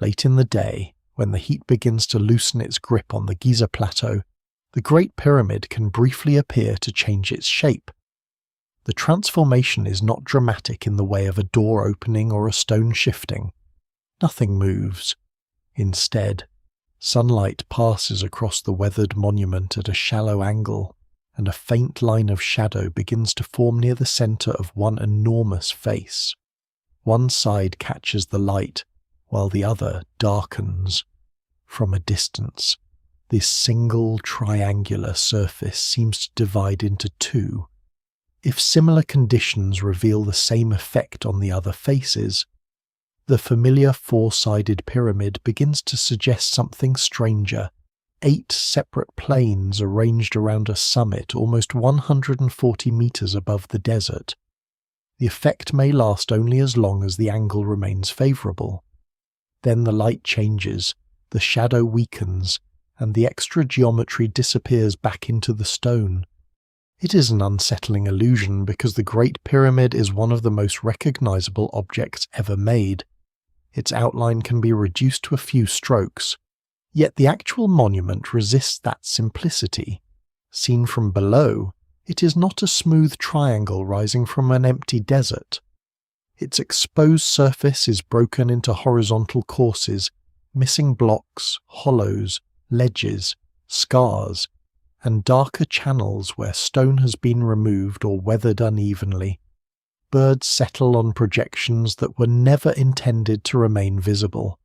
Late in the day, when the heat begins to loosen its grip on the Giza plateau, the Great Pyramid can briefly appear to change its shape. The transformation is not dramatic in the way of a door opening or a stone shifting. Nothing moves. Instead, sunlight passes across the weathered monument at a shallow angle, and a faint line of shadow begins to form near the center of one enormous face. One side catches the light, while the other darkens. From a distance, this single triangular surface seems to divide into two. If similar conditions reveal the same effect on the other faces, the familiar four-sided pyramid begins to suggest something stranger. 8 separate planes arranged around a summit almost 140 meters above the desert. The effect may last only as long as the angle remains favorable. Then the light changes, the shadow weakens, and the extra geometry disappears back into the stone. It is an unsettling illusion because the Great Pyramid is one of the most recognizable objects ever made. Its outline can be reduced to a few strokes, yet the actual monument resists that simplicity. Seen from below, it is not a smooth triangle rising from an empty desert. Its exposed surface is broken into horizontal courses, missing blocks, hollows, ledges, scars, and darker channels where stone has been removed or weathered unevenly. Birds settle on projections that were never intended to remain visible.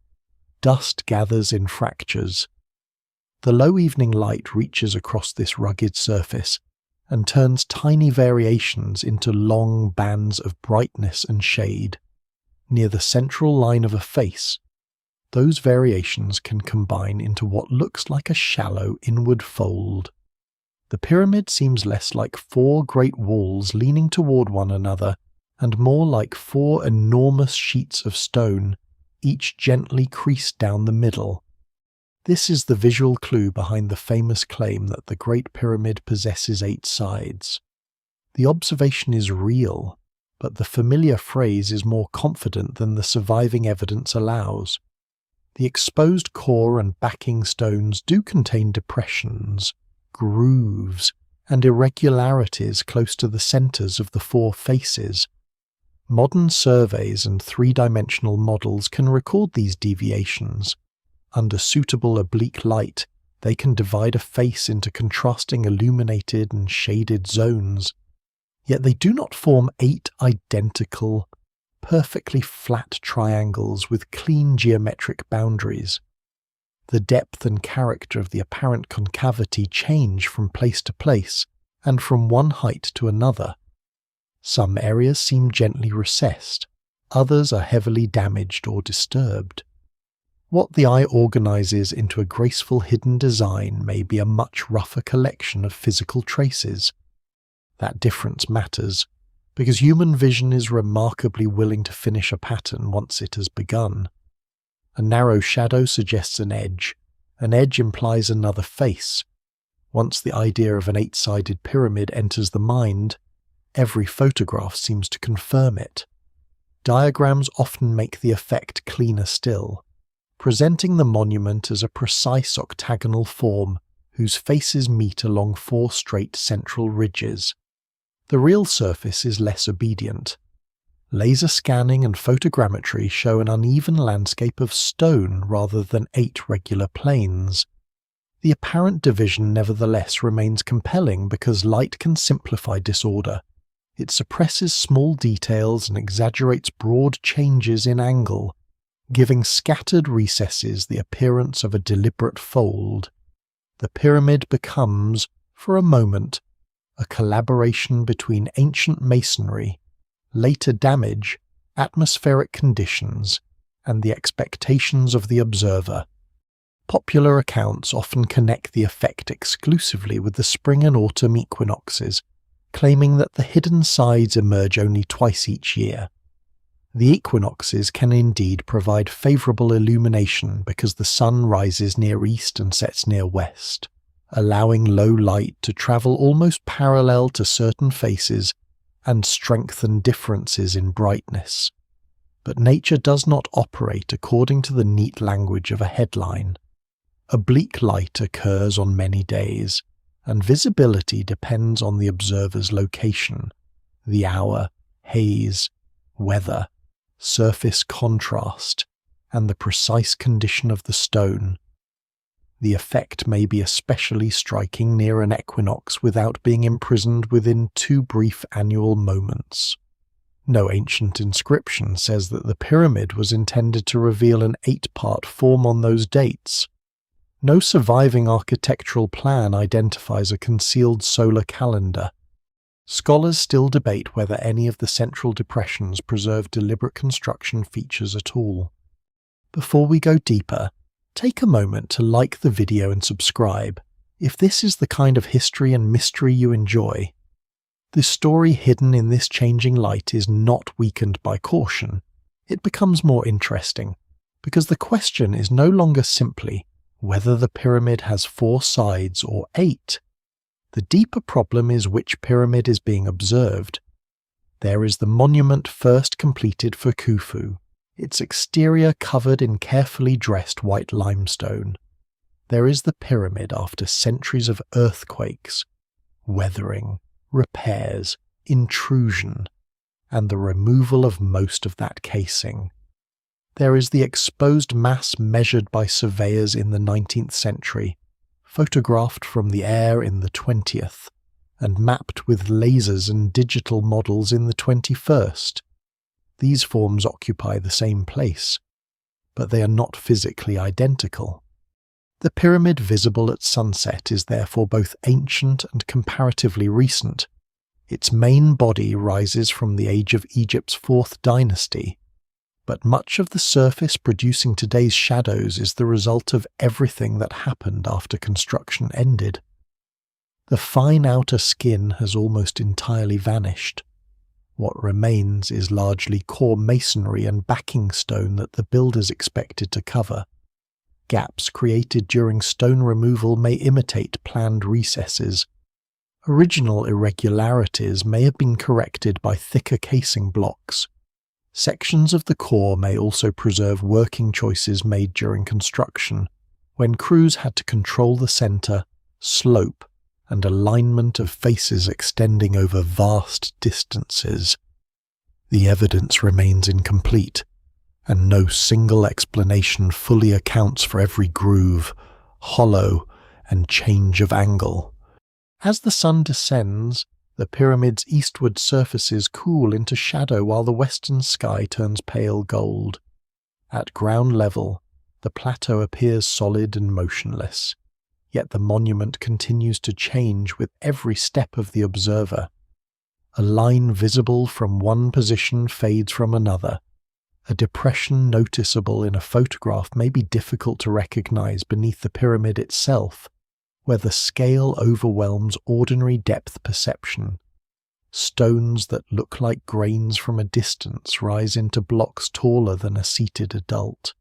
Dust gathers in fractures. The low evening light reaches across this rugged surface and turns tiny variations into long bands of brightness and shade. Near the central line of a face, those variations can combine into what looks like a shallow inward fold. The pyramid seems less like 4 great walls leaning toward one another and more like 4 enormous sheets of stone, each gently creased down the middle. This is the visual clue behind the famous claim that the Great Pyramid possesses 8 sides. The observation is real, but the familiar phrase is more confident than the surviving evidence allows. The exposed core and backing stones do contain depressions, grooves, and irregularities close to the centers of the 4 faces. Modern surveys and 3-dimensional models can record these deviations. Under suitable oblique light, they can divide a face into contrasting illuminated and shaded zones. Yet they do not form 8 identical, perfectly flat triangles with clean geometric boundaries. The depth and character of the apparent concavity change from place to place and from one height to another. Some areas seem gently recessed, others are heavily damaged or disturbed. What the eye organizes into a graceful hidden design may be a much rougher collection of physical traces. That difference matters, because human vision is remarkably willing to finish a pattern once it has begun. A narrow shadow suggests an edge implies another face. Once the idea of an 8-sided pyramid enters the mind, every photograph seems to confirm it. Diagrams often make the effect cleaner still, presenting the monument as a precise octagonal form whose faces meet along 4 straight central ridges. The real surface is less obedient. Laser scanning and photogrammetry show an uneven landscape of stone rather than 8 regular planes. The apparent division nevertheless remains compelling because light can simplify disorder. It suppresses small details and exaggerates broad changes in angle, giving scattered recesses the appearance of a deliberate fold. The pyramid becomes, for a moment, a collaboration between ancient masonry, later damage, atmospheric conditions, and the expectations of the observer. Popular accounts often connect the effect exclusively with the spring and autumn equinoxes, claiming that the hidden sides emerge only twice each year. The equinoxes can indeed provide favorable illumination because the sun rises near east and sets near west, allowing low light to travel almost parallel to certain faces and strengthen differences in brightness. But nature does not operate according to the neat language of a headline. Oblique light occurs on many days, and visibility depends on the observer's location, the hour, haze, weather, surface contrast, and the precise condition of the stone. The effect may be especially striking near an equinox without being imprisoned within 2 brief annual moments. No ancient inscription says that the pyramid was intended to reveal an 8-part form on those dates. No surviving architectural plan identifies a concealed solar calendar. Scholars still debate whether any of the central depressions preserve deliberate construction features at all. Before we go deeper, take a moment to like the video and subscribe, if this is the kind of history and mystery you enjoy. The story hidden in this changing light is not weakened by caution. It becomes more interesting, because the question is no longer simply whether the pyramid has 4 sides or 8. The deeper problem is which pyramid is being observed. There is the monument first completed for Khufu, its exterior covered in carefully dressed white limestone. There is the pyramid after centuries of earthquakes, weathering, repairs, intrusion, and the removal of most of that casing. There is the exposed mass measured by surveyors in the 19th century, photographed from the air in the 20th, and mapped with lasers and digital models in the 21st. These forms occupy the same place, but they are not physically identical. The pyramid visible at sunset is therefore both ancient and comparatively recent. Its main body rises from the age of Egypt's 4th dynasty, but much of the surface producing today's shadows is the result of everything that happened after construction ended. The fine outer skin has almost entirely vanished. What remains is largely core masonry and backing stone that the builders expected to cover. Gaps created during stone removal may imitate planned recesses. Original irregularities may have been corrected by thicker casing blocks. Sections of the core may also preserve working choices made during construction, when crews had to control the center, slope, and alignment of faces extending over vast distances. The evidence remains incomplete, and no single explanation fully accounts for every groove, hollow, and change of angle. As the sun descends, the pyramid's eastward surfaces cool into shadow while the western sky turns pale gold. At ground level, the plateau appears solid and motionless, yet the monument continues to change with every step of the observer. A line visible from one position fades from another. A depression noticeable in a photograph may be difficult to recognize beneath the pyramid itself, where the scale overwhelms ordinary depth perception. Stones that look like grains from a distance rise into blocks taller than a seated adult.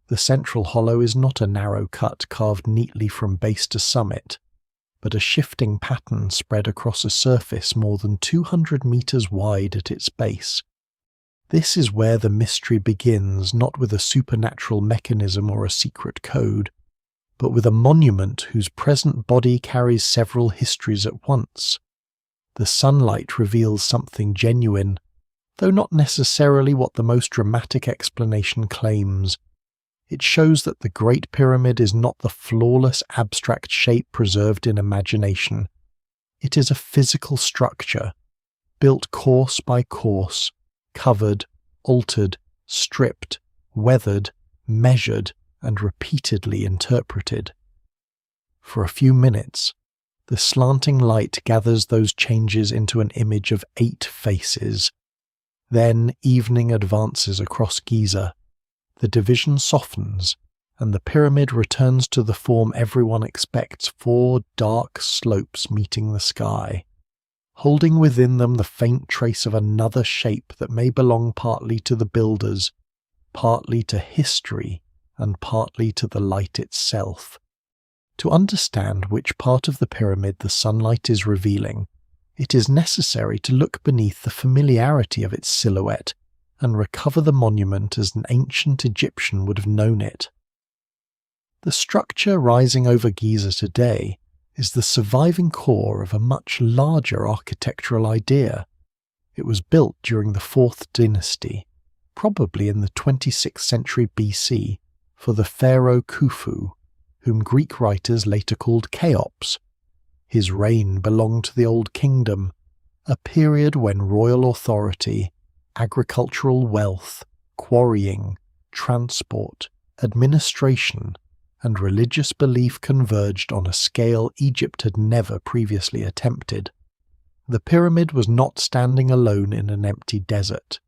The central hollow is not a narrow cut carved neatly from base to summit, but a shifting pattern spread across a surface more than 200 meters wide at its base. This is where the mystery begins, not with a supernatural mechanism or a secret code, but with a monument whose present body carries several histories at once. The sunlight reveals something genuine, though not necessarily what the most dramatic explanation claims. It shows that the Great Pyramid is not the flawless abstract shape preserved in imagination. It is a physical structure, built course by course, covered, altered, stripped, weathered, measured, and repeatedly interpreted. For a few minutes, the slanting light gathers those changes into an image of 8 faces. Then evening advances across Giza. The division softens, and the pyramid returns to the form everyone expects: 4 dark slopes meeting the sky, holding within them the faint trace of another shape that may belong partly to the builders, partly to history, and partly to the light itself. To understand which part of the pyramid the sunlight is revealing, it is necessary to look beneath the familiarity of its silhouette and recover the monument as an ancient Egyptian would have known it. The structure rising over Giza today is the surviving core of a much larger architectural idea. It was built during the 4th dynasty, probably in the 26th century BC, for the pharaoh Khufu, whom Greek writers later called Cheops. His reign belonged to the Old Kingdom, a period when royal authority, agricultural wealth, quarrying, transport, administration, and religious belief converged on a scale Egypt had never previously attempted. The pyramid was not standing alone in an empty desert.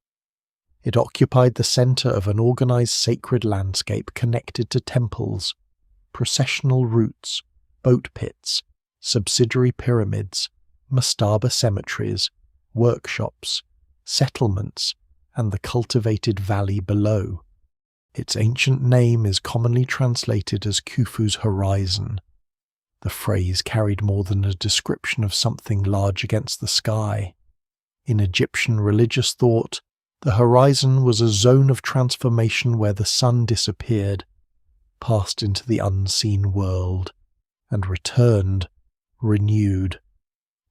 It occupied the center of an organized sacred landscape connected to temples, processional routes, boat pits, subsidiary pyramids, mastaba cemeteries, workshops, settlements, and the cultivated valley below. Its ancient name is commonly translated as Khufu's horizon. The phrase carried more than a description of something large against the sky. In Egyptian religious thought, the horizon was a zone of transformation where the sun disappeared, passed into the unseen world, and returned, renewed.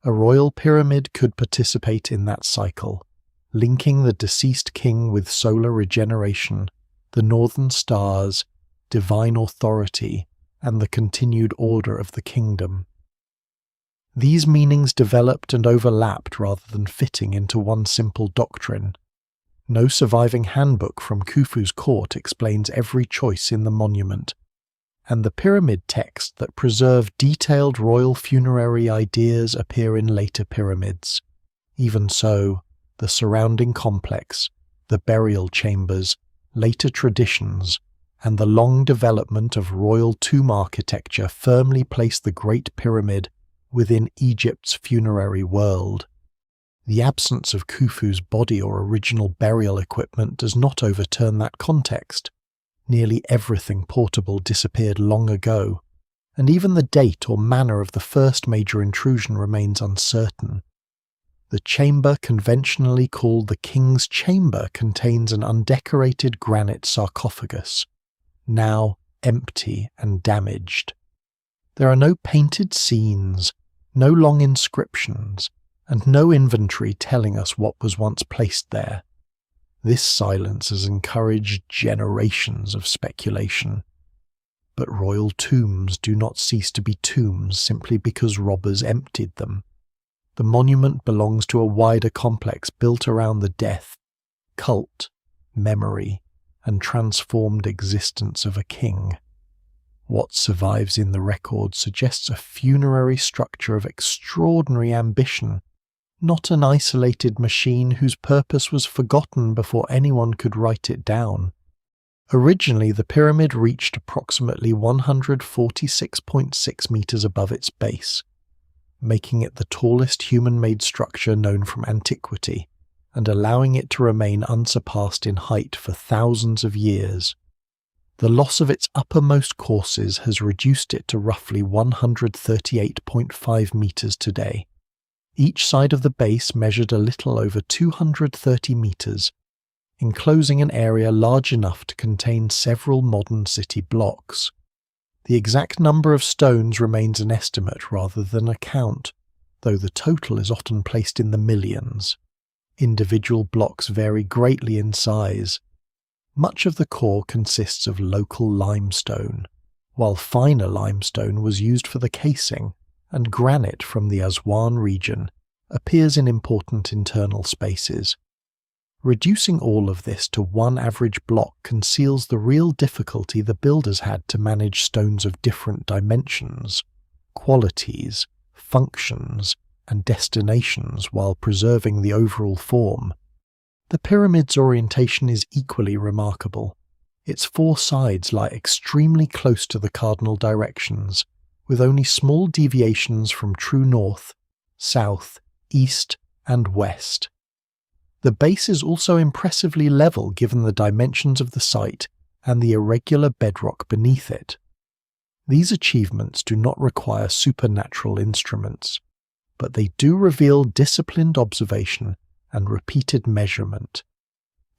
A royal pyramid could participate in that cycle, linking the deceased king with solar regeneration, the northern stars, divine authority, and the continued order of the kingdom. These meanings developed and overlapped rather than fitting into one simple doctrine. No surviving handbook from Khufu's court explains every choice in the monument, and the pyramid texts that preserve detailed royal funerary ideas appear in later pyramids. Even so, the surrounding complex, the burial chambers, later traditions, and the long development of royal tomb architecture firmly place the Great Pyramid within Egypt's funerary world. The absence of Khufu's body or original burial equipment does not overturn that context. Nearly everything portable disappeared long ago, and even the date or manner of the first major intrusion remains uncertain. The chamber conventionally called the King's Chamber contains an undecorated granite sarcophagus, now empty and damaged. There are no painted scenes, no long inscriptions, and no inventory telling us what was once placed there. This silence has encouraged generations of speculation. But royal tombs do not cease to be tombs simply because robbers emptied them. The monument belongs to a wider complex built around the death, cult, memory, and transformed existence of a king. What survives in the record suggests a funerary structure of extraordinary ambition, not an isolated machine whose purpose was forgotten before anyone could write it down. Originally, the pyramid reached approximately 146.6 meters above its base, making it the tallest human-made structure known from antiquity, and allowing it to remain unsurpassed in height for thousands of years. The loss of its uppermost courses has reduced it to roughly 138.5 meters today. Each side of the base measured a little over 230 meters, enclosing an area large enough to contain several modern city blocks. The exact number of stones remains an estimate rather than a count, though the total is often placed in the millions. Individual blocks vary greatly in size. Much of the core consists of local limestone, while finer limestone was used for the casing, and granite from the Aswan region appears in important internal spaces. Reducing all of this to one average block conceals the real difficulty the builders had to manage stones of different dimensions, qualities, functions, and destinations while preserving the overall form. The pyramid's orientation is equally remarkable. Its four sides lie extremely close to the cardinal directions, with only small deviations from true north, south, east, and west. The base is also impressively level given the dimensions of the site and the irregular bedrock beneath it. These achievements do not require supernatural instruments, but they do reveal disciplined observation and repeated measurement.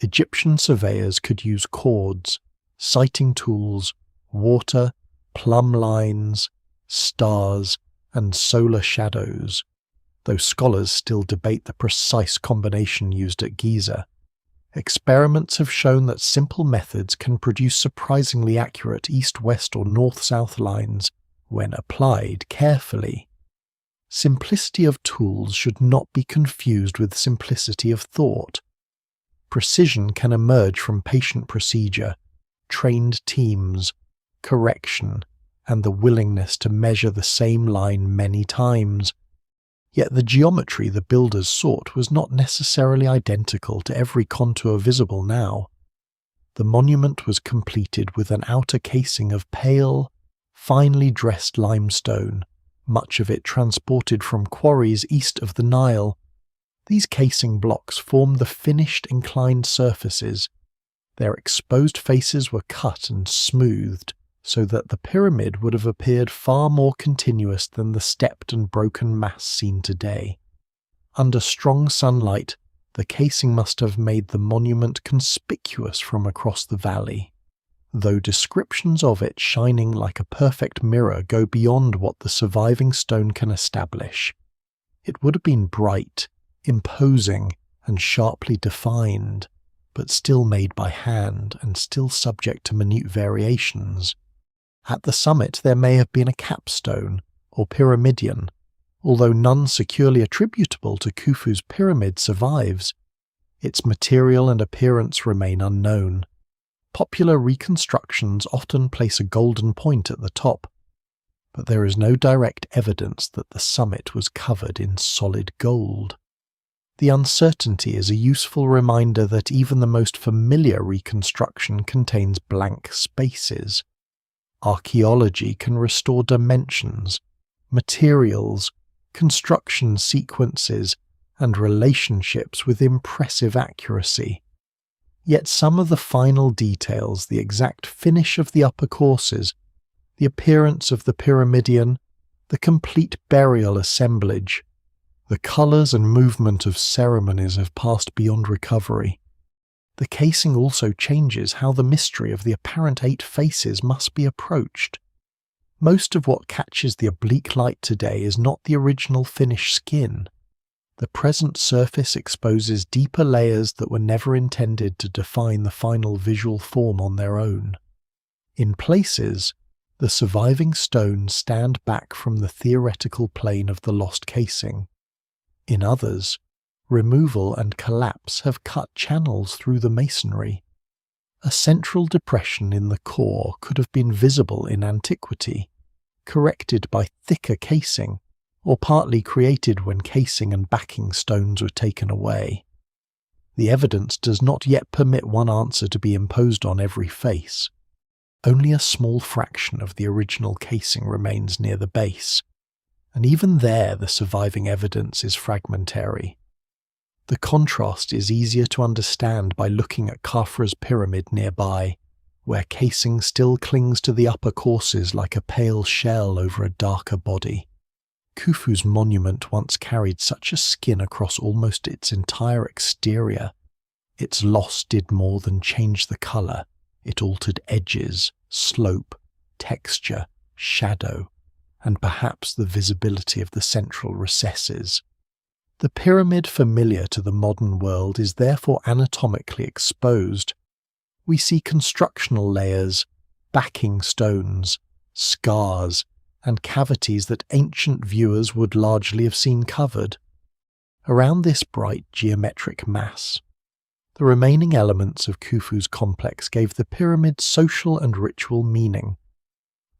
Egyptian surveyors could use cords, sighting tools, water, plumb lines, stars, and solar shadows, though scholars still debate the precise combination used at Giza. Experiments have shown that simple methods can produce surprisingly accurate east-west or north-south lines when applied carefully. Simplicity of tools should not be confused with simplicity of thought. Precision can emerge from patient procedure, trained teams, correction, and the willingness to measure the same line many times. Yet the geometry the builders sought was not necessarily identical to every contour visible now. The monument was completed with an outer casing of pale, finely dressed limestone, much of it transported from quarries east of the Nile. These casing blocks formed the finished inclined surfaces. Their exposed faces were cut and smoothed, so that the pyramid would have appeared far more continuous than the stepped and broken mass seen today. Under strong sunlight, the casing must have made the monument conspicuous from across the valley, though descriptions of it shining like a perfect mirror go beyond what the surviving stone can establish. It would have been bright, imposing, and sharply defined, but still made by hand and still subject to minute variations. At the summit there may have been a capstone, or pyramidion, although none securely attributable to Khufu's pyramid survives. Its material and appearance remain unknown. Popular reconstructions often place a golden point at the top, but there is no direct evidence that the summit was covered in solid gold. The uncertainty is a useful reminder that even the most familiar reconstruction contains blank spaces. Archaeology can restore dimensions, materials, construction sequences, and relationships with impressive accuracy. Yet some of the final details, the exact finish of the upper courses, the appearance of the pyramidion, the complete burial assemblage, the colours and movement of ceremonies have passed beyond recovery. The casing also changes how the mystery of the apparent 8 faces must be approached. Most of what catches the oblique light today is not the original finished skin. The present surface exposes deeper layers that were never intended to define the final visual form on their own. In places, the surviving stones stand back from the theoretical plane of the lost casing. In others, removal and collapse have cut channels through the masonry. A central depression in the core could have been visible in antiquity, corrected by thicker casing, or partly created when casing and backing stones were taken away. The evidence does not yet permit one answer to be imposed on every face. Only a small fraction of the original casing remains near the base, and even there the surviving evidence is fragmentary. The contrast is easier to understand by looking at Khafra's pyramid nearby, where casing still clings to the upper courses like a pale shell over a darker body. Khufu's monument once carried such a skin across almost its entire exterior. Its loss did more than change the colour. It altered edges, slope, texture, shadow, and perhaps the visibility of the central recesses. The pyramid familiar to the modern world is therefore anatomically exposed. We see constructional layers, backing stones, scars, and cavities that ancient viewers would largely have seen covered. Around this bright geometric mass, the remaining elements of Khufu's complex gave the pyramid social and ritual meaning.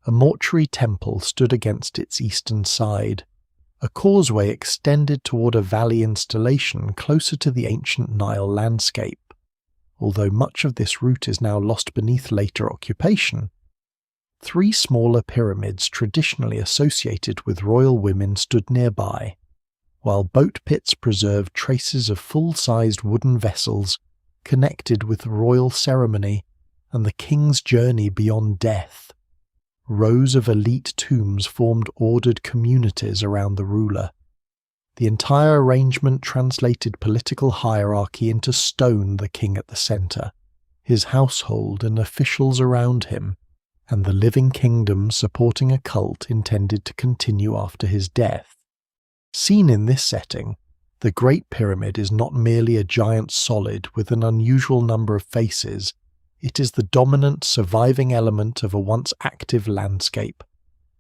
A mortuary temple stood against its eastern side. A causeway extended toward a valley installation closer to the ancient Nile landscape. Although much of this route is now lost beneath later occupation, 3 smaller pyramids traditionally associated with royal women stood nearby, while boat pits preserved traces of full-sized wooden vessels connected with royal ceremony and the king's journey beyond death. Rows of elite tombs formed ordered communities around the ruler. The entire arrangement translated political hierarchy into stone, the king at the centre, his household and officials around him, and the living kingdom supporting a cult intended to continue after his death. Seen in this setting, the Great Pyramid is not merely a giant solid with an unusual number of faces, it is the dominant surviving element of a once active landscape,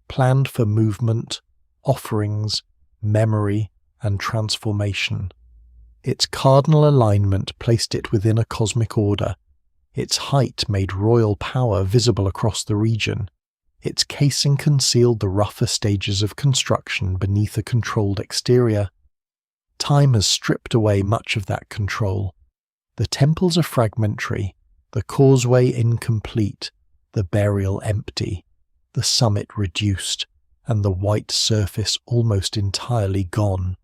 planned for movement, offerings, memory, and transformation. Its cardinal alignment placed it within a cosmic order. Its height made royal power visible across the region. Its casing concealed the rougher stages of construction beneath a controlled exterior. Time has stripped away much of that control. The temples are fragmentary, the causeway incomplete, the burial empty, the summit reduced, and the white surface almost entirely gone.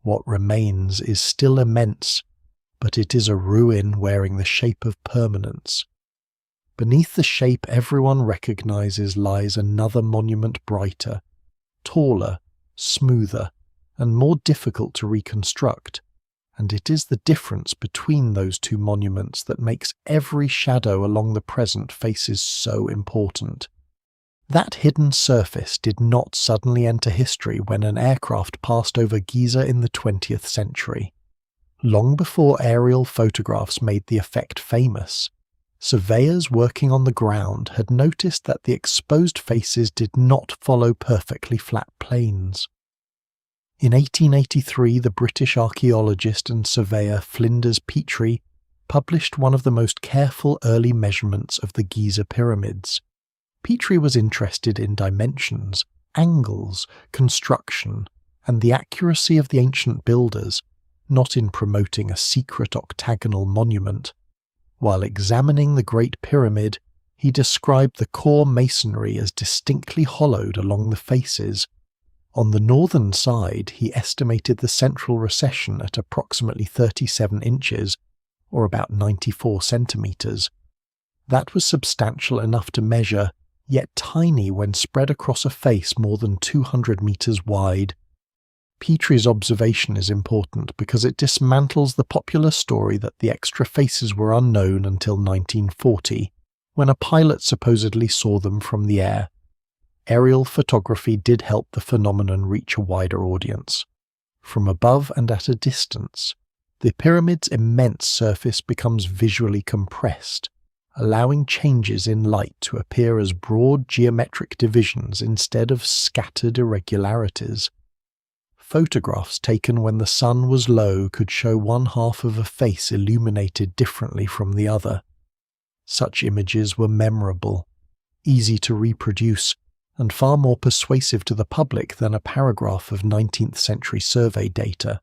What remains is still immense, but it is a ruin wearing the shape of permanence. Beneath the shape everyone recognizes lies another monument brighter, taller, smoother, and more difficult to reconstruct, and it is the difference between those two monuments that makes every shadow along the present faces so important. That hidden surface did not suddenly enter history when an aircraft passed over Giza in the 20th century. Long before aerial photographs made the effect famous, surveyors working on the ground had noticed that the exposed faces did not follow perfectly flat planes. In 1883, the British archaeologist and surveyor Flinders Petrie published one of the most careful early measurements of the Giza pyramids. Petrie was interested in dimensions, angles, construction, and the accuracy of the ancient builders, not in promoting a secret octagonal monument. While examining the Great Pyramid, he described the core masonry as distinctly hollowed along the faces. On the northern side, he estimated the central recession at approximately 37 inches, or about 94 centimetres. That was substantial enough to measure, yet tiny when spread across a face more than 200 metres wide. Petrie's observation is important because it dismantles the popular story that the extra faces were unknown until 1940, when a pilot supposedly saw them from the air. Aerial photography did help the phenomenon reach a wider audience. From above and at a distance, the pyramid's immense surface becomes visually compressed, allowing changes in light to appear as broad geometric divisions instead of scattered irregularities. Photographs taken when the sun was low could show one half of a face illuminated differently from the other. Such images were memorable, easy to reproduce, and far more persuasive to the public than a paragraph of 19th century survey data.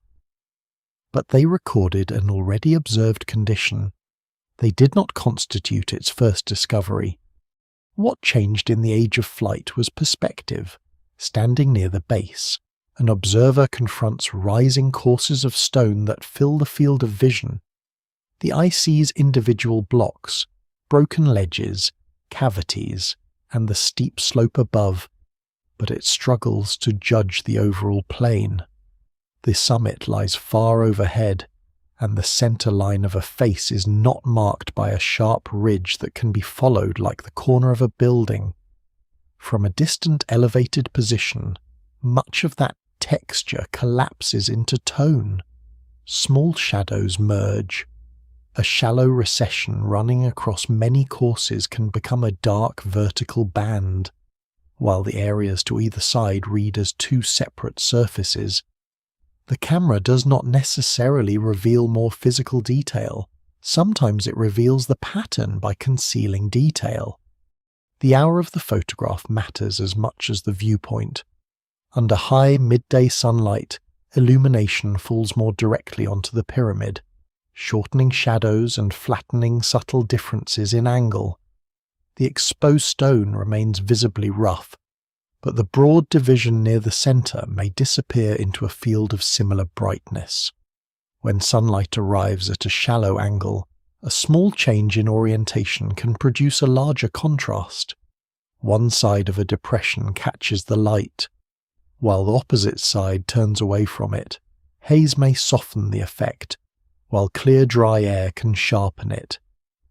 But they recorded an already observed condition. They did not constitute its first discovery. What changed in the age of flight was perspective. Standing near the base, an observer confronts rising courses of stone that fill the field of vision. The eye sees individual blocks, broken ledges, cavities, and the steep slope above, but it struggles to judge the overall plane. The summit lies far overhead, and the center line of a face is not marked by a sharp ridge that can be followed like the corner of a building. From a distant elevated position, much of that texture collapses into tone. Small shadows merge. A shallow recession running across many courses can become a dark vertical band, while the areas to either side read as two separate surfaces. The camera does not necessarily reveal more physical detail. Sometimes it reveals the pattern by concealing detail. The hour of the photograph matters as much as the viewpoint. Under high midday sunlight, illumination falls more directly onto the pyramid, shortening shadows and flattening subtle differences in angle. The exposed stone remains visibly rough, but the broad division near the center may disappear into a field of similar brightness. When sunlight arrives at a shallow angle, a small change in orientation can produce a larger contrast. One side of a depression catches the light, While the opposite side turns away from it, haze may soften the effect, while clear dry air can sharpen it.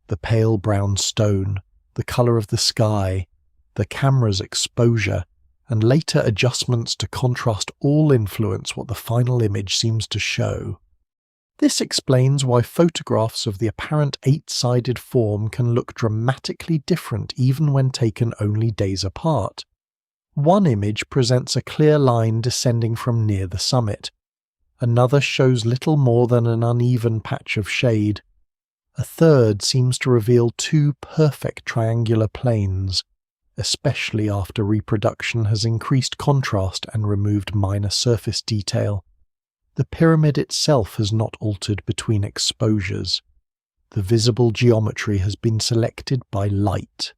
The pale brown stone, the colour of the sky, the camera's exposure, and later adjustments to contrast all influence what the final image seems to show. This explains why photographs of the apparent eight-sided form can look dramatically different even when taken only days apart. One image presents a clear line descending from near the summit. Another shows little more than an uneven patch of shade. A third seems to reveal two perfect triangular planes, especially after reproduction has increased contrast and removed minor surface detail. The pyramid itself has not altered between exposures. The visible geometry has been selected by light.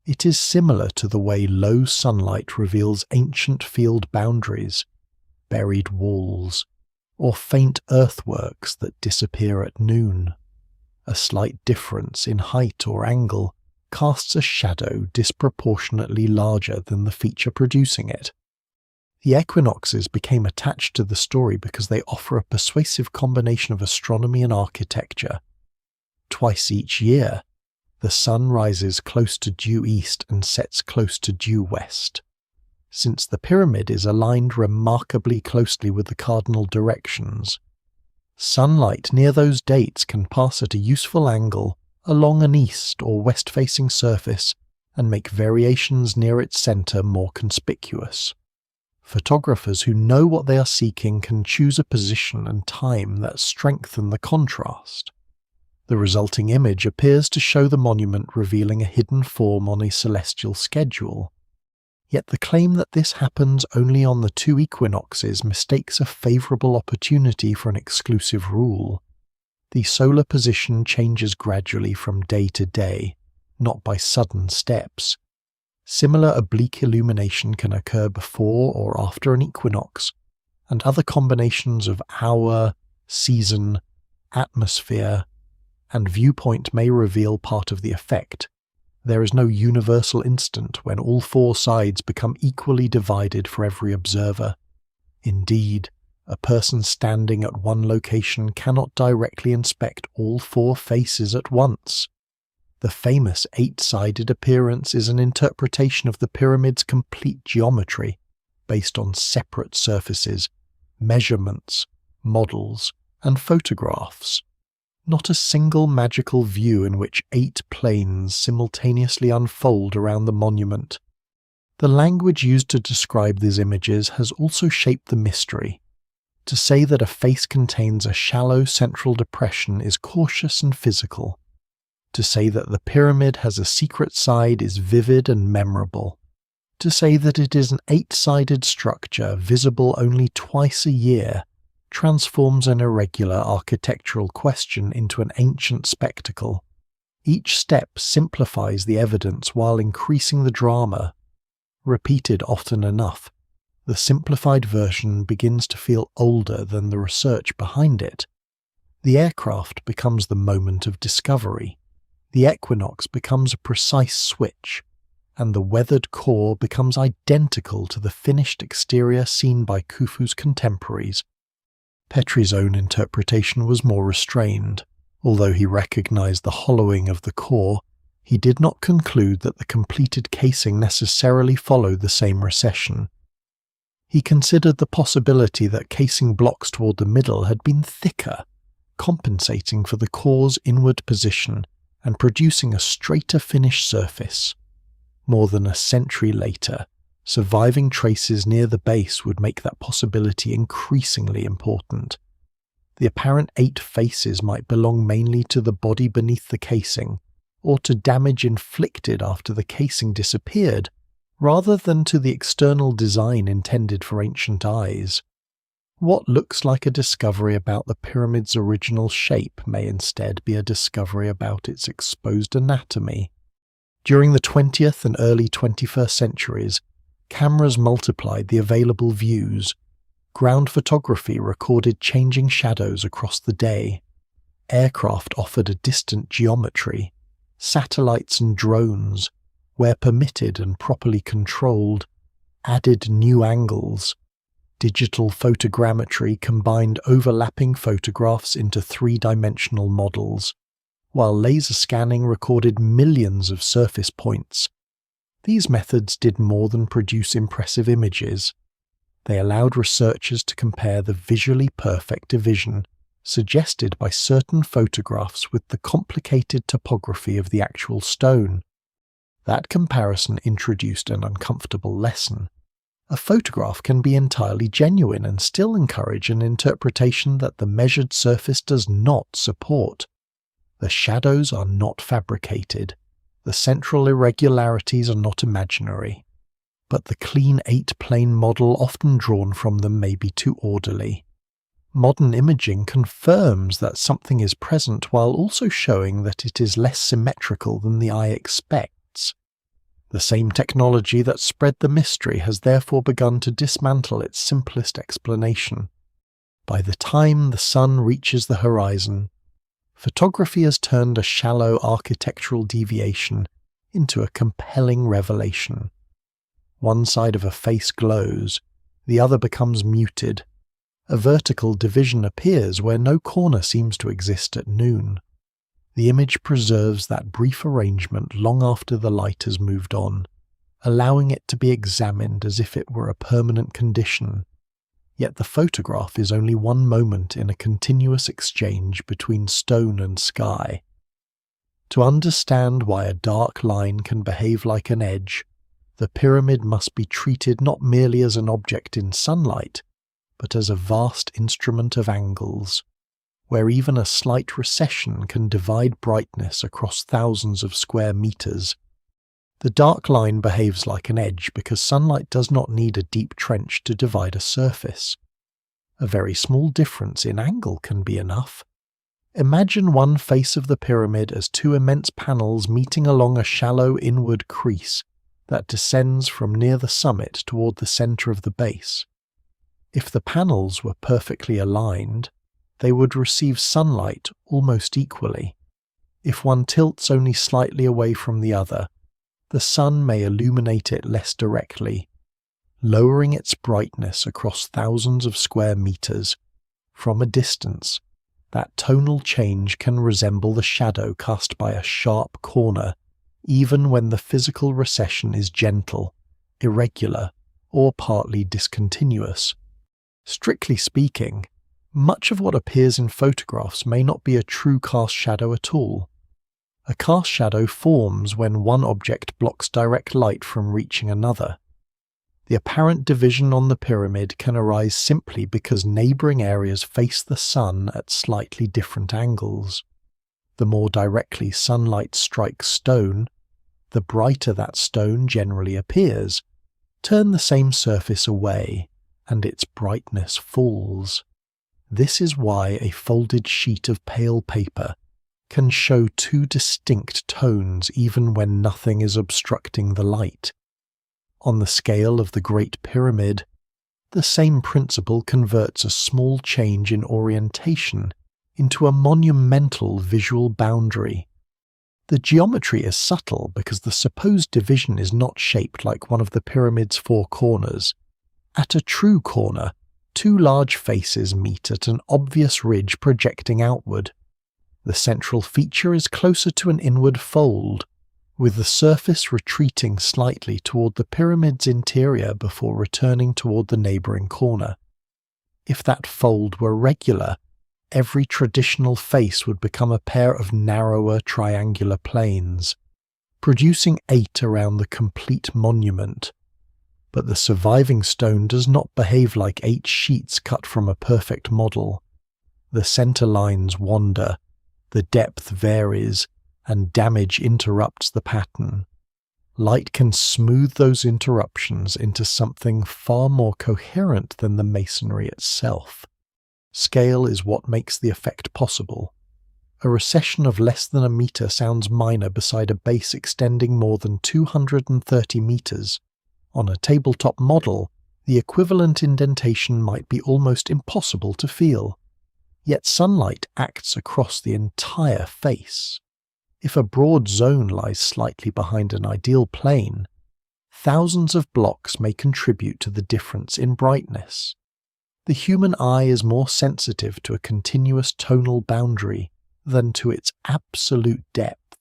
It is similar to the way low sunlight reveals ancient field boundaries, buried walls, or faint earthworks that disappear at noon. A slight difference in height or angle casts a shadow disproportionately larger than the feature producing it. The equinoxes became attached to the story because they offer a persuasive combination of astronomy and architecture. Twice each year, the sun rises close to due east and sets close to due west. Since the pyramid is aligned remarkably closely with the cardinal directions, sunlight near those dates can pass at a useful angle along an east or west-facing surface and make variations near its centre more conspicuous. Photographers who know what they are seeking can choose a position and time that strengthen the contrast. The resulting image appears to show the monument revealing a hidden form on a celestial schedule. Yet the claim that this happens only on the two equinoxes mistakes a favourable opportunity for an exclusive rule. The solar position changes gradually from day to day, not by sudden steps. Similar oblique illumination can occur before or after an equinox, and other combinations of hour, season, atmosphere, and viewpoint may reveal part of the effect. There is no universal instant when all four sides become equally divided for every observer. Indeed, a person standing at one location cannot directly inspect all four faces at once. The famous eight-sided appearance is an interpretation of the pyramid's complete geometry, based on separate surfaces, measurements, models, and photographs. Not a single magical view in which 8 planes simultaneously unfold around the monument. The language used to describe these images has also shaped the mystery. To say that a face contains a shallow central depression is cautious and physical. To say that the pyramid has a secret side is vivid and memorable. To say that it is an 8-sided structure visible only twice a year transforms an irregular architectural question into an ancient spectacle. Each step simplifies the evidence while increasing the drama. Repeated often enough, the simplified version begins to feel older than the research behind it. The aircraft becomes the moment of discovery. The equinox becomes a precise switch, and the weathered core becomes identical to the finished exterior seen by Khufu's contemporaries. Petrie's own interpretation was more restrained. Although he recognized the hollowing of the core, he did not conclude that the completed casing necessarily followed the same recession. He considered the possibility that casing blocks toward the middle had been thicker, compensating for the core's inward position and producing a straighter finished surface. More than a century later, surviving traces near the base would make that possibility increasingly important. The apparent 8 faces might belong mainly to the body beneath the casing, or to damage inflicted after the casing disappeared, rather than to the external design intended for ancient eyes. What looks like a discovery about the pyramid's original shape may instead be a discovery about its exposed anatomy. During the 20th and early 21st centuries, cameras multiplied the available views. Ground photography recorded changing shadows across the day. Aircraft offered a distant geometry. Satellites and drones, where permitted and properly controlled, added new angles. Digital photogrammetry combined overlapping photographs into three-dimensional models, while laser scanning recorded millions of surface points. These methods did more than produce impressive images. They allowed researchers to compare the visually perfect division suggested by certain photographs with the complicated topography of the actual stone. That comparison introduced an uncomfortable lesson. A photograph can be entirely genuine and still encourage an interpretation that the measured surface does not support. The shadows are not fabricated. The central irregularities are not imaginary. But the clean 8-plane model often drawn from them may be too orderly. Modern imaging confirms that something is present while also showing that it is less symmetrical than the eye expects. The same technology that spread the mystery has therefore begun to dismantle its simplest explanation. By the time the sun reaches the horizon, photography has turned a shallow architectural deviation into a compelling revelation. One side of a face glows, the other becomes muted. A vertical division appears where no corner seems to exist at noon. The image preserves that brief arrangement long after the light has moved on, allowing it to be examined as if it were a permanent condition. Yet the photograph is only one moment in a continuous exchange between stone and sky. To understand why a dark line can behave like an edge, the pyramid must be treated not merely as an object in sunlight, but as a vast instrument of angles, where even a slight recession can divide brightness across thousands of square meters. The dark line behaves like an edge because sunlight does not need a deep trench to divide a surface. A very small difference in angle can be enough. Imagine one face of the pyramid as two immense panels meeting along a shallow inward crease that descends from near the summit toward the center of the base. If the panels were perfectly aligned, they would receive sunlight almost equally. If one tilts only slightly away from the other, the sun may illuminate it less directly, lowering its brightness across thousands of square meters. From a distance, that tonal change can resemble the shadow cast by a sharp corner, even when the physical recession is gentle, irregular, or partly discontinuous. Strictly speaking, much of what appears in photographs may not be a true cast shadow at all. A cast shadow forms when one object blocks direct light from reaching another. The apparent division on the pyramid can arise simply because neighboring areas face the sun at slightly different angles. The more directly sunlight strikes stone, the brighter that stone generally appears. Turn the same surface away, and its brightness falls. This is why a folded sheet of pale paper can show two distinct tones even when nothing is obstructing the light. On the scale of the Great Pyramid, the same principle converts a small change in orientation into a monumental visual boundary. The geometry is subtle because the supposed division is not shaped like one of the pyramid's four corners. At a true corner, two large faces meet at an obvious ridge projecting outward. The central feature is closer to an inward fold, with the surface retreating slightly toward the pyramid's interior before returning toward the neighboring corner. If that fold were regular, every traditional face would become a pair of narrower triangular planes, producing 8 around the complete monument. But the surviving stone does not behave like 8 sheets cut from a perfect model. The center lines wander, the depth varies, and damage interrupts the pattern. Light can smooth those interruptions into something far more coherent than the masonry itself. Scale is what makes the effect possible. A recession of less than a meter sounds minor beside a base extending more than 230 meters. On a tabletop model, the equivalent indentation might be almost impossible to feel. Yet sunlight acts across the entire face. If a broad zone lies slightly behind an ideal plane, thousands of blocks may contribute to the difference in brightness. The human eye is more sensitive to a continuous tonal boundary than to its absolute depth.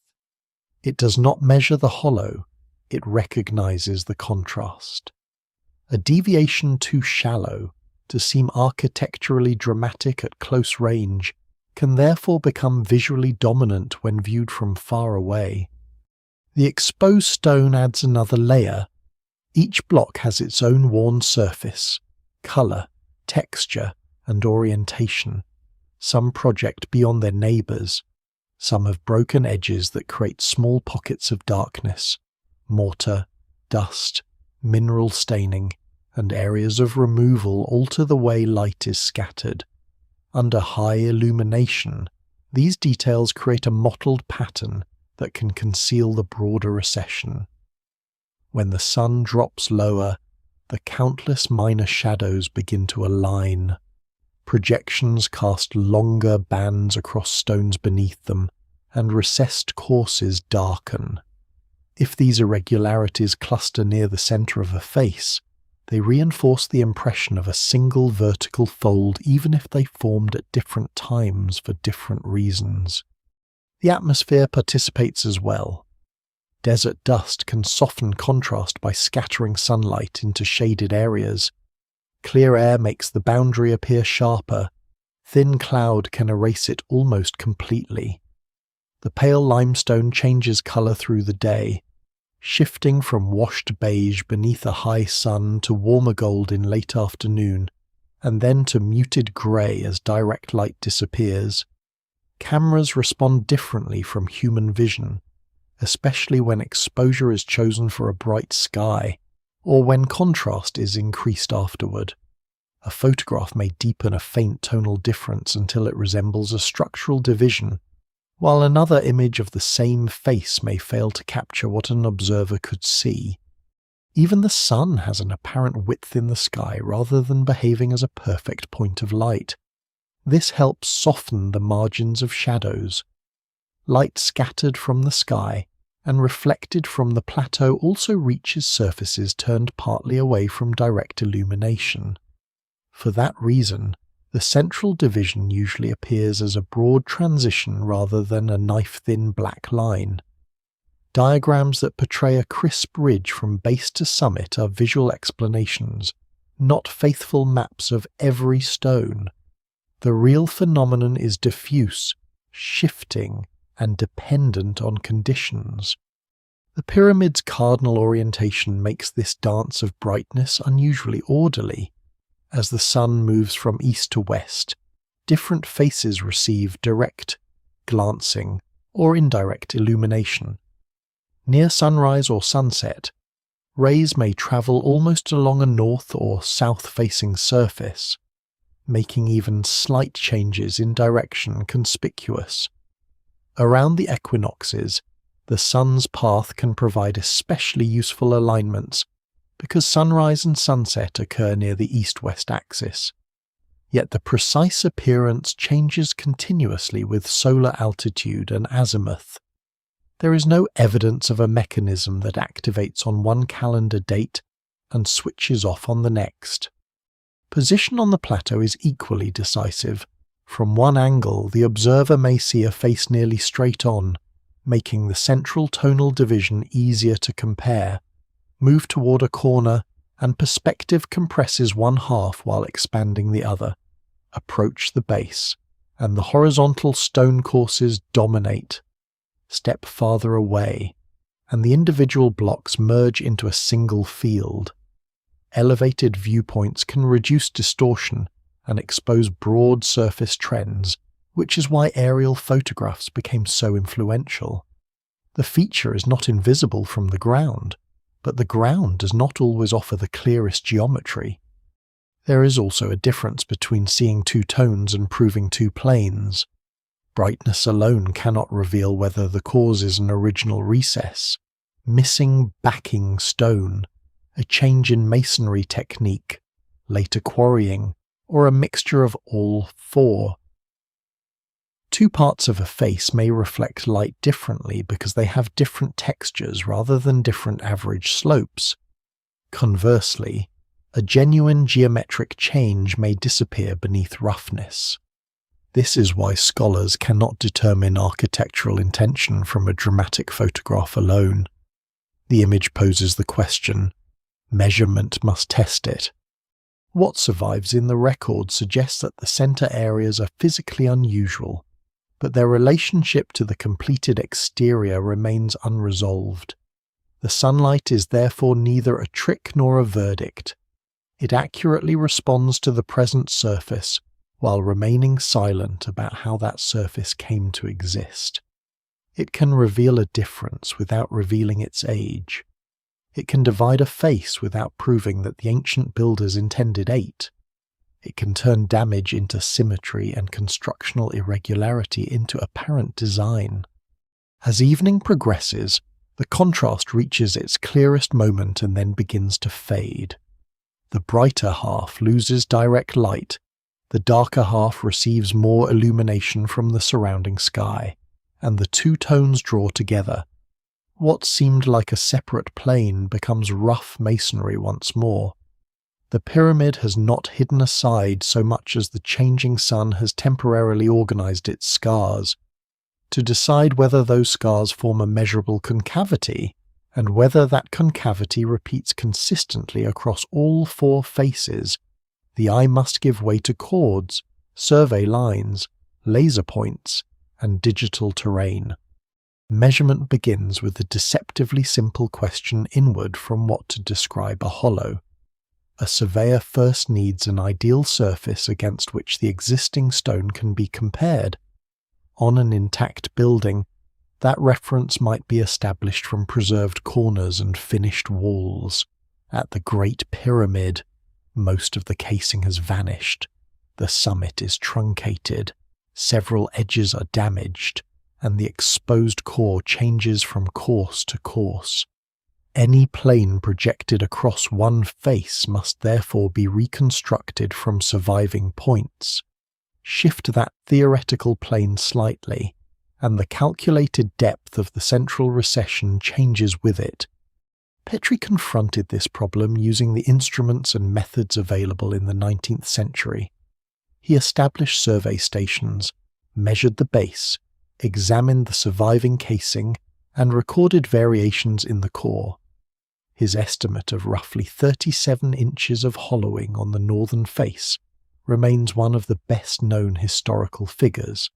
It does not measure the hollow, it recognizes the contrast. A deviation too shallow to seem architecturally dramatic at close range can therefore become visually dominant when viewed from far away. The exposed stone adds another layer. Each block has its own worn surface, color, texture, and orientation. Some project beyond their neighbors. Some have broken edges that create small pockets of darkness, mortar, dust, mineral staining, and areas of removal alter the way light is scattered. Under high illumination, these details create a mottled pattern that can conceal the broader recession. When the sun drops lower, the countless minor shadows begin to align. Projections cast longer bands across stones beneath them, and recessed courses darken. If these irregularities cluster near the center of a face, they reinforce the impression of a single vertical fold even if they formed at different times for different reasons. The atmosphere participates as well. Desert dust can soften contrast by scattering sunlight into shaded areas. Clear air makes the boundary appear sharper. Thin cloud can erase it almost completely. The pale limestone changes color through the day, shifting from washed beige beneath a high sun to warmer gold in late afternoon, and then to muted grey as direct light disappears. Cameras respond differently from human vision, especially when exposure is chosen for a bright sky, or when contrast is increased afterward. A photograph may deepen a faint tonal difference until it resembles a structural division, while another image of the same face may fail to capture what an observer could see. Even the sun has an apparent width in the sky rather than behaving as a perfect point of light. This helps soften the margins of shadows. Light scattered from the sky and reflected from the plateau also reaches surfaces turned partly away from direct illumination. For that reason, the central division usually appears as a broad transition rather than a knife-thin black line. Diagrams that portray a crisp ridge from base to summit are visual explanations, not faithful maps of every stone. The real phenomenon is diffuse, shifting, and dependent on conditions. The pyramid's cardinal orientation makes this dance of brightness unusually orderly. As the sun moves from east to west, different faces receive direct, glancing, or indirect illumination. Near sunrise or sunset, rays may travel almost along a north or south-facing surface, making even slight changes in direction conspicuous. Around the equinoxes, the sun's path can provide especially useful alignments because sunrise and sunset occur near the east-west axis. Yet the precise appearance changes continuously with solar altitude and azimuth. There is no evidence of a mechanism that activates on one calendar date and switches off on the next. Position on the plateau is equally decisive. From one angle, the observer may see a face nearly straight on, making the central tonal division easier to compare. Move toward a corner, and perspective compresses one half while expanding the other. Approach the base, and the horizontal stone courses dominate. Step farther away, and the individual blocks merge into a single field. Elevated viewpoints can reduce distortion and expose broad surface trends, which is why aerial photographs became so influential. The feature is not invisible from the ground, but the ground does not always offer the clearest geometry. There is also a difference between seeing two tones and proving two planes. Brightness alone cannot reveal whether the cause is an original recess, missing backing stone, a change in masonry technique, later quarrying, or a mixture of all four. Two parts of a face may reflect light differently because they have different textures rather than different average slopes. Conversely, a genuine geometric change may disappear beneath roughness. This is why scholars cannot determine architectural intention from a dramatic photograph alone. The image poses the question, measurement must test it. What survives in the record suggests that the center areas are physically unusual, but their relationship to the completed exterior remains unresolved. The sunlight is therefore neither a trick nor a verdict. It accurately responds to the present surface, while remaining silent about how that surface came to exist. It can reveal a difference without revealing its age. It can divide a face without proving that the ancient builders intended 8. It can turn damage into symmetry and constructional irregularity into apparent design. As evening progresses, the contrast reaches its clearest moment and then begins to fade. The brighter half loses direct light, the darker half receives more illumination from the surrounding sky, and the two tones draw together. What seemed like a separate plane becomes rough masonry once more. The pyramid has not hidden aside so much as the changing sun has temporarily organized its scars. To decide whether those scars form a measurable concavity, and whether that concavity repeats consistently across all 4 faces, the eye must give way to chords, survey lines, laser points, and digital terrain. Measurement begins with the deceptively simple question inward from what to describe a hollow. A surveyor first needs an ideal surface against which the existing stone can be compared. On an intact building, that reference might be established from preserved corners and finished walls. At the Great Pyramid, most of the casing has vanished. The summit is truncated, several edges are damaged, and the exposed core changes from course to course. Any plane projected across one face must therefore be reconstructed from surviving points. Shift that theoretical plane slightly, and the calculated depth of the central recession changes with it. Petrie confronted this problem using the instruments and methods available in the 19th century. He established survey stations, measured the base, examined the surviving casing, and recorded variations in the core. His estimate of roughly 37 inches of hollowing on the northern face remains one of the best-known historical figures,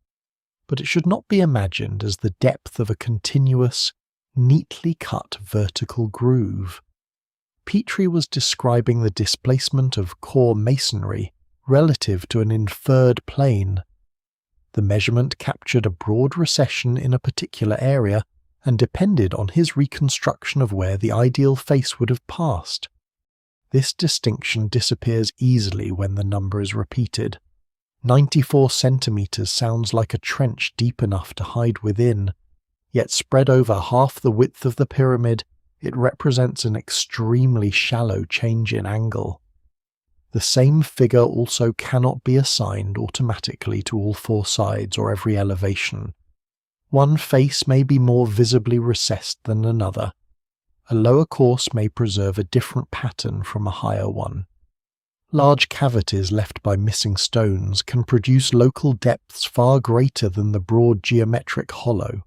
but it should not be imagined as the depth of a continuous, neatly cut vertical groove. Petrie was describing the displacement of core masonry relative to an inferred plane. The measurement captured a broad recession in a particular area and depended on his reconstruction of where the ideal face would have passed. This distinction disappears easily when the number is repeated. 94 centimeters sounds like a trench deep enough to hide within, yet spread over half the width of the pyramid, it represents an extremely shallow change in angle. The same figure also cannot be assigned automatically to all 4 sides or every elevation. One face may be more visibly recessed than another. A lower course may preserve a different pattern from a higher one. Large cavities left by missing stones can produce local depths far greater than the broad geometric hollow,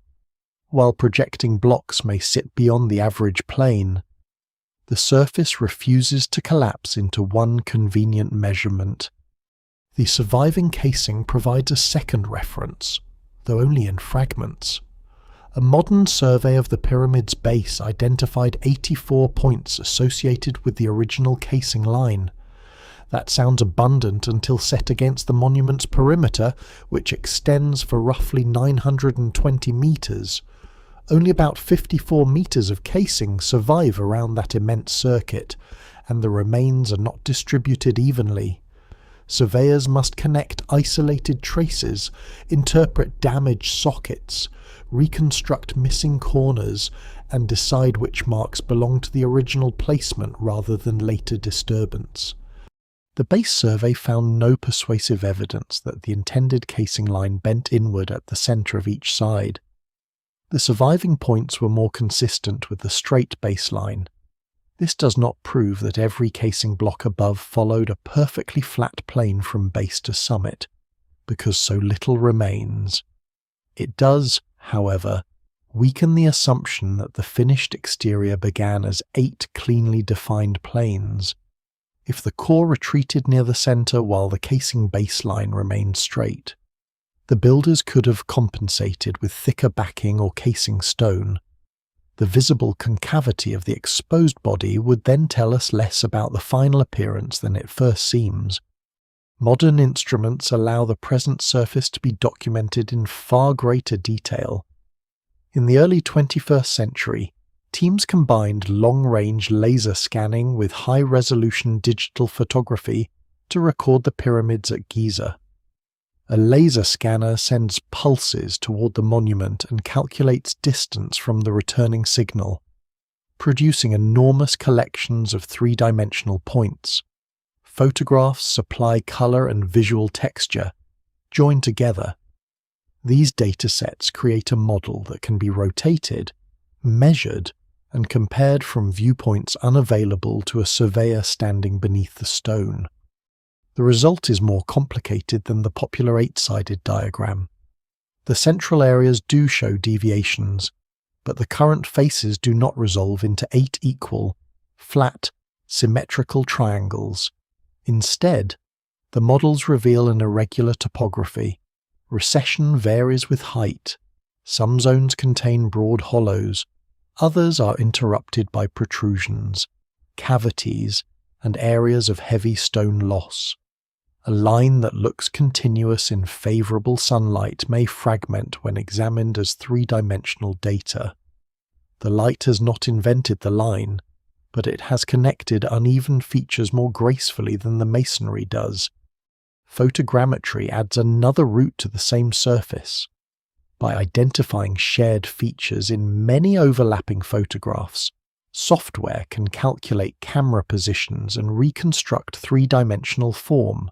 while projecting blocks may sit beyond the average plane. The surface refuses to collapse into one convenient measurement. The surviving casing provides a second reference, though only in fragments. A modern survey of the pyramid's base identified 84 points associated with the original casing line. That sounds abundant until set against the monument's perimeter, which extends for roughly 920 meters. Only about 54 meters of casing survive around that immense circuit, and the remains are not distributed evenly. Surveyors must connect isolated traces, interpret damaged sockets, reconstruct missing corners, and decide which marks belong to the original placement rather than later disturbance. The base survey found no persuasive evidence that the intended casing line bent inward at the centre of each side. The surviving points were more consistent with the straight baseline. This does not prove that every casing block above followed a perfectly flat plane from base to summit, because so little remains. It does, however, weaken the assumption that the finished exterior began as 8 cleanly defined planes. If the core retreated near the centre while the casing baseline remained straight, the builders could have compensated with thicker backing or casing stone. The visible concavity of the exposed body would then tell us less about the final appearance than it first seems. Modern instruments allow the present surface to be documented in far greater detail. In the early 21st century, teams combined long-range laser scanning with high-resolution digital photography to record the pyramids at Giza. A laser scanner sends pulses toward the monument and calculates distance from the returning signal, producing enormous collections of three-dimensional points. Photographs supply color and visual texture, joined together. These datasets create a model that can be rotated, measured, and compared from viewpoints unavailable to a surveyor standing beneath the stone. The result is more complicated than the popular 8-sided diagram. The central areas do show deviations, but the current faces do not resolve into 8 equal, flat, symmetrical triangles. Instead, the models reveal an irregular topography. Recession varies with height. Some zones contain broad hollows, others are interrupted by protrusions, cavities, and areas of heavy stone loss. A line that looks continuous in favourable sunlight may fragment when examined as three-dimensional data. The light has not invented the line, but it has connected uneven features more gracefully than the masonry does. Photogrammetry adds another route to the same surface. By identifying shared features in many overlapping photographs, software can calculate camera positions and reconstruct three-dimensional form.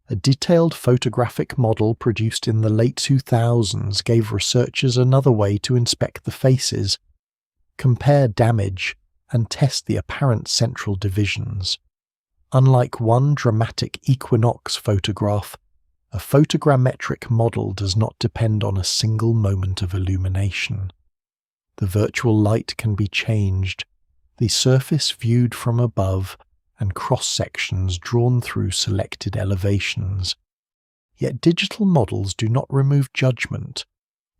A detailed photographic model produced in the late 2000s gave researchers another way to inspect the faces, compare damage, and test the apparent central divisions. Unlike one dramatic equinox photograph, a photogrammetric model does not depend on a single moment of illumination. The virtual light can be changed, the surface viewed from above, and cross-sections drawn through selected elevations. Yet digital models do not remove judgment.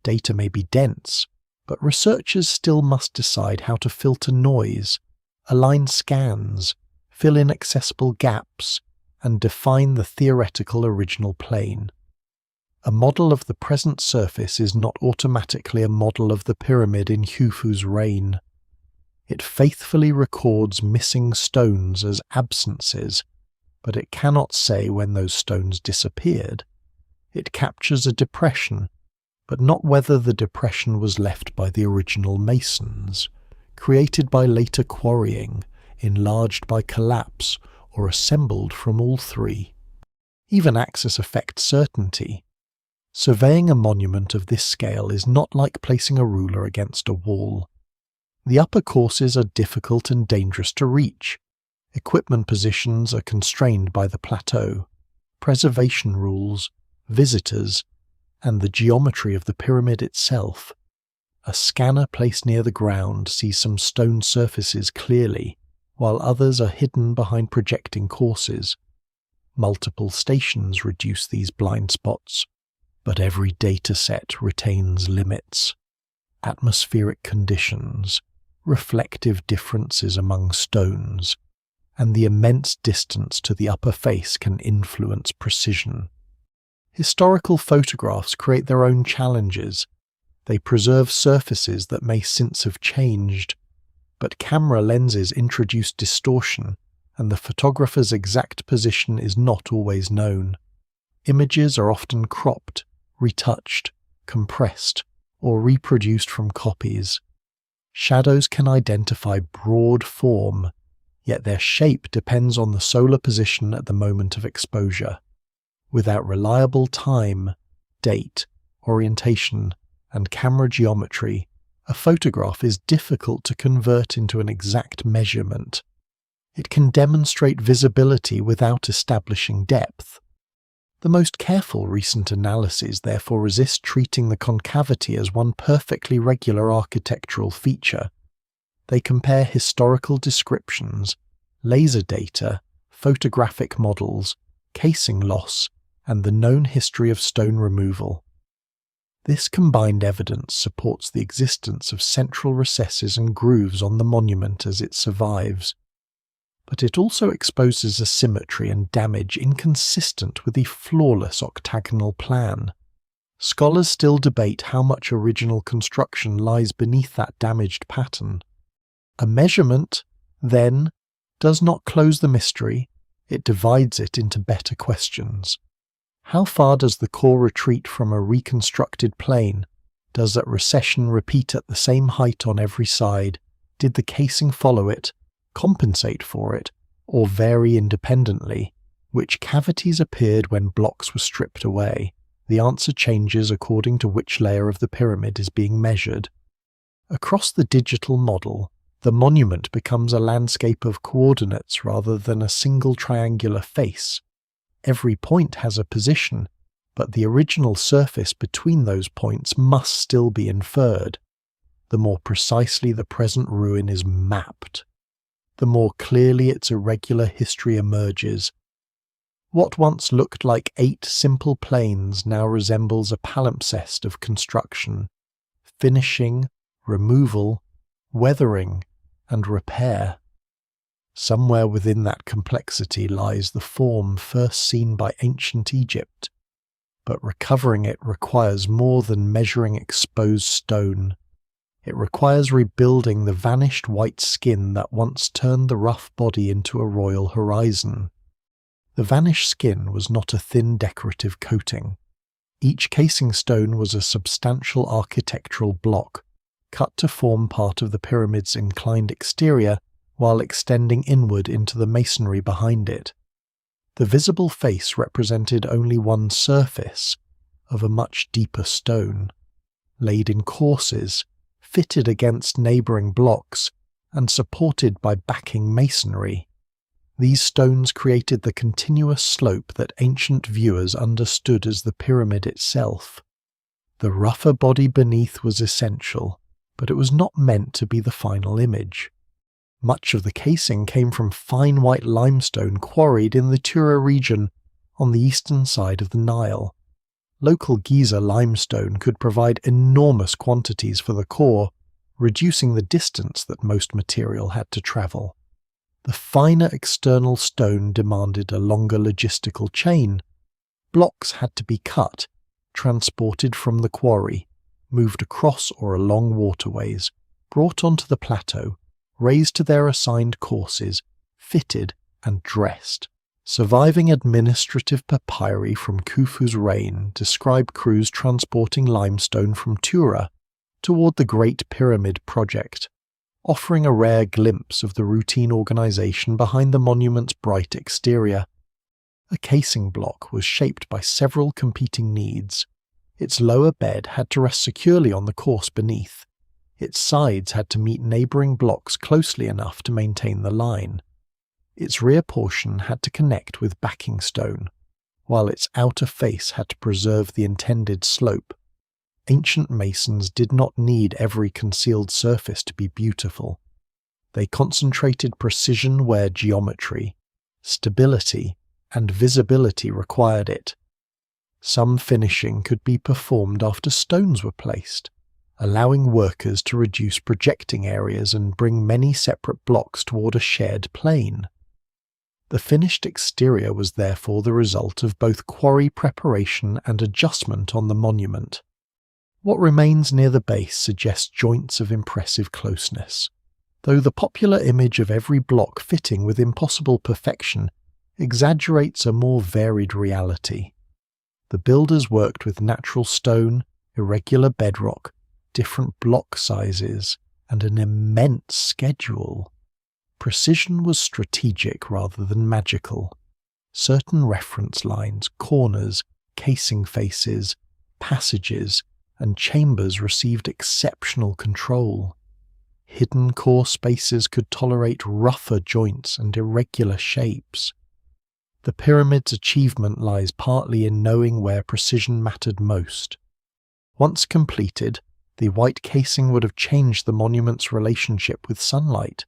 Data may be dense, but researchers still must decide how to filter noise, align scans, fill in accessible gaps, and define the theoretical original plane. A model of the present surface is not automatically a model of the pyramid in Khufu's reign. It faithfully records missing stones as absences, but it cannot say when those stones disappeared. It captures a depression, but not whether the depression was left by the original masons, created by later quarrying, enlarged by collapse, or assembled from all three. Even axis affects certainty. Surveying a monument of this scale is not like placing a ruler against a wall. The upper courses are difficult and dangerous to reach. Equipment positions are constrained by the plateau, preservation rules, visitors, and the geometry of the pyramid itself. A scanner placed near the ground sees some stone surfaces clearly, while others are hidden behind projecting courses. Multiple stations reduce these blind spots, but every dataset retains limits. Atmospheric conditions, reflective differences among stones, and the immense distance to the upper face can influence precision. Historical photographs create their own challenges. They preserve surfaces that may since have changed, but camera lenses introduce distortion, and the photographer's exact position is not always known. Images are often cropped, retouched, compressed, or reproduced from copies. Shadows can identify broad form, yet their shape depends on the solar position at the moment of exposure. Without reliable time, date, orientation, and camera geometry, a photograph is difficult to convert into an exact measurement. It can demonstrate visibility without establishing depth. The most careful recent analyses therefore resist treating the concavity as one perfectly regular architectural feature. They compare historical descriptions, laser data, photographic models, casing loss, and the known history of stone removal. This combined evidence supports the existence of central recesses and grooves on the monument as it survives, but it also exposes asymmetry and damage inconsistent with the flawless octagonal plan. Scholars still debate how much original construction lies beneath that damaged pattern. A measurement, then, does not close the mystery, it divides it into better questions. How far does the core retreat from a reconstructed plane? Does that recession repeat at the same height on every side? Did the casing follow it, compensate for it, or vary independently? Which cavities appeared when blocks were stripped away? The answer changes according to which layer of the pyramid is being measured. Across the digital model, the monument becomes a landscape of coordinates rather than a single triangular face. Every point has a position, but the original surface between those points must still be inferred. The more precisely the present ruin is mapped, the more clearly its irregular history emerges. What once looked like 8 simple planes now resembles a palimpsest of construction, finishing, removal, weathering, and repair. Somewhere within that complexity lies the form first seen by ancient Egypt, but recovering it requires more than measuring exposed stone. It requires rebuilding the vanished white skin that once turned the rough body into a royal horizon. The vanished skin was not a thin decorative coating. Each casing stone was a substantial architectural block, cut to form part of the pyramid's inclined exterior while extending inward into the masonry behind it. The visible face represented only one surface of a much deeper stone, laid in courses, fitted against neighbouring blocks, and supported by backing masonry. These stones created the continuous slope that ancient viewers understood as the pyramid itself. The rougher body beneath was essential, but it was not meant to be the final image. Much of the casing came from fine white limestone quarried in the Tura region on the eastern side of the Nile. Local Giza limestone could provide enormous quantities for the core, reducing the distance that most material had to travel. The finer external stone demanded a longer logistical chain. Blocks had to be cut, transported from the quarry, moved across or along waterways, brought onto the plateau, raised to their assigned courses, fitted and dressed. Surviving administrative papyri from Khufu's reign describe crews transporting limestone from Tura toward the Great Pyramid project, offering a rare glimpse of the routine organization behind the monument's bright exterior. A casing block was shaped by several competing needs. Its lower bed had to rest securely on the course beneath. Its sides had to meet neighbouring blocks closely enough to maintain the line. Its rear portion had to connect with backing stone, while its outer face had to preserve the intended slope. Ancient masons did not need every concealed surface to be beautiful. They concentrated precision where geometry, stability, and visibility required it. Some finishing could be performed after stones were placed, allowing workers to reduce projecting areas and bring many separate blocks toward a shared plane. The finished exterior was therefore the result of both quarry preparation and adjustment on the monument. What remains near the base suggests joints of impressive closeness, though the popular image of every block fitting with impossible perfection exaggerates a more varied reality. The builders worked with natural stone, irregular bedrock, different block sizes, and an immense schedule. precision was strategic rather than magical. Certain reference lines, corners, casing faces, passages, and chambers received exceptional control. Hidden core spaces could tolerate rougher joints and irregular shapes. The pyramid's achievement lies partly in knowing where precision mattered most. Once completed, the white casing would have changed the monument's relationship with sunlight.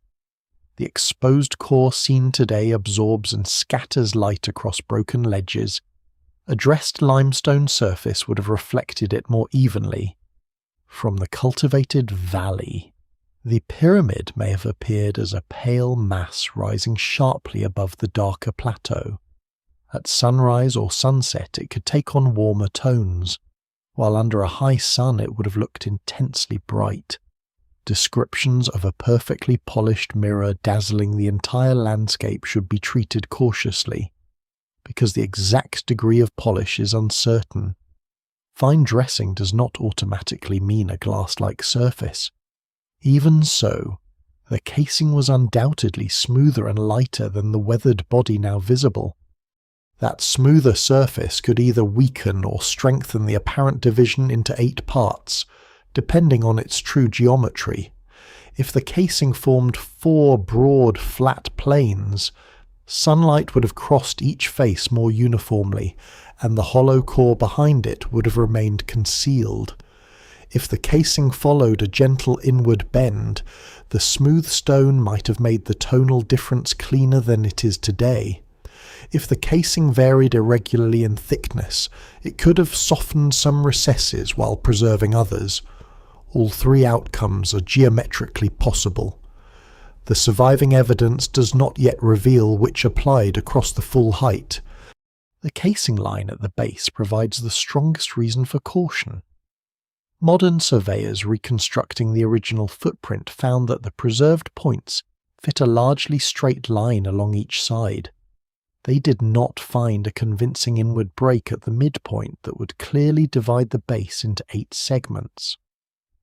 The exposed core seen today absorbs and scatters light across broken ledges. A dressed limestone surface would have reflected it more evenly. From the cultivated valley, the pyramid may have appeared as a pale mass rising sharply above the darker plateau. At sunrise or sunset it could take on warmer tones, while under a high sun it would have looked intensely bright. Descriptions of a perfectly polished mirror dazzling the entire landscape should be treated cautiously, because the exact degree of polish is uncertain. Fine dressing does not automatically mean a glass-like surface. Even so, the casing was undoubtedly smoother and lighter than the weathered body now visible. That smoother surface could either weaken or strengthen the apparent division into 8 parts, depending on its true geometry. If the casing formed 4 broad, flat planes, sunlight would have crossed each face more uniformly, and the hollow core behind it would have remained concealed. If the casing followed a gentle inward bend, the smooth stone might have made the tonal difference cleaner than it is today. If the casing varied irregularly in thickness, it could have softened some recesses while preserving others. All 3 outcomes are geometrically possible. The surviving evidence does not yet reveal which applied across the full height. The casing line at the base provides the strongest reason for caution. Modern surveyors reconstructing the original footprint found that the preserved points fit a largely straight line along each side. They did not find a convincing inward break at the midpoint that would clearly divide the base into 8 segments.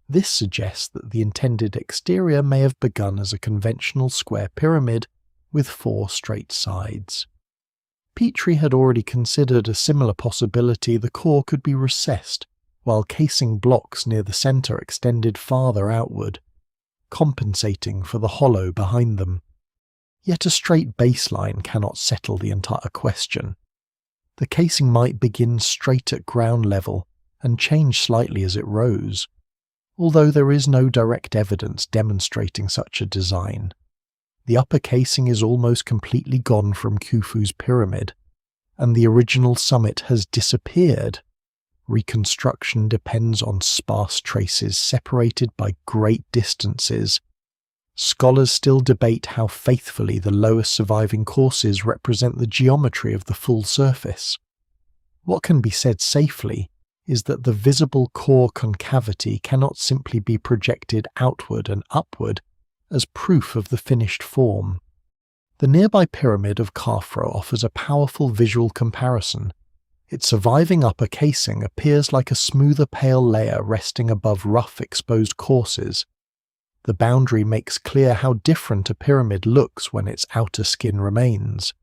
This suggests that the intended exterior may have begun as a conventional square pyramid with 4 straight sides. Petrie had already considered a similar possibility: the core could be recessed, while casing blocks near the centre extended farther outward, compensating for the hollow behind them. Yet a straight baseline cannot settle the entire question. The casing might begin straight at ground level and change slightly as it rose, although there is no direct evidence demonstrating such a design. The upper casing is almost completely gone from Khufu's pyramid, and the original summit has disappeared. Reconstruction depends on sparse traces separated by great distances. Scholars still debate how faithfully the lowest surviving courses represent the geometry of the full surface. What can be said safely is that the visible core concavity cannot simply be projected outward and upward as proof of the finished form. The nearby pyramid of Khufu offers a powerful visual comparison. Its surviving upper casing appears like a smoother pale layer resting above rough exposed courses. The boundary makes clear how different a pyramid looks when its outer skin remains.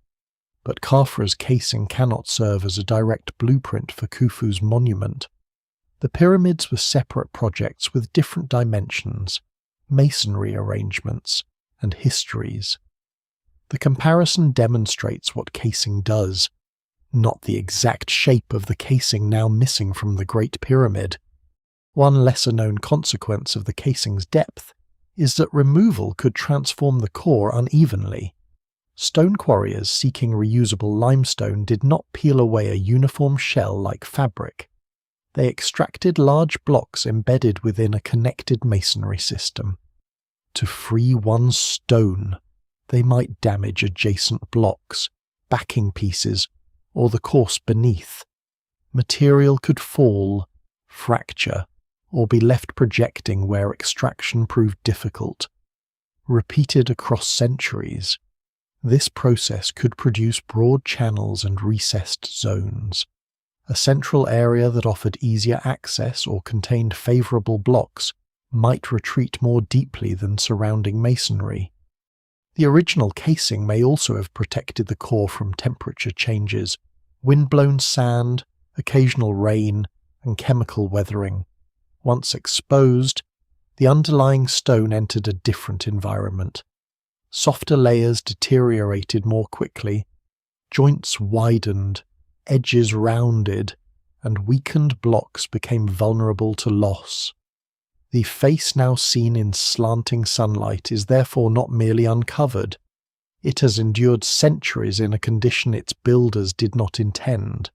But Khufu's casing cannot serve as a direct blueprint for Khufu's monument. The pyramids were separate projects with different dimensions, masonry arrangements, and histories. The comparison demonstrates what casing does, not the exact shape of the casing now missing from the Great Pyramid. One lesser-known consequence of the casing's depth is that removal could transform the core unevenly. Stone quarriers seeking reusable limestone did not peel away a uniform shell like fabric. They extracted large blocks embedded within a connected masonry system. To free one stone, they might damage adjacent blocks, backing pieces, or the course beneath. Material could fall, fracture, or be left projecting where extraction proved difficult. Repeated across centuries, this process could produce broad channels and recessed zones. A central area that offered easier access or contained favourable blocks might retreat more deeply than surrounding masonry. The original casing may also have protected the core from temperature changes, wind-blown sand, occasional rain, and chemical weathering. Once exposed, the underlying stone entered a different environment. Softer layers deteriorated more quickly, joints widened, edges rounded, and weakened blocks became vulnerable to loss. The face now seen in slanting sunlight is therefore not merely uncovered, it has endured centuries in a condition its builders did not intend.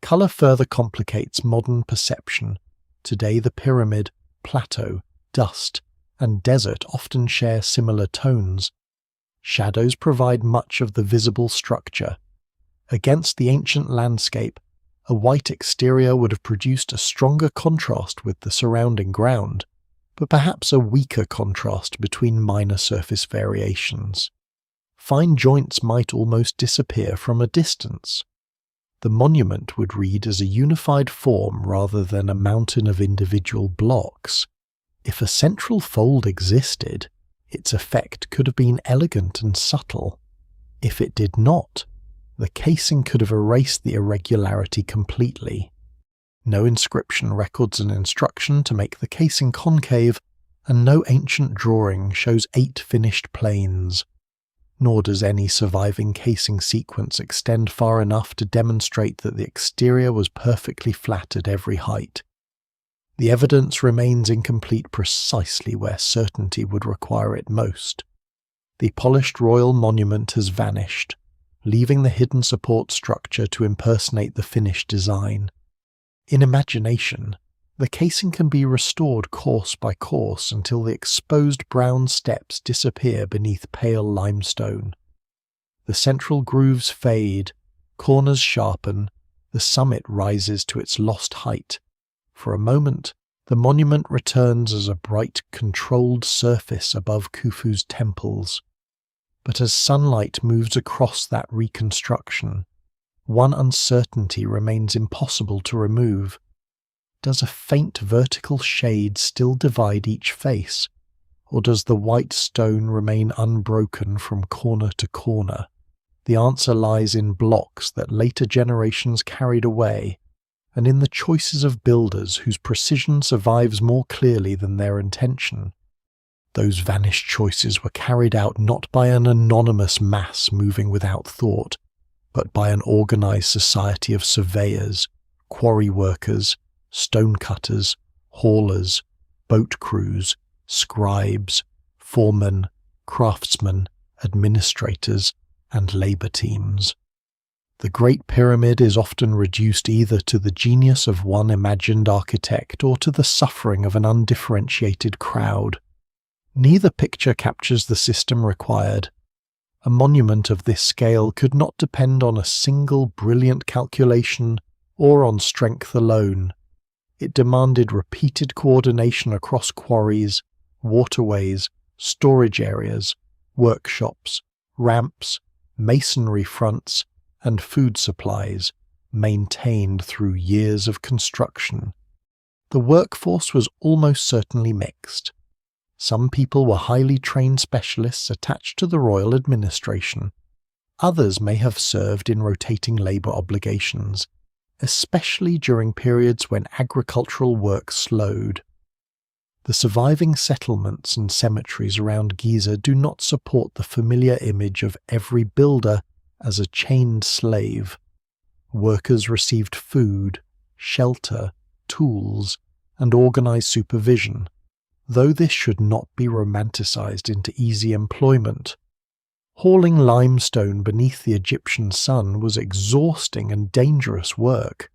Colour further complicates modern perception. Today the pyramid, plateau, dust, and desert often share similar tones. Shadows provide much of the visible structure. Against the ancient landscape, a white exterior would have produced a stronger contrast with the surrounding ground, but perhaps a weaker contrast between minor surface variations. Fine joints might almost disappear from a distance. The monument would read as a unified form rather than a mountain of individual blocks. If a central fold existed, its effect could have been elegant and subtle. If it did not, the casing could have erased the irregularity completely. No inscription records an instruction to make the casing concave, and no ancient drawing shows 8 finished planes. Nor does any surviving casing sequence extend far enough to demonstrate that the exterior was perfectly flat at every height. The evidence remains incomplete precisely where certainty would require it most. The polished royal monument has vanished, leaving the hidden support structure to impersonate the finished design. In imagination, the casing can be restored course by course until the exposed brown steps disappear beneath pale limestone. The central grooves fade, corners sharpen, the summit rises to its lost height. For a moment, the monument returns as a bright, controlled surface above Khufu's temples. But as sunlight moves across that reconstruction, one uncertainty remains impossible to remove. Does a faint vertical shade still divide each face, or does the white stone remain unbroken from corner to corner? The answer lies in blocks that later generations carried away, and in the choices of builders whose precision survives more clearly than their intention. Those vanished choices were carried out not by an anonymous mass moving without thought, but by an organized society of surveyors, quarry workers, stonecutters, haulers, boat crews, scribes, foremen, craftsmen, administrators, and labor teams. The Great Pyramid is often reduced either to the genius of one imagined architect or to the suffering of an undifferentiated crowd. Neither picture captures the system required. A monument of this scale could not depend on a single brilliant calculation or on strength alone. It demanded repeated coordination across quarries, waterways, storage areas, workshops, ramps, masonry fronts, and food supplies, maintained through years of construction. The workforce was almost certainly mixed. Some people were highly trained specialists attached to the royal administration. Others may have served in rotating labour obligations, especially during periods when agricultural work slowed. The surviving settlements and cemeteries around Giza do not support the familiar image of every builder as a chained slave. Workers received food, shelter, tools, and organised supervision, though this should not be romanticised into easy employment. Hauling limestone beneath the Egyptian sun was exhausting and dangerous work.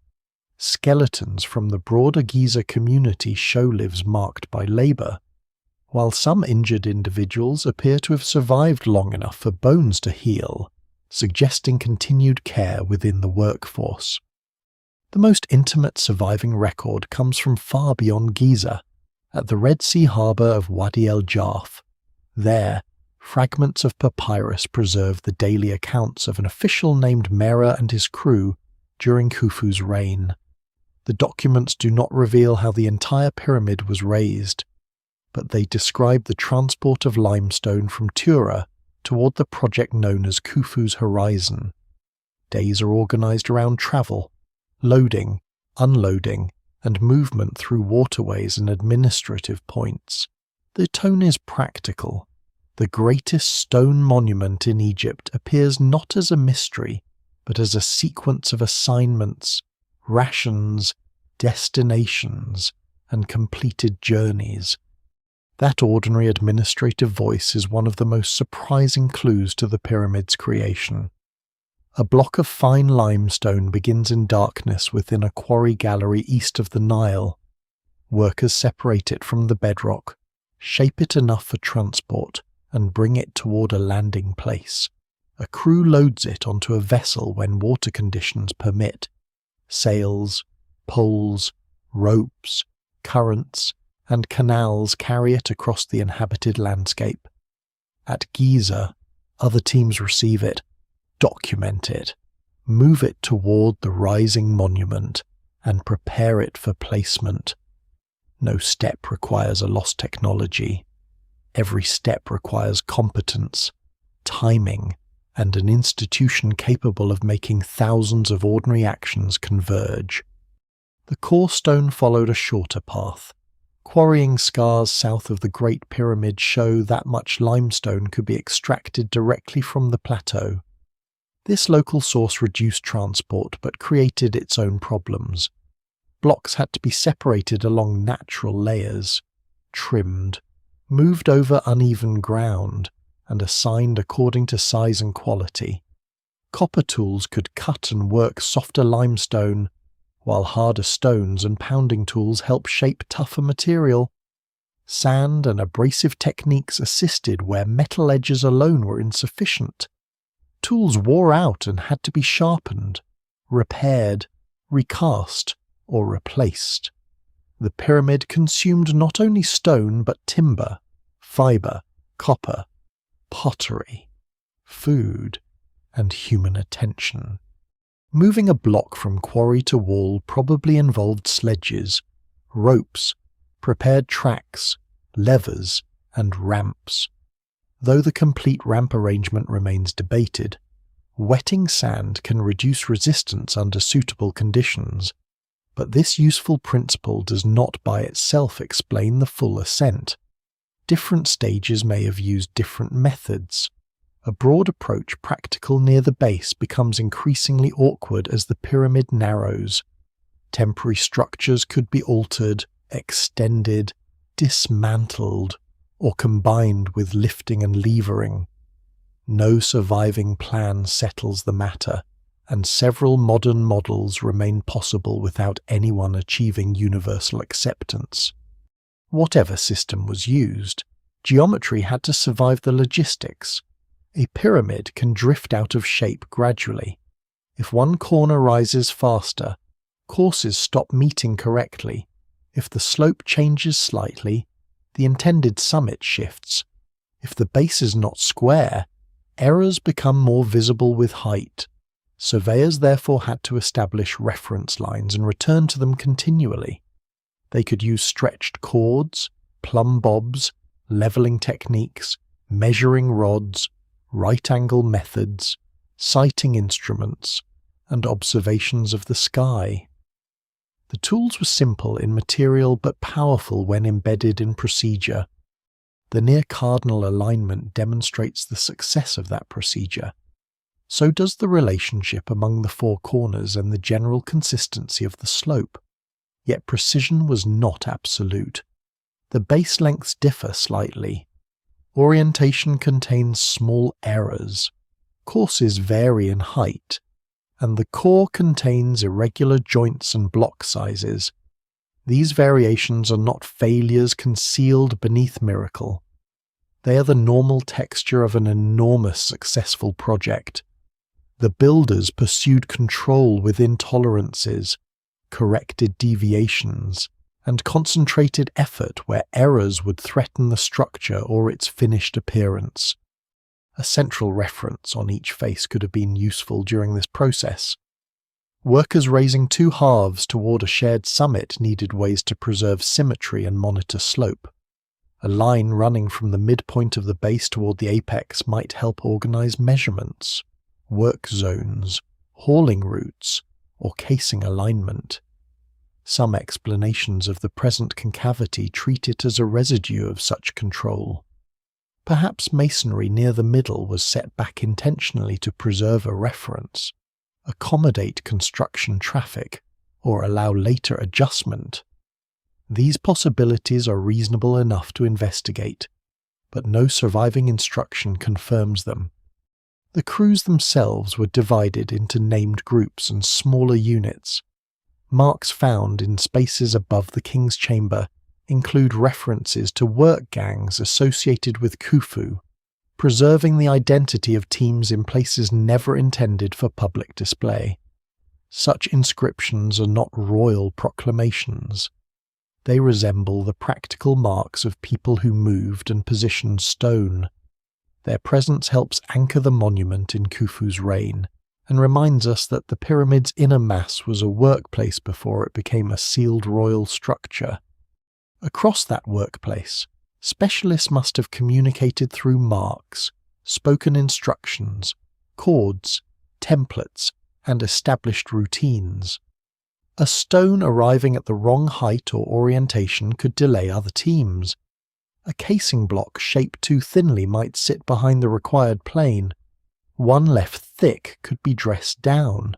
Skeletons from the broader Giza community show lives marked by labour, while some injured individuals appear to have survived long enough for bones to heal, suggesting continued care within the workforce. The most intimate surviving record comes from far beyond Giza, at the Red Sea harbour of Wadi el-Jarf. There, fragments of papyrus preserve the daily accounts of an official named Mera and his crew during Khufu's reign. The documents do not reveal how the entire pyramid was raised, but they describe the transport of limestone from Tura toward the project known as Khufu's horizon. Days are organized around travel, loading, unloading, and movement through waterways and administrative points. The tone is practical. The greatest stone monument in Egypt appears not as a mystery, but as a sequence of assignments, rations, destinations, and completed journeys. That ordinary administrative voice is one of the most surprising clues to the pyramid's creation. A block of fine limestone begins in darkness within a quarry gallery east of the Nile. Workers separate it from the bedrock, shape it enough for transport, and bring it toward a landing place. A crew loads it onto a vessel when water conditions permit. Sails, poles, ropes, currents, and canals carry it across the inhabited landscape. At Giza, other teams receive it, document it, move it toward the rising monument, and prepare it for placement. No step requires a lost technology. Every step requires competence, timing, and an institution capable of making thousands of ordinary actions converge. The core stone followed a shorter path. Quarrying scars south of the Great Pyramid show that much limestone could be extracted directly from the plateau. This local source reduced transport but created its own problems. Blocks had to be separated along natural layers, trimmed, moved over uneven ground, and assigned according to size and quality. Copper tools could cut and work softer limestone, while harder stones and pounding tools helped shape tougher material. Sand and abrasive techniques assisted where metal edges alone were insufficient. Tools wore out and had to be sharpened, repaired, recast, or replaced. The pyramid consumed not only stone but timber, fibre, copper, pottery, food, and human attention. Moving a block from quarry to wall probably involved sledges, ropes, prepared tracks, levers, and ramps. Though the complete ramp arrangement remains debated, wetting sand can reduce resistance under suitable conditions, but this useful principle does not by itself explain the full ascent. Different stages may have used different methods. A broad approach practical near the base becomes increasingly awkward as the pyramid narrows. Temporary structures could be altered, extended, dismantled, or combined with lifting and levering. No surviving plan settles the matter, and several modern models remain possible without anyone achieving universal acceptance. Whatever system was used, geometry had to survive the logistics. A pyramid can drift out of shape gradually. If one corner rises faster, courses stop meeting correctly. If the slope changes slightly, the intended summit shifts. If the base is not square, errors become more visible with height. Surveyors therefore had to establish reference lines and return to them continually. They could use stretched cords, plumb bobs, leveling techniques, measuring rods, right-angle methods, sighting instruments, and observations of the sky. The tools were simple in material but powerful when embedded in procedure. The near-cardinal alignment demonstrates the success of that procedure. So does the relationship among the four corners and the general consistency of the slope. Yet precision was not absolute. The base lengths differ slightly. Orientation contains small errors. Courses vary in height, and the core contains irregular joints and block sizes. These variations are not failures concealed beneath miracle. They are the normal texture of an enormous successful project. The builders pursued control within tolerances, corrected deviations, and concentrated effort where errors would threaten the structure or its finished appearance. A central reference on each face could have been useful during this process. Workers raising two halves toward a shared summit needed ways to preserve symmetry and monitor slope. A line running from the midpoint of the base toward the apex might help organize measurements, work zones, hauling routes, or casing alignment. Some explanations of the present concavity treat it as a residue of such control. Perhaps masonry near the middle was set back intentionally to preserve a reference, accommodate construction traffic, or allow later adjustment. These possibilities are reasonable enough to investigate, but no surviving instruction confirms them. The crews themselves were divided into named groups and smaller units. Marks found in spaces above the king's chamber include references to work gangs associated with Khufu, preserving the identity of teams in places never intended for public display. Such inscriptions are not royal proclamations. They resemble the practical marks of people who moved and positioned stone. Their presence helps anchor the monument in Khufu's reign, and reminds us that the pyramid's inner mass was a workplace before it became a sealed royal structure. Across that workplace, specialists must have communicated through marks, spoken instructions, cords, templates, and established routines. A stone arriving at the wrong height or orientation could delay other teams. A casing block shaped too thinly might sit behind the required plane. One left thick could be dressed down.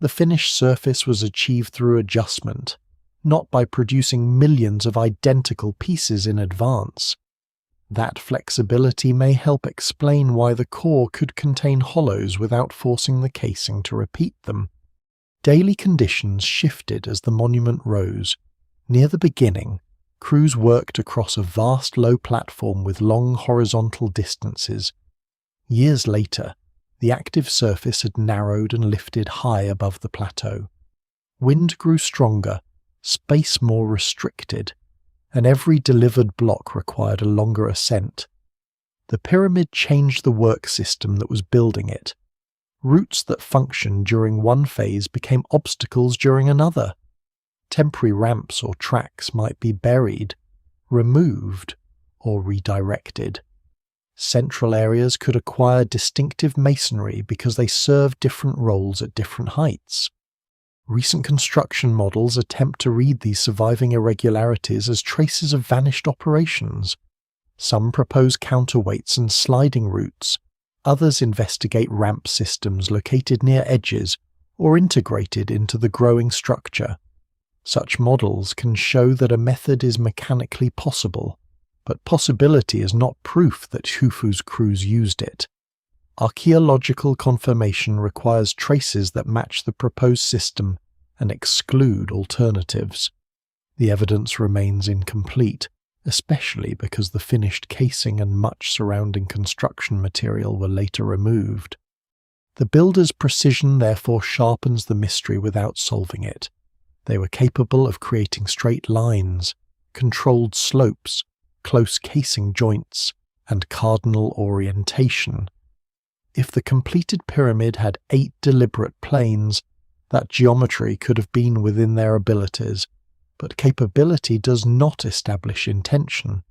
The finished surface was achieved through adjustment, not by producing millions of identical pieces in advance. That flexibility may help explain why the core could contain hollows without forcing the casing to repeat them. Daily conditions shifted as the monument rose. Near the beginning, crews worked across a vast low platform with long horizontal distances. Years later, the active surface had narrowed and lifted high above the plateau. Wind grew stronger, space more restricted, and every delivered block required a longer ascent. The pyramid changed the work system that was building it. Routes that functioned during one phase became obstacles during another. Temporary ramps or tracks might be buried, removed, or redirected. Central areas could acquire distinctive masonry because they served different roles at different heights. Recent construction models attempt to read these surviving irregularities as traces of vanished operations. Some propose counterweights and sliding routes. Others investigate ramp systems located near edges or integrated into the growing structure. Such models can show that a method is mechanically possible, but possibility is not proof that Khufu's crews used it. Archaeological confirmation requires traces that match the proposed system and exclude alternatives. The evidence remains incomplete, especially because the finished casing and much surrounding construction material were later removed. The builder's precision therefore sharpens the mystery without solving it. They were capable of creating straight lines, controlled slopes, close casing joints, and cardinal orientation. If the completed pyramid had 8 deliberate planes, that geometry could have been within their abilities, but capability does not establish intention.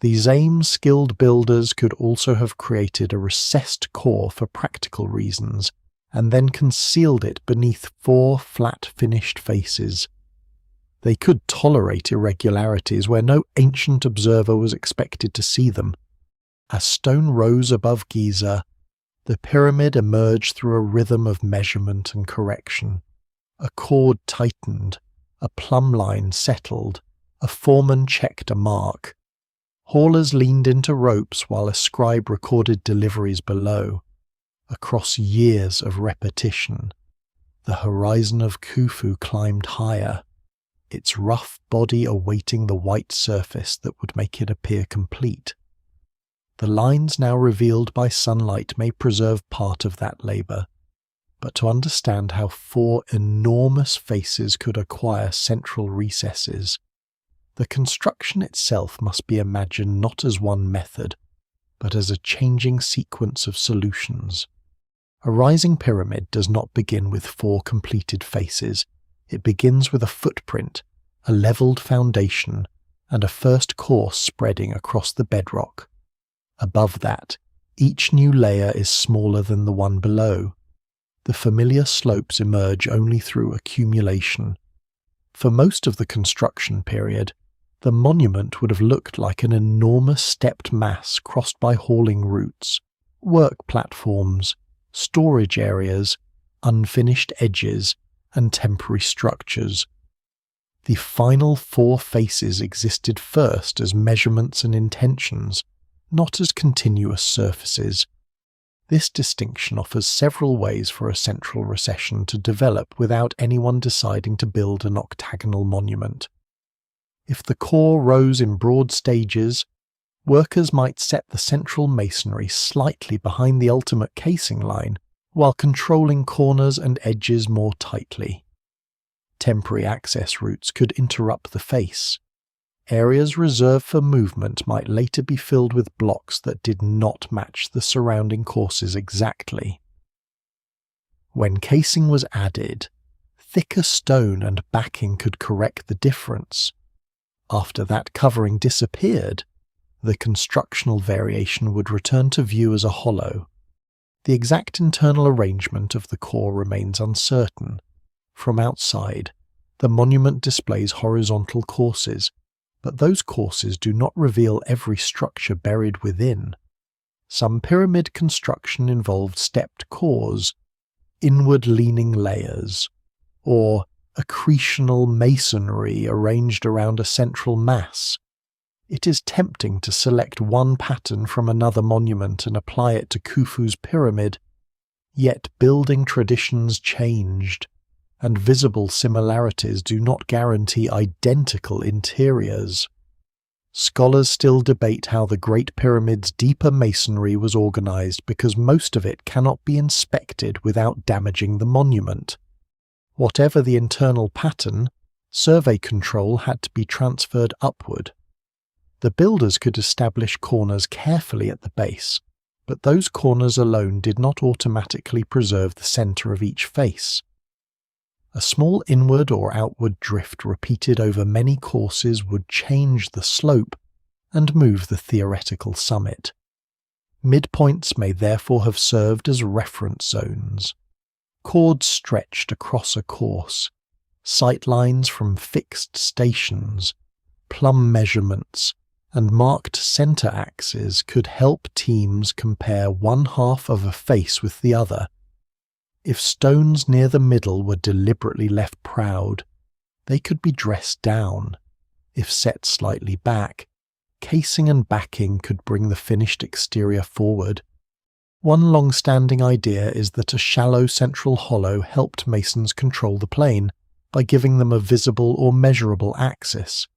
These skilled builders could also have created a recessed core for practical reasons, and then concealed it beneath 4 flat finished faces. They could tolerate irregularities where no ancient observer was expected to see them. As stone rose above Giza, the pyramid emerged through a rhythm of measurement and correction. A chord tightened, a plumb line settled, a foreman checked a mark. Haulers leaned into ropes while a scribe recorded deliveries below. Across years of repetition, the horizon of Khufu climbed higher, its rough body awaiting the white surface that would make it appear complete. The lines now revealed by sunlight may preserve part of that labour, but to understand how 4 enormous faces could acquire central recesses, the construction itself must be imagined not as one method, but as a changing sequence of solutions. A rising pyramid does not begin with 4 completed faces. It begins with a footprint, a levelled foundation, and a first course spreading across the bedrock. Above that, each new layer is smaller than the one below. The familiar slopes emerge only through accumulation. For most of the construction period, the monument would have looked like an enormous stepped mass crossed by hauling routes, work platforms, storage areas, unfinished edges, and temporary structures. The final 4 faces existed first as measurements and intentions, not as continuous surfaces. This distinction offers several ways for a central recession to develop without anyone deciding to build an octagonal monument. If the core rose in broad stages, workers might set the central masonry slightly behind the ultimate casing line while controlling corners and edges more tightly. Temporary access routes could interrupt the face. Areas reserved for movement might later be filled with blocks that did not match the surrounding courses exactly. When casing was added, thicker stone and backing could correct the difference. After that covering disappeared, the constructional variation would return to view as a hollow. The exact internal arrangement of the core remains uncertain. From outside, the monument displays horizontal courses, but those courses do not reveal every structure buried within. Some pyramid construction involved stepped cores, inward-leaning layers, or accretional masonry arranged around a central mass. It is tempting to select one pattern from another monument and apply it to Khufu's pyramid, yet building traditions changed, and visible similarities do not guarantee identical interiors. Scholars still debate how the Great Pyramid's deeper masonry was organized because most of it cannot be inspected without damaging the monument. Whatever the internal pattern, survey control had to be transferred upward. The builders could establish corners carefully at the base, but those corners alone did not automatically preserve the center of each face. A small inward or outward drift repeated over many courses would change the slope and move the theoretical summit. Midpoints may therefore have served as reference zones. Chords stretched across a course, sightlines from fixed stations, plumb measurements, and marked center axes could help teams compare one half of a face with the other. If stones near the middle were deliberately left proud, they could be dressed down. If set slightly back, casing and backing could bring the finished exterior forward. One long-standing idea is that a shallow central hollow helped masons control the plane by giving them a visible or measurable axis.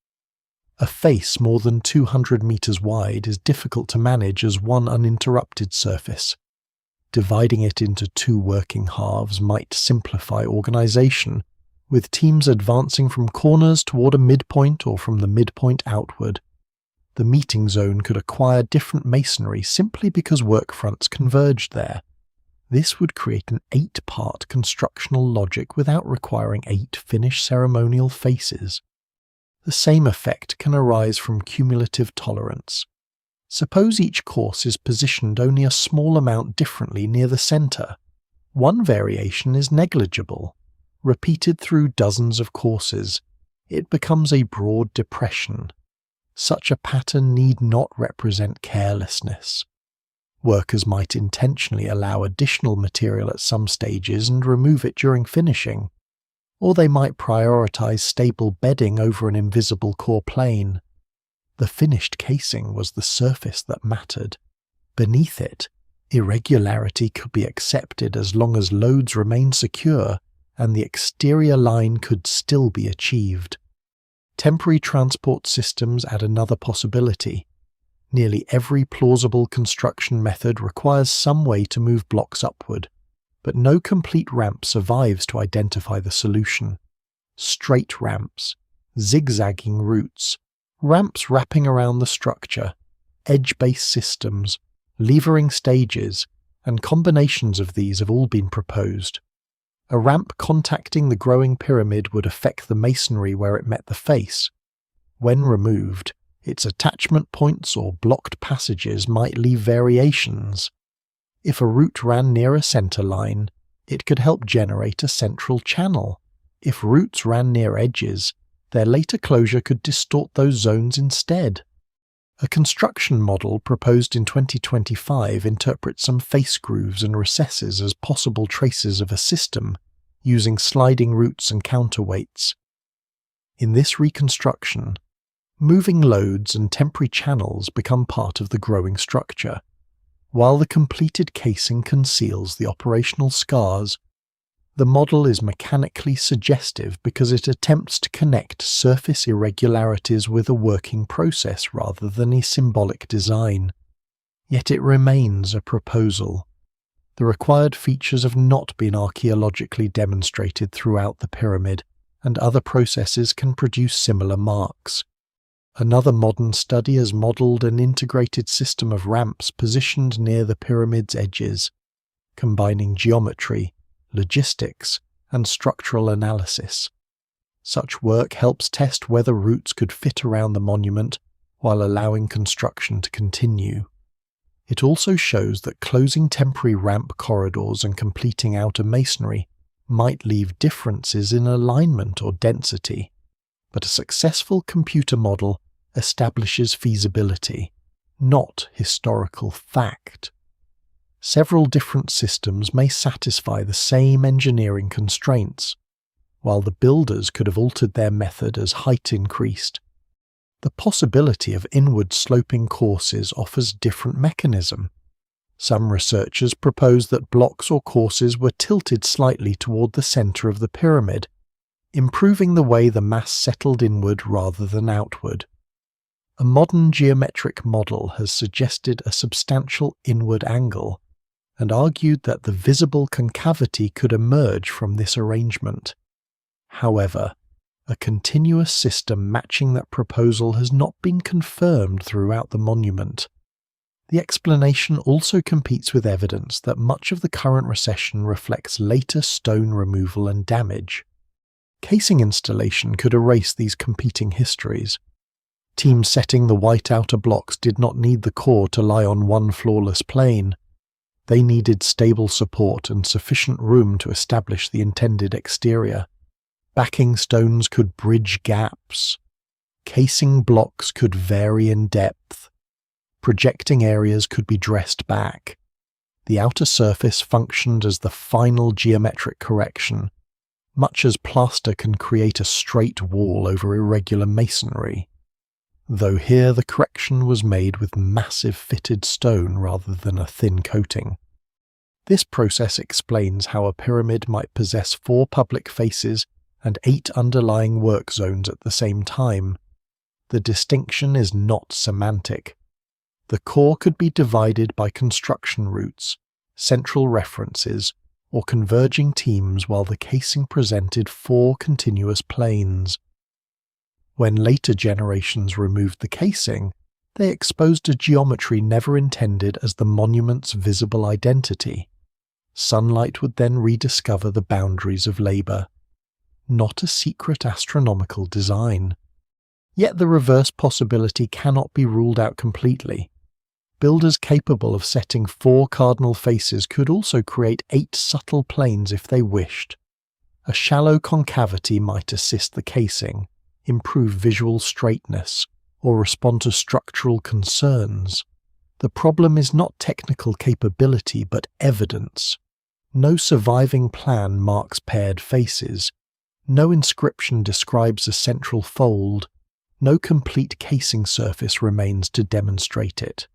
A face more than 200 meters wide is difficult to manage as one uninterrupted surface. Dividing it into 2 working halves might simplify organization, with teams advancing from corners toward a midpoint or from the midpoint outward. The meeting zone could acquire different masonry simply because work fronts converged there. This would create an 8-part constructional logic without requiring 8 finished ceremonial faces. The same effect can arise from cumulative tolerance. Suppose each course is positioned only a small amount differently near the center. One variation is negligible. Repeated through dozens of courses, it becomes a broad depression. Such a pattern need not represent carelessness. Workers might intentionally allow additional material at some stages and remove it during finishing, or they might prioritize stable bedding over an invisible core plane. The finished casing was the surface that mattered. Beneath it, irregularity could be accepted as long as loads remained secure and the exterior line could still be achieved. Temporary transport systems add another possibility. Nearly every plausible construction method requires some way to move blocks upward, but no complete ramp survives to identify the solution. Straight ramps, zigzagging routes, ramps wrapping around the structure, edge-based systems, levering stages, and combinations of these have all been proposed. A ramp contacting the growing pyramid would affect the masonry where it met the face. When removed, its attachment points or blocked passages might leave variations. If a route ran near a center line, it could help generate a central channel. If routes ran near edges, their later closure could distort those zones instead. A construction model proposed in 2025 interprets some face grooves and recesses as possible traces of a system, using sliding routes and counterweights. In this reconstruction, moving loads and temporary channels become part of the growing structure, while the completed casing conceals the operational scars. The model is mechanically suggestive because it attempts to connect surface irregularities with a working process rather than a symbolic design. Yet it remains a proposal. The required features have not been archaeologically demonstrated throughout the pyramid, and other processes can produce similar marks. Another modern study has modelled an integrated system of ramps positioned near the pyramid's edges, combining geometry, logistics, and structural analysis. Such work helps test whether routes could fit around the monument while allowing construction to continue. It also shows that closing temporary ramp corridors and completing outer masonry might leave differences in alignment or density, but a successful computer model establishes feasibility, not historical fact. Several different systems may satisfy the same engineering constraints, while the builders could have altered their method as height increased. The possibility of inward-sloping courses offers different mechanism. Some researchers propose that blocks or courses were tilted slightly toward the center of the pyramid, improving the way the mass settled inward rather than outward. A modern geometric model has suggested a substantial inward angle, and argued that the visible concavity could emerge from this arrangement. However, a continuous system matching that proposal has not been confirmed throughout the monument. The explanation also competes with evidence that much of the current recession reflects later stone removal and damage. Casing installation could erase these competing histories. Teams setting the white outer blocks did not need the core to lie on one flawless plane. They needed stable support and sufficient room to establish the intended exterior. Backing stones could bridge gaps. Casing blocks could vary in depth. Projecting areas could be dressed back. The outer surface functioned as the final geometric correction, much as plaster can create a straight wall over irregular masonry. Though here the correction was made with massive fitted stone rather than a thin coating. This process explains how a pyramid might possess 4 public faces and 8 underlying work zones at the same time. The distinction is not semantic. The core could be divided by construction routes, central references, or converging teams, while the casing presented 4 continuous planes. When later generations removed the casing, they exposed a geometry never intended as the monument's visible identity. Sunlight would then rediscover the boundaries of labour, not a secret astronomical design. Yet the reverse possibility cannot be ruled out completely. Builders capable of setting 4 cardinal faces could also create 8 subtle planes if they wished. A shallow concavity might assist the casing, improve visual straightness, or respond to structural concerns. The problem is not technical capability but evidence. No surviving plan marks paired faces. No inscription describes a central fold. No complete casing surface remains to demonstrate it.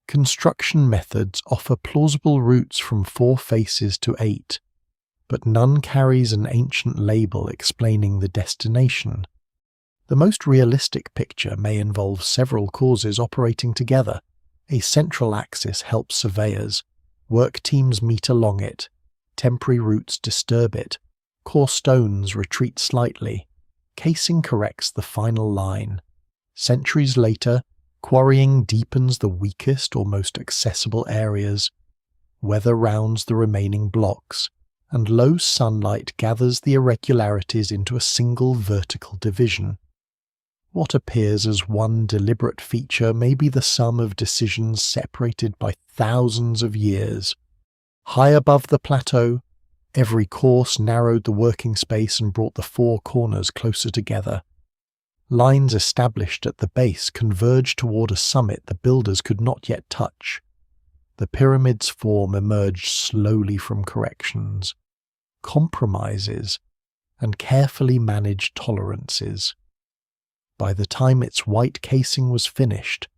Construction methods offer plausible routes from 4 faces to 8, but none carries an ancient label explaining the destination. The most realistic picture may involve several causes operating together. A central axis helps surveyors. Work teams meet along it. Temporary routes disturb it. Core stones retreat slightly. Casing corrects the final line. Centuries later, quarrying deepens the weakest or most accessible areas. Weather rounds the remaining blocks, and low sunlight gathers the irregularities into a single vertical division. What appears as one deliberate feature may be the sum of decisions separated by thousands of years. High above the plateau, every course narrowed the working space and brought the four corners closer together. Lines established at the base converged toward a summit the builders could not yet touch. The pyramid's form emerged slowly from corrections, compromises, and carefully managed tolerances. By the time its white casing was finished,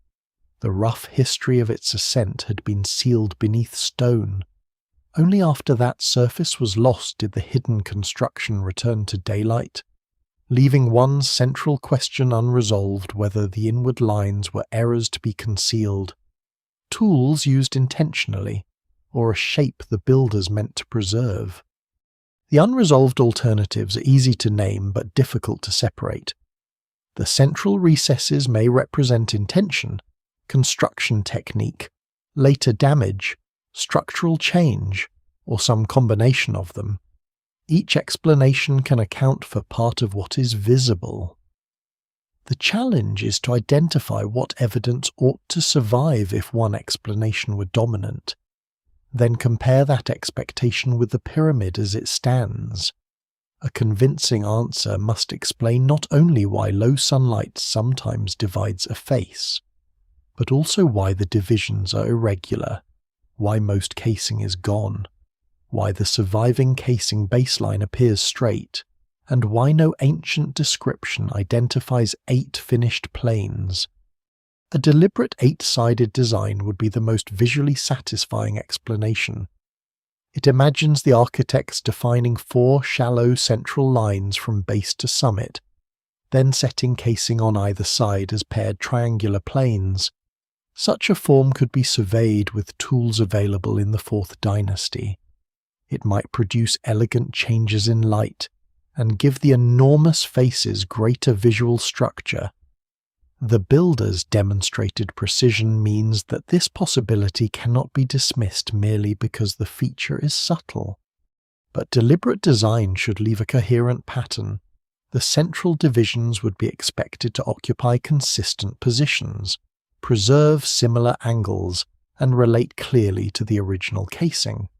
the rough history of its ascent had been sealed beneath stone. Only after that surface was lost did the hidden construction return to daylight, leaving one central question unresolved: whether the inward lines were errors to be concealed, tools used intentionally, or a shape the builders meant to preserve. The unresolved alternatives are easy to name but difficult to separate. The central recesses may represent intention, construction technique, later damage, structural change, or some combination of them. Each explanation can account for part of what is visible. The challenge is to identify what evidence ought to survive if one explanation were dominant, then compare that expectation with the pyramid as it stands. A convincing answer must explain not only why low sunlight sometimes divides a face, but also why the divisions are irregular, why most casing is gone, why the surviving casing baseline appears straight, and why no ancient description identifies 8 finished planes. A deliberate 8-sided design would be the most visually satisfying explanation. It imagines the architects defining 4 shallow central lines from base to summit, then setting casing on either side as paired triangular planes. Such a form could be surveyed with tools available in the 4th dynasty. It might produce elegant changes in light and give the enormous faces greater visual structure. The builders' demonstrated precision means that this possibility cannot be dismissed merely because the feature is subtle. But deliberate design should leave a coherent pattern. The central divisions would be expected to occupy consistent positions, preserve similar angles, and relate clearly to the original casing.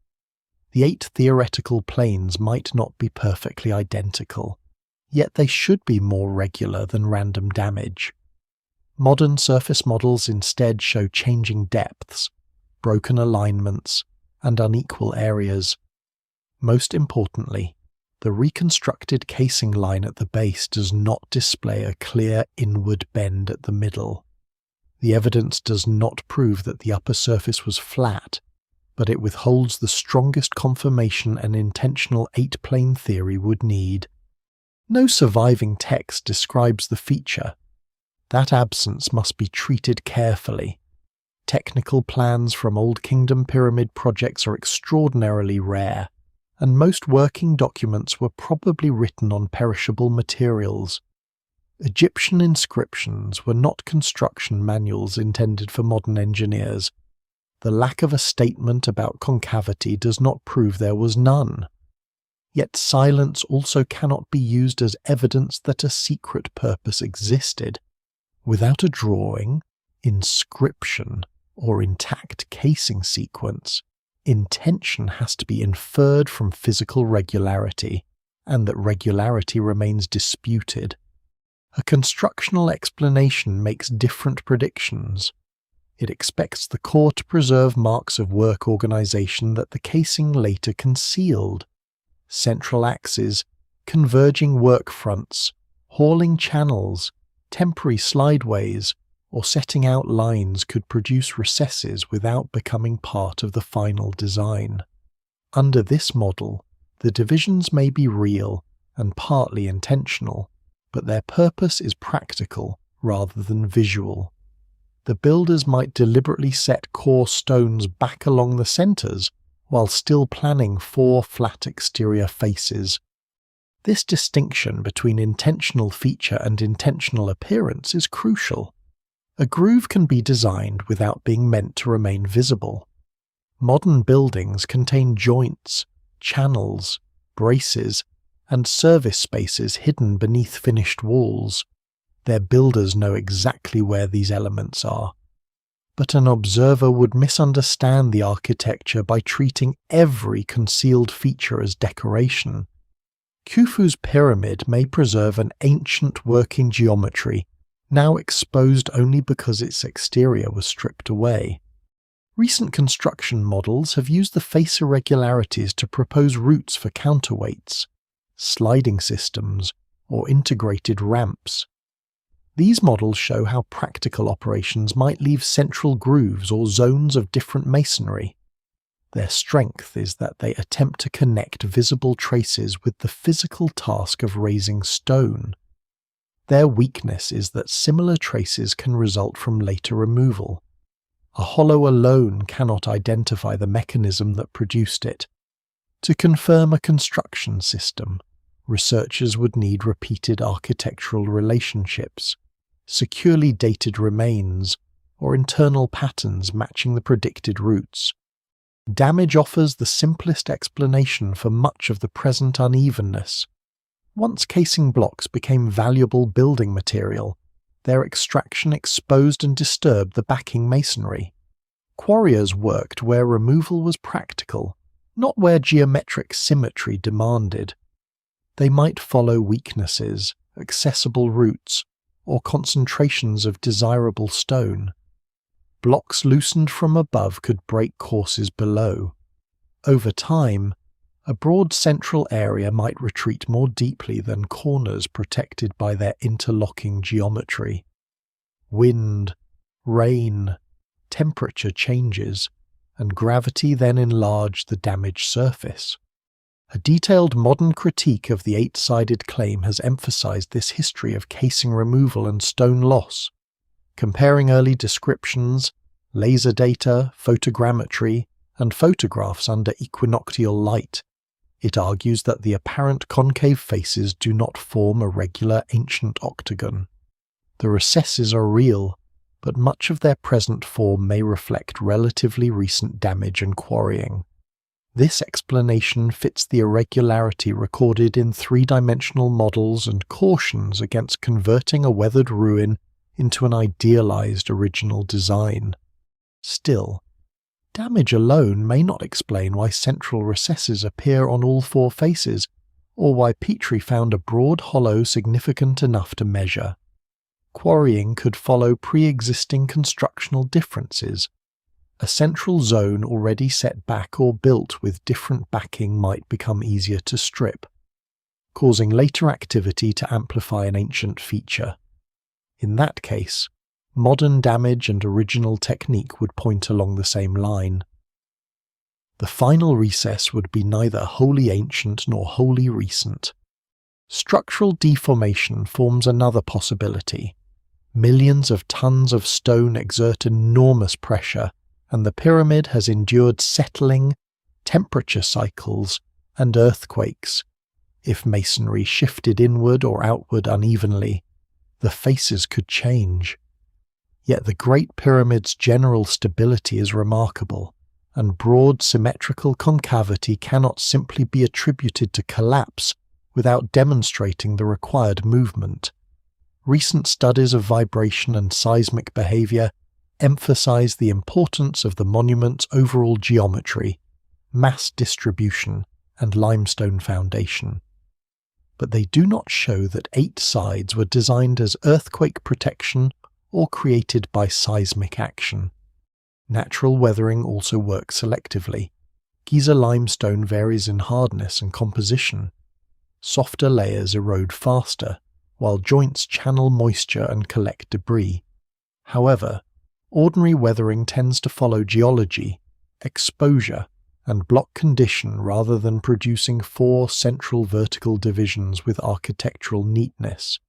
The 8 theoretical planes might not be perfectly identical, yet they should be more regular than random damage. Modern surface models instead show changing depths, broken alignments, and unequal areas. Most importantly, the reconstructed casing line at the base does not display a clear inward bend at the middle. The evidence does not prove that the upper surface was flat, but it withholds the strongest confirmation an intentional 8-plane theory would need. No surviving text describes the feature. That absence must be treated carefully. Technical plans from Old Kingdom pyramid projects are extraordinarily rare, and most working documents were probably written on perishable materials. Egyptian inscriptions were not construction manuals intended for modern engineers. The lack of a statement about concavity does not prove there was none. Yet silence also cannot be used as evidence that a secret purpose existed. Without a drawing, inscription, or intact casing sequence, intention has to be inferred from physical regularity, and that regularity remains disputed. A constructional explanation makes different predictions. It expects the core to preserve marks of work organization that the casing later concealed. Central axes, converging work fronts, hauling channels, temporary slideways, or setting out lines could produce recesses without becoming part of the final design. Under this model, the divisions may be real and partly intentional, but their purpose is practical rather than visual. The builders might deliberately set core stones back along the centers while still planning 4 flat exterior faces. This distinction between intentional feature and intentional appearance is crucial. A groove can be designed without being meant to remain visible. Modern buildings contain joints, channels, braces, and service spaces hidden beneath finished walls. Their builders know exactly where these elements are. But an observer would misunderstand the architecture by treating every concealed feature as decoration. Khufu's pyramid may preserve an ancient working geometry, now exposed only because its exterior was stripped away. Recent construction models have used the face irregularities to propose routes for counterweights, sliding systems, or integrated ramps. These models show how practical operations might leave central grooves or zones of different masonry. Their strength is that they attempt to connect visible traces with the physical task of raising stone. Their weakness is that similar traces can result from later removal. A hollow alone cannot identify the mechanism that produced it. To confirm a construction system, researchers would need repeated architectural relationships, securely dated remains, or internal patterns matching the predicted routes. Damage offers the simplest explanation for much of the present unevenness. Once casing blocks became valuable building material, their extraction exposed and disturbed the backing masonry. Quarriers worked where removal was practical, not where geometric symmetry demanded. They might follow weaknesses, accessible routes, or concentrations of desirable stone. Blocks loosened from above could break courses below. Over time, a broad central area might retreat more deeply than corners protected by their interlocking geometry. Wind, rain, temperature changes, and gravity then enlarge the damaged surface. A detailed modern critique of the eight-sided claim has emphasized this history of casing removal and stone loss. Comparing early descriptions, laser data, photogrammetry, and photographs under equinoctial light, it argues that the apparent concave faces do not form a regular ancient octagon. The recesses are real, but much of their present form may reflect relatively recent damage and quarrying. This explanation fits the irregularity recorded in three-dimensional models and cautions against converting a weathered ruin into an idealized original design. Still, damage alone may not explain why central recesses appear on all four faces, or why Petrie found a broad hollow significant enough to measure. Quarrying could follow pre-existing constructional differences. A central zone already set back or built with different backing might become easier to strip, causing later activity to amplify an ancient feature. In that case, modern damage and original technique would point along the same line. The final recess would be neither wholly ancient nor wholly recent. Structural deformation forms another possibility. Millions of tons of stone exert enormous pressure, and the pyramid has endured settling, temperature cycles, and earthquakes. If masonry shifted inward or outward unevenly, the faces could change. Yet the Great Pyramid's general stability is remarkable, and broad symmetrical concavity cannot simply be attributed to collapse without demonstrating the required movement. Recent studies of vibration and seismic behavior emphasize the importance of the monument's overall geometry, mass distribution, and limestone foundation. But they do not show that 8 sides were designed as earthquake protection or created by seismic action. Natural weathering also works selectively. Giza limestone varies in hardness and composition. Softer layers erode faster, while joints channel moisture and collect debris. However, ordinary weathering tends to follow geology, exposure, and block condition rather than producing 4 central vertical divisions with architectural neatness.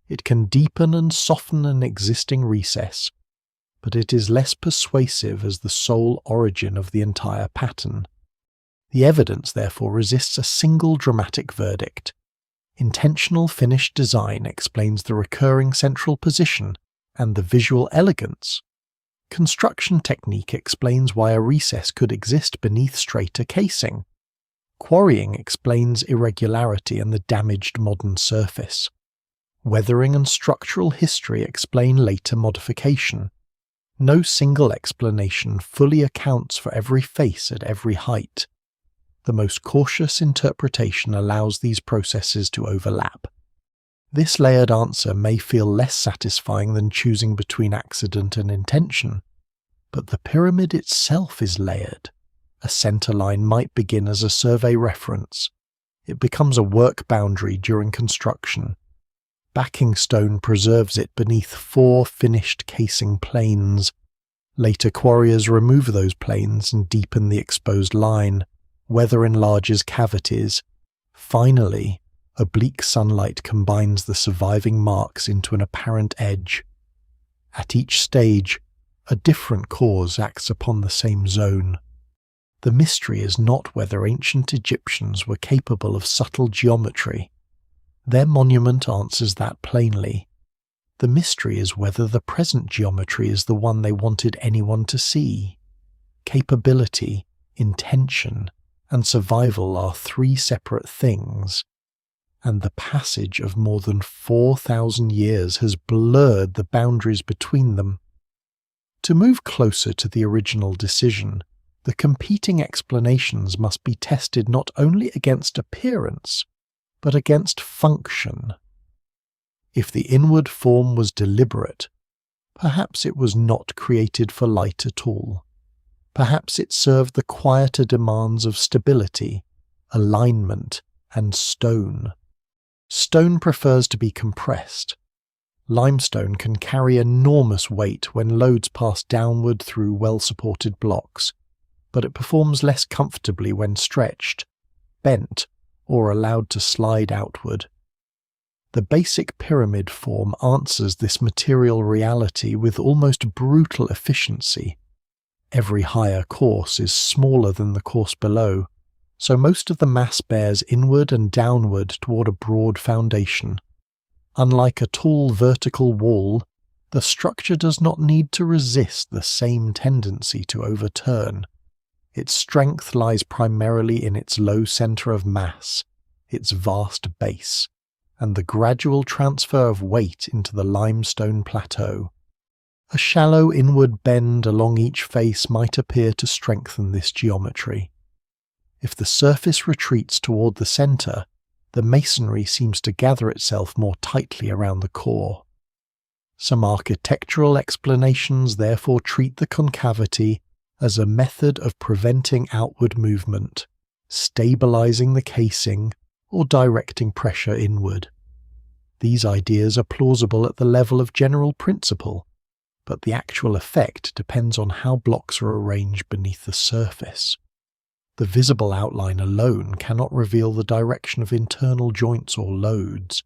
It can deepen and soften an existing recess, but it is less persuasive as the sole origin of the entire pattern. The evidence therefore resists a single dramatic verdict. Intentional finished design explains the recurring central position and the visual elegance. Construction technique explains why a recess could exist beneath straighter casing. Quarrying explains irregularity and the damaged modern surface. Weathering and structural history explain later modification. No single explanation fully accounts for every face at every height. The most cautious interpretation allows these processes to overlap. This layered answer may feel less satisfying than choosing between accident and intention, but the pyramid itself is layered. A center line might begin as a survey reference. It becomes a work boundary during construction. Backing stone preserves it beneath 4 finished casing planes. Later quarriers remove those planes and deepen the exposed line. Weather enlarges cavities. Finally, oblique sunlight combines the surviving marks into an apparent edge. At each stage, a different cause acts upon the same zone. The mystery is not whether ancient Egyptians were capable of subtle geometry. Their monument answers that plainly. The mystery is whether the present geometry is the one they wanted anyone to see. Capability, intention, and survival are 3 separate things, and the passage of more than 4,000 years has blurred the boundaries between them. To move closer to the original decision, the competing explanations must be tested not only against appearance, but against function. If the inward form was deliberate, perhaps it was not created for light at all. Perhaps it served the quieter demands of stability, alignment, and stone. Stone prefers to be compressed. Limestone can carry enormous weight when loads pass downward through well-supported blocks, but it performs less comfortably when stretched, bent, or allowed to slide outward. The basic pyramid form answers this material reality with almost brutal efficiency. Every higher course is smaller than the course below, so most of the mass bears inward and downward toward a broad foundation. Unlike a tall vertical wall, the structure does not need to resist the same tendency to overturn. Its strength lies primarily in its low center of mass, its vast base, and the gradual transfer of weight into the limestone plateau. A shallow inward bend along each face might appear to strengthen this geometry. If the surface retreats toward the center, the masonry seems to gather itself more tightly around the core. Some architectural explanations therefore treat the concavity as a method of preventing outward movement, stabilizing the casing, or directing pressure inward. These ideas are plausible at the level of general principle, but the actual effect depends on how blocks are arranged beneath the surface. The visible outline alone cannot reveal the direction of internal joints or loads.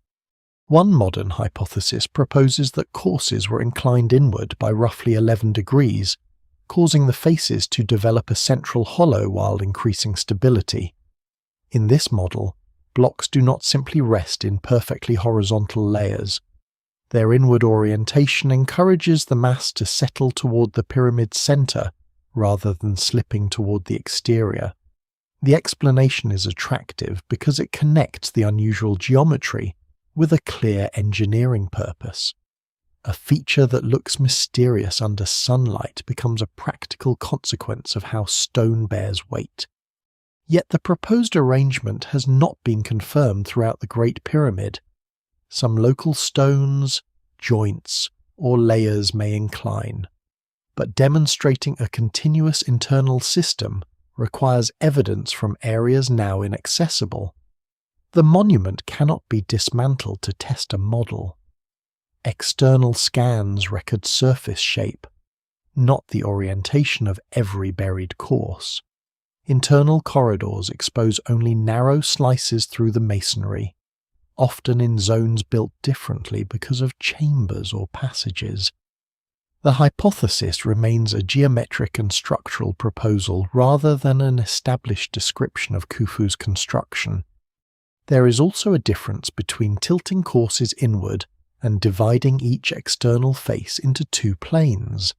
One modern hypothesis proposes that courses were inclined inward by roughly 11 degrees, causing the faces to develop a central hollow while increasing stability. In this model, blocks do not simply rest in perfectly horizontal layers. Their inward orientation encourages the mass to settle toward the pyramid's center rather than slipping toward the exterior. The explanation is attractive because it connects the unusual geometry with a clear engineering purpose. A feature that looks mysterious under sunlight becomes a practical consequence of how stone bears weight. Yet the proposed arrangement has not been confirmed throughout the Great Pyramid. Some local stones, joints, or layers may incline, but demonstrating a continuous internal system requires evidence from areas now inaccessible. The monument cannot be dismantled to test a model. External scans record surface shape, not the orientation of every buried course. Internal corridors expose only narrow slices through the masonry, often in zones built differently because of chambers or passages. The hypothesis remains a geometric and structural proposal rather than an established description of Khufu's construction. There is also a difference between tilting courses inward and dividing each external face into 2 planes.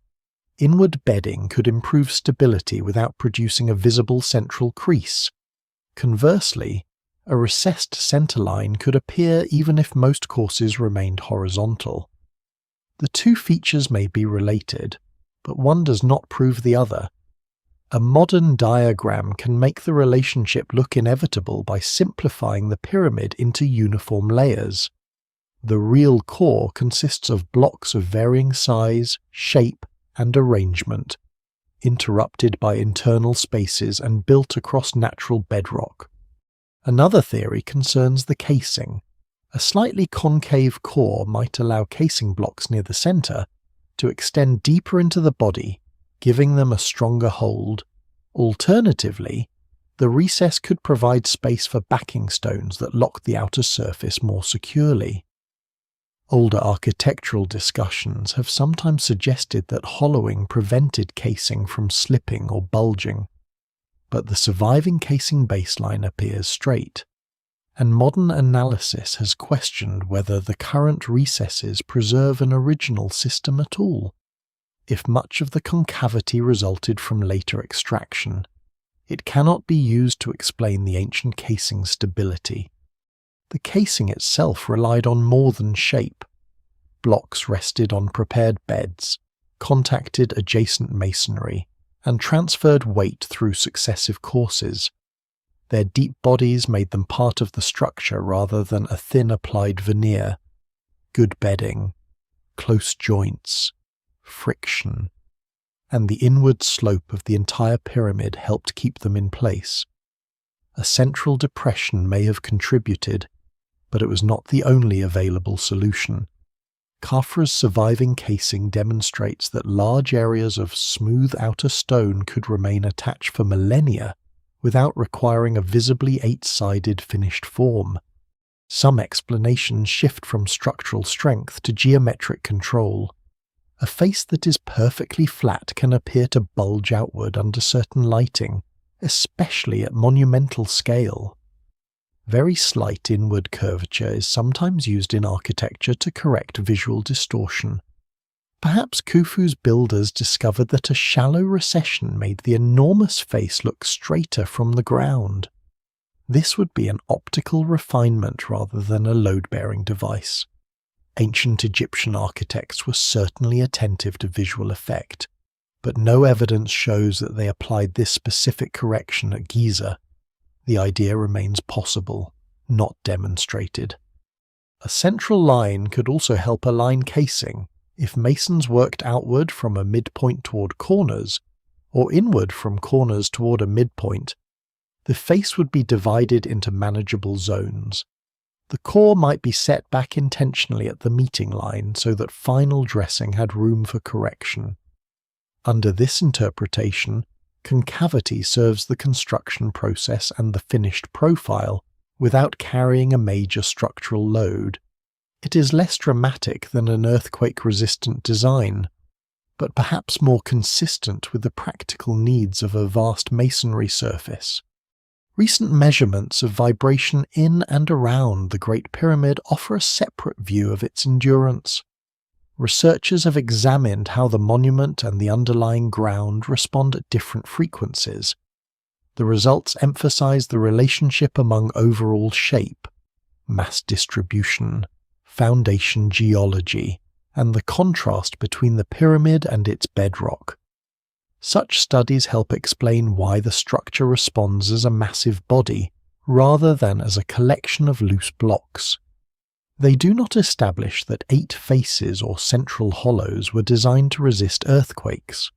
Inward bedding could improve stability without producing a visible central crease. Conversely, A recessed centerline could appear even if most courses remained horizontal. The two features may be related, but one does not prove the other. A modern diagram can make the relationship look inevitable by simplifying the pyramid into uniform layers. The real core consists of blocks of varying size, shape, and arrangement, interrupted by internal spaces and built across natural bedrock. Another theory concerns the casing. A slightly concave core might allow casing blocks near the center to extend deeper into the body, giving them a stronger hold. Alternatively, the recess could provide space for backing stones that lock the outer surface more securely. Older architectural discussions have sometimes suggested that hollowing prevented casing from slipping or bulging, but the surviving casing baseline appears straight, and modern analysis has questioned whether the current recesses preserve an original system at all. If much of the concavity resulted from later extraction, it cannot be used to explain the ancient casing's stability. The casing itself relied on more than shape. Blocks rested on prepared beds, contacted adjacent masonry, and transferred weight through successive courses. Their deep bodies made them part of the structure rather than a thin applied veneer. Good bedding, close joints, friction, and the inward slope of the entire pyramid helped keep them in place. A central depression may have contributed, but it was not the only available solution. Khafra's surviving casing demonstrates that large areas of smooth outer stone could remain attached for millennia without requiring a visibly eight-sided finished form. Some explanations shift from structural strength to geometric control. A face that is perfectly flat can appear to bulge outward under certain lighting, especially at monumental scale. Very slight inward curvature is sometimes used in architecture to correct visual distortion. Perhaps Khufu's builders discovered that a shallow recession made the enormous face look straighter from the ground. This would be an optical refinement rather than a load-bearing device. Ancient Egyptian architects were certainly attentive to visual effect, but no evidence shows that they applied this specific correction at Giza. The idea remains possible, not demonstrated. A central line could also help align casing if masons worked outward from a midpoint toward corners, or inward from corners toward a midpoint. The face would be divided into manageable zones. The core might be set back intentionally at the meeting line so that final dressing had room for correction. Under this interpretation, concavity serves the construction process and the finished profile without carrying a major structural load. It is less dramatic than an earthquake-resistant design, but perhaps more consistent with the practical needs of a vast masonry surface. Recent measurements of vibration in and around the Great Pyramid offer a separate view of its endurance. Researchers have examined how the monument and the underlying ground respond at different frequencies. The results emphasize the relationship among overall shape, mass distribution, foundation geology, and the contrast between the pyramid and its bedrock. Such studies help explain why the structure responds as a massive body, rather than as a collection of loose blocks. They do not establish that 8 faces or central hollows were designed to resist earthquakes.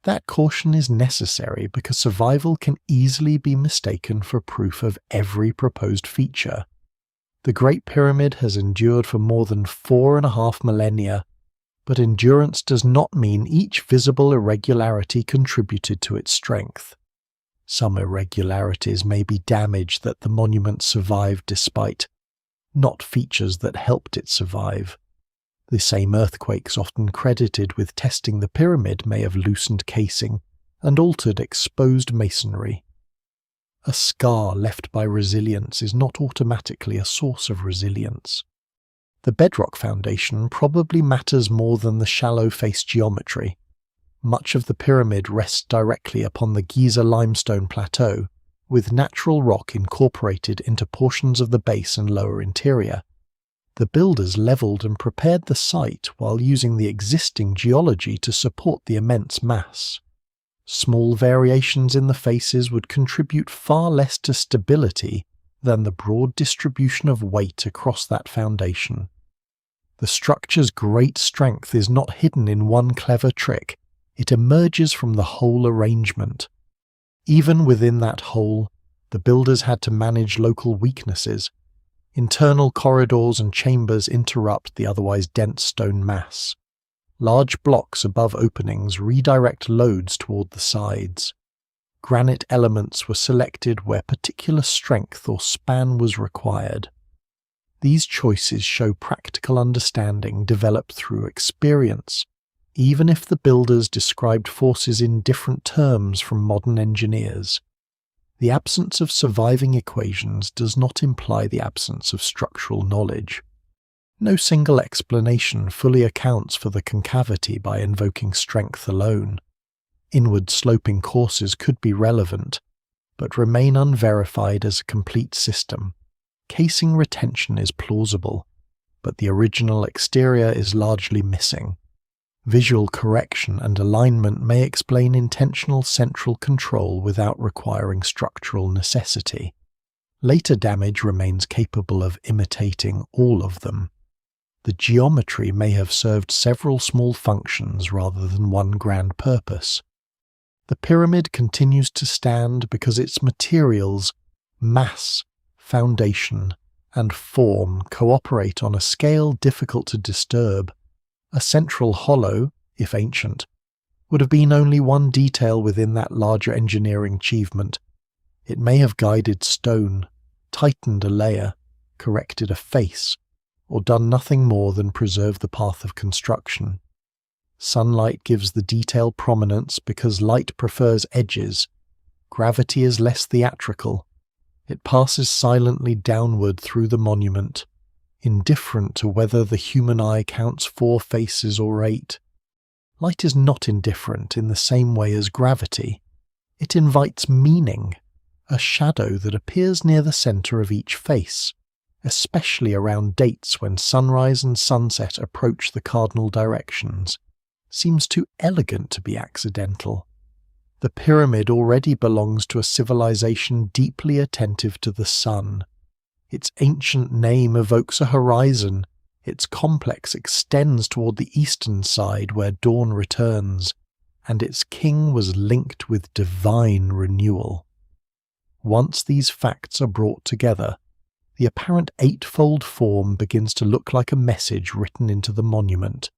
That caution is necessary because survival can easily be mistaken for proof of every proposed feature. The Great Pyramid has endured for more than 4.5 millennia, but endurance does not mean each visible irregularity contributed to its strength. Some irregularities may be damage that the monument survived despite, not features that helped it survive. The same earthquakes often credited with testing the pyramid may have loosened casing and altered exposed masonry. A scar left by resilience is not automatically a source of resilience. The bedrock foundation probably matters more than the shallow face geometry. Much of the pyramid rests directly upon the Giza limestone plateau, with natural rock incorporated into portions of the base and lower interior. The builders leveled and prepared the site while using the existing geology to support the immense mass. Small variations in the faces would contribute far less to stability than the broad distribution of weight across that foundation. The structure's great strength is not hidden in one clever trick, it emerges from the whole arrangement. Even within that whole, the builders had to manage local weaknesses. Internal corridors and chambers interrupt the otherwise dense stone mass. Large blocks above openings redirect loads toward the sides. Granite elements were selected where particular strength or span was required. These choices show practical understanding developed through experience, even if the builders described forces in different terms from modern engineers. The absence of surviving equations does not imply the absence of structural knowledge. No single explanation fully accounts for the concavity by invoking strength alone. Inward sloping courses could be relevant, but remain unverified as a complete system. Casing retention is plausible, but the original exterior is largely missing. Visual correction and alignment may explain intentional central control without requiring structural necessity. Later damage remains capable of imitating all of them. The geometry may have served several small functions rather than one grand purpose. The pyramid continues to stand because its materials, mass, foundation, and form cooperate on a scale difficult to disturb. A central hollow, if ancient, would have been only one detail within that larger engineering achievement. It may have guided stone, tightened a layer, corrected a face, or done nothing more than preserve the path of construction. Sunlight gives the detail prominence because light prefers edges. Gravity is less theatrical. It passes silently downward through the monument, indifferent to whether the human eye counts 4 faces or 8. Light is not indifferent in the same way as gravity. It invites meaning, a shadow that appears near the center of each face, especially around dates when sunrise and sunset approach the cardinal directions, seems too elegant to be accidental. The pyramid already belongs to a civilization deeply attentive to the sun. Its ancient name evokes a horizon. Its complex extends toward the eastern side where dawn returns, and its king was linked with divine renewal. Once these facts are brought together, the apparent eightfold form begins to look like a message written into the monument.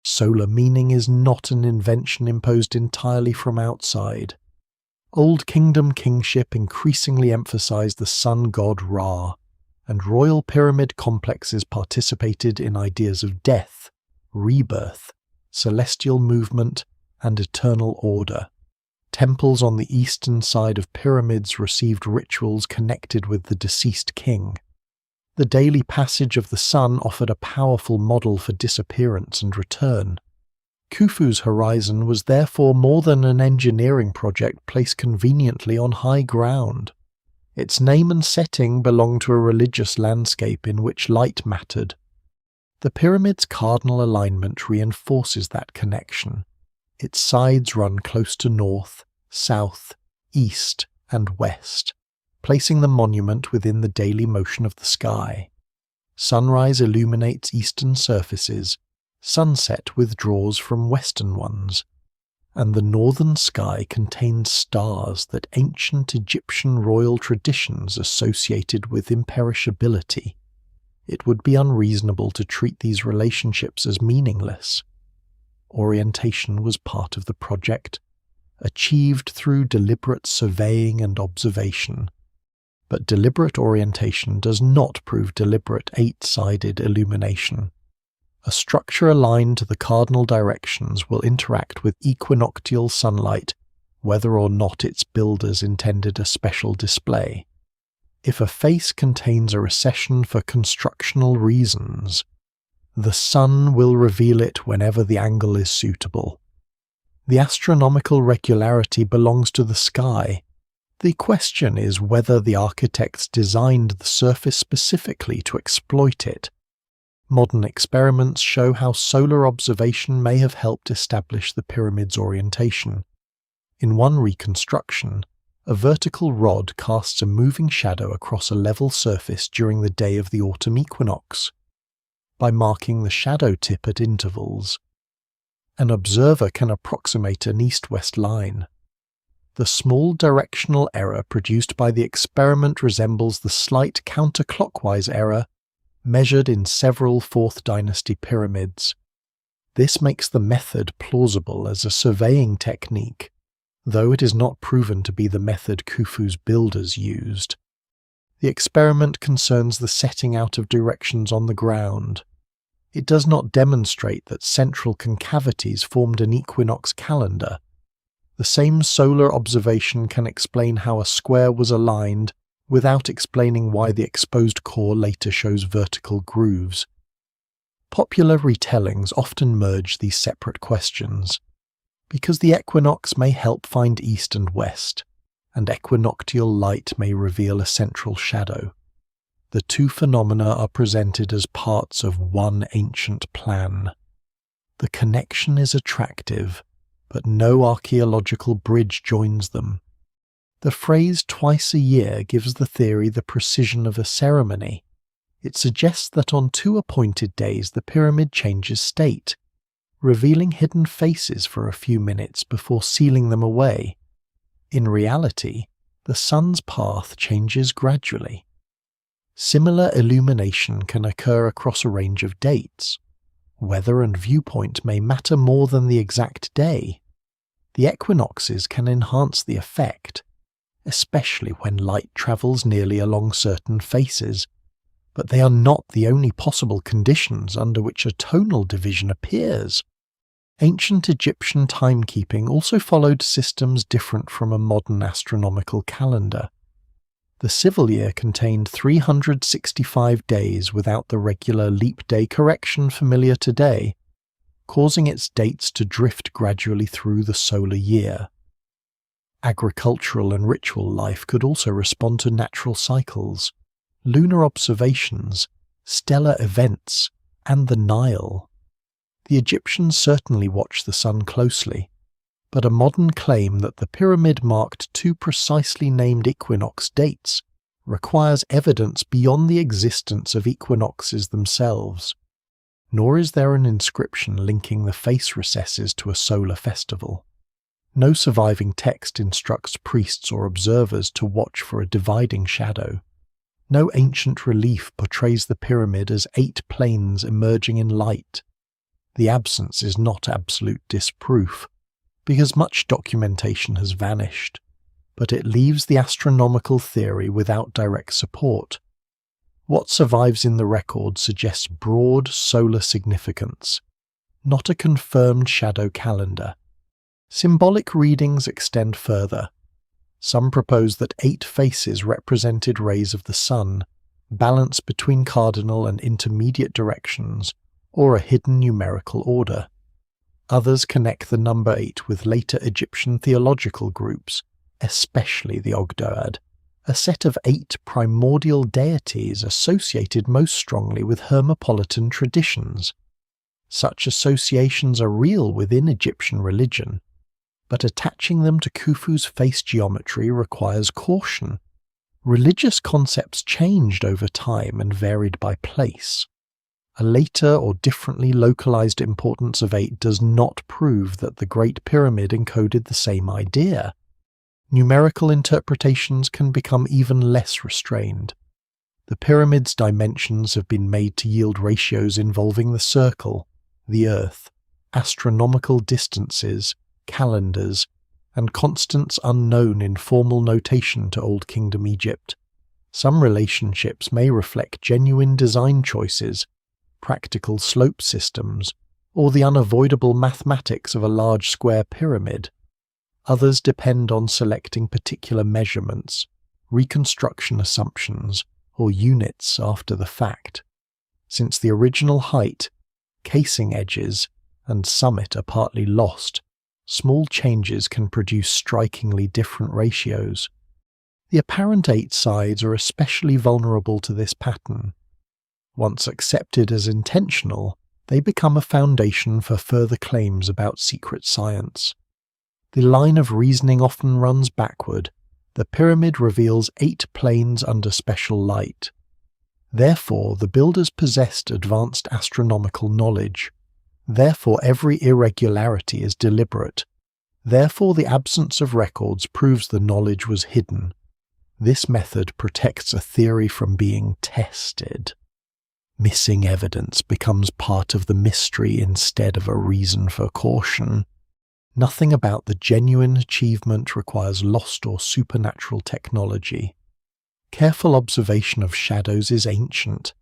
Solar meaning is not an invention imposed entirely from outside. Old Kingdom kingship increasingly emphasized the sun god Ra, and royal pyramid complexes participated in ideas of death, rebirth, celestial movement, and eternal order. Temples on the eastern side of pyramids received rituals connected with the deceased king. The daily passage of the sun offered a powerful model for disappearance and return. Khufu's horizon was therefore more than an engineering project placed conveniently on high ground. Its name and setting belonged to a religious landscape in which light mattered. The pyramid's cardinal alignment reinforces that connection. Its sides run close to north, south, east, and west, placing the monument within the daily motion of the sky. Sunrise illuminates eastern surfaces, sunset withdraws from western ones, and the northern sky contains stars that ancient Egyptian royal traditions associated with imperishability. It would be unreasonable to treat these relationships as meaningless. Orientation was part of the project, achieved through deliberate surveying and observation. But deliberate orientation does not prove deliberate 8-sided illumination. A structure aligned to the cardinal directions will interact with equinoctial sunlight, whether or not its builders intended a special display. If a face contains a recession for constructional reasons, the sun will reveal it whenever the angle is suitable. The astronomical regularity belongs to the sky. The question is whether the architects designed the surface specifically to exploit it. Modern experiments show how solar observation may have helped establish the pyramid's orientation. In one reconstruction, a vertical rod casts a moving shadow across a level surface during the day of the autumn equinox. By marking the shadow tip at intervals, an observer can approximate an east-west line. The small directional error produced by the experiment resembles the slight counterclockwise error measured in several 4th Dynasty pyramids. This makes the method plausible as a surveying technique, though it is not proven to be the method Khufu's builders used. The experiment concerns the setting out of directions on the ground. It does not demonstrate that central concavities formed an equinox calendar. The same solar observation can explain how a square was aligned without explaining why the exposed core later shows vertical grooves. Popular retellings often merge these separate questions, because the equinox may help find east and west, and equinoctial light may reveal a central shadow. The two phenomena are presented as parts of one ancient plan. The connection is attractive, but no archaeological bridge joins them. The phrase twice a year gives the theory the precision of a ceremony. It suggests that on 2 appointed days the pyramid changes state, revealing hidden faces for a few minutes before sealing them away. In reality, the sun's path changes gradually. Similar illumination can occur across a range of dates. Weather and viewpoint may matter more than the exact day. The equinoxes can enhance the effect, especially when light travels nearly along certain faces, but they are not the only possible conditions under which a tonal division appears. Ancient Egyptian timekeeping also followed systems different from a modern astronomical calendar. The civil year contained 365 days without the regular leap day correction familiar today, causing its dates to drift gradually through the solar year. Agricultural and ritual life could also respond to natural cycles, lunar observations, stellar events, and the Nile. The Egyptians certainly watched the sun closely, but a modern claim that the pyramid marked 2 precisely named equinox dates requires evidence beyond the existence of equinoxes themselves. Nor is there an inscription linking the face recesses to a solar festival. No surviving text instructs priests or observers to watch for a dividing shadow. No ancient relief portrays the pyramid as 8 planes emerging in light. The absence is not absolute disproof, because much documentation has vanished, but it leaves the astronomical theory without direct support. What survives in the record suggests broad solar significance, not a confirmed shadow calendar. Symbolic readings extend further. Some propose that 8 faces represented rays of the sun, balanced between cardinal and intermediate directions, or a hidden numerical order. Others connect the number 8 with later Egyptian theological groups, especially the Ogdoad, a set of 8 primordial deities associated most strongly with Hermopolitan traditions. Such associations are real within Egyptian religion, but attaching them to Khufu's face geometry requires caution. Religious concepts changed over time and varied by place. A later or differently localized importance of 8 does not prove that the Great Pyramid encoded the same idea. Numerical interpretations can become even less restrained. The pyramid's dimensions have been made to yield ratios involving the circle, the earth, astronomical distances, calendars, and constants unknown in formal notation to Old Kingdom Egypt. Some relationships may reflect genuine design choices, practical slope systems, or the unavoidable mathematics of a large square pyramid. Others depend on selecting particular measurements, reconstruction assumptions, or units after the fact. Since the original height, casing edges, and summit are partly lost, small changes can produce strikingly different ratios. The apparent 8 sides are especially vulnerable to this pattern. Once accepted as intentional, they become a foundation for further claims about secret science. The line of reasoning often runs backward. The pyramid reveals 8 planes under special light. Therefore, the builders possessed advanced astronomical knowledge. Therefore, every irregularity is deliberate. Therefore, the absence of records proves the knowledge was hidden. This method protects a theory from being tested. Missing evidence becomes part of the mystery instead of a reason for caution. Nothing about the genuine achievement requires lost or supernatural technology. Careful observation of shadows is ancient.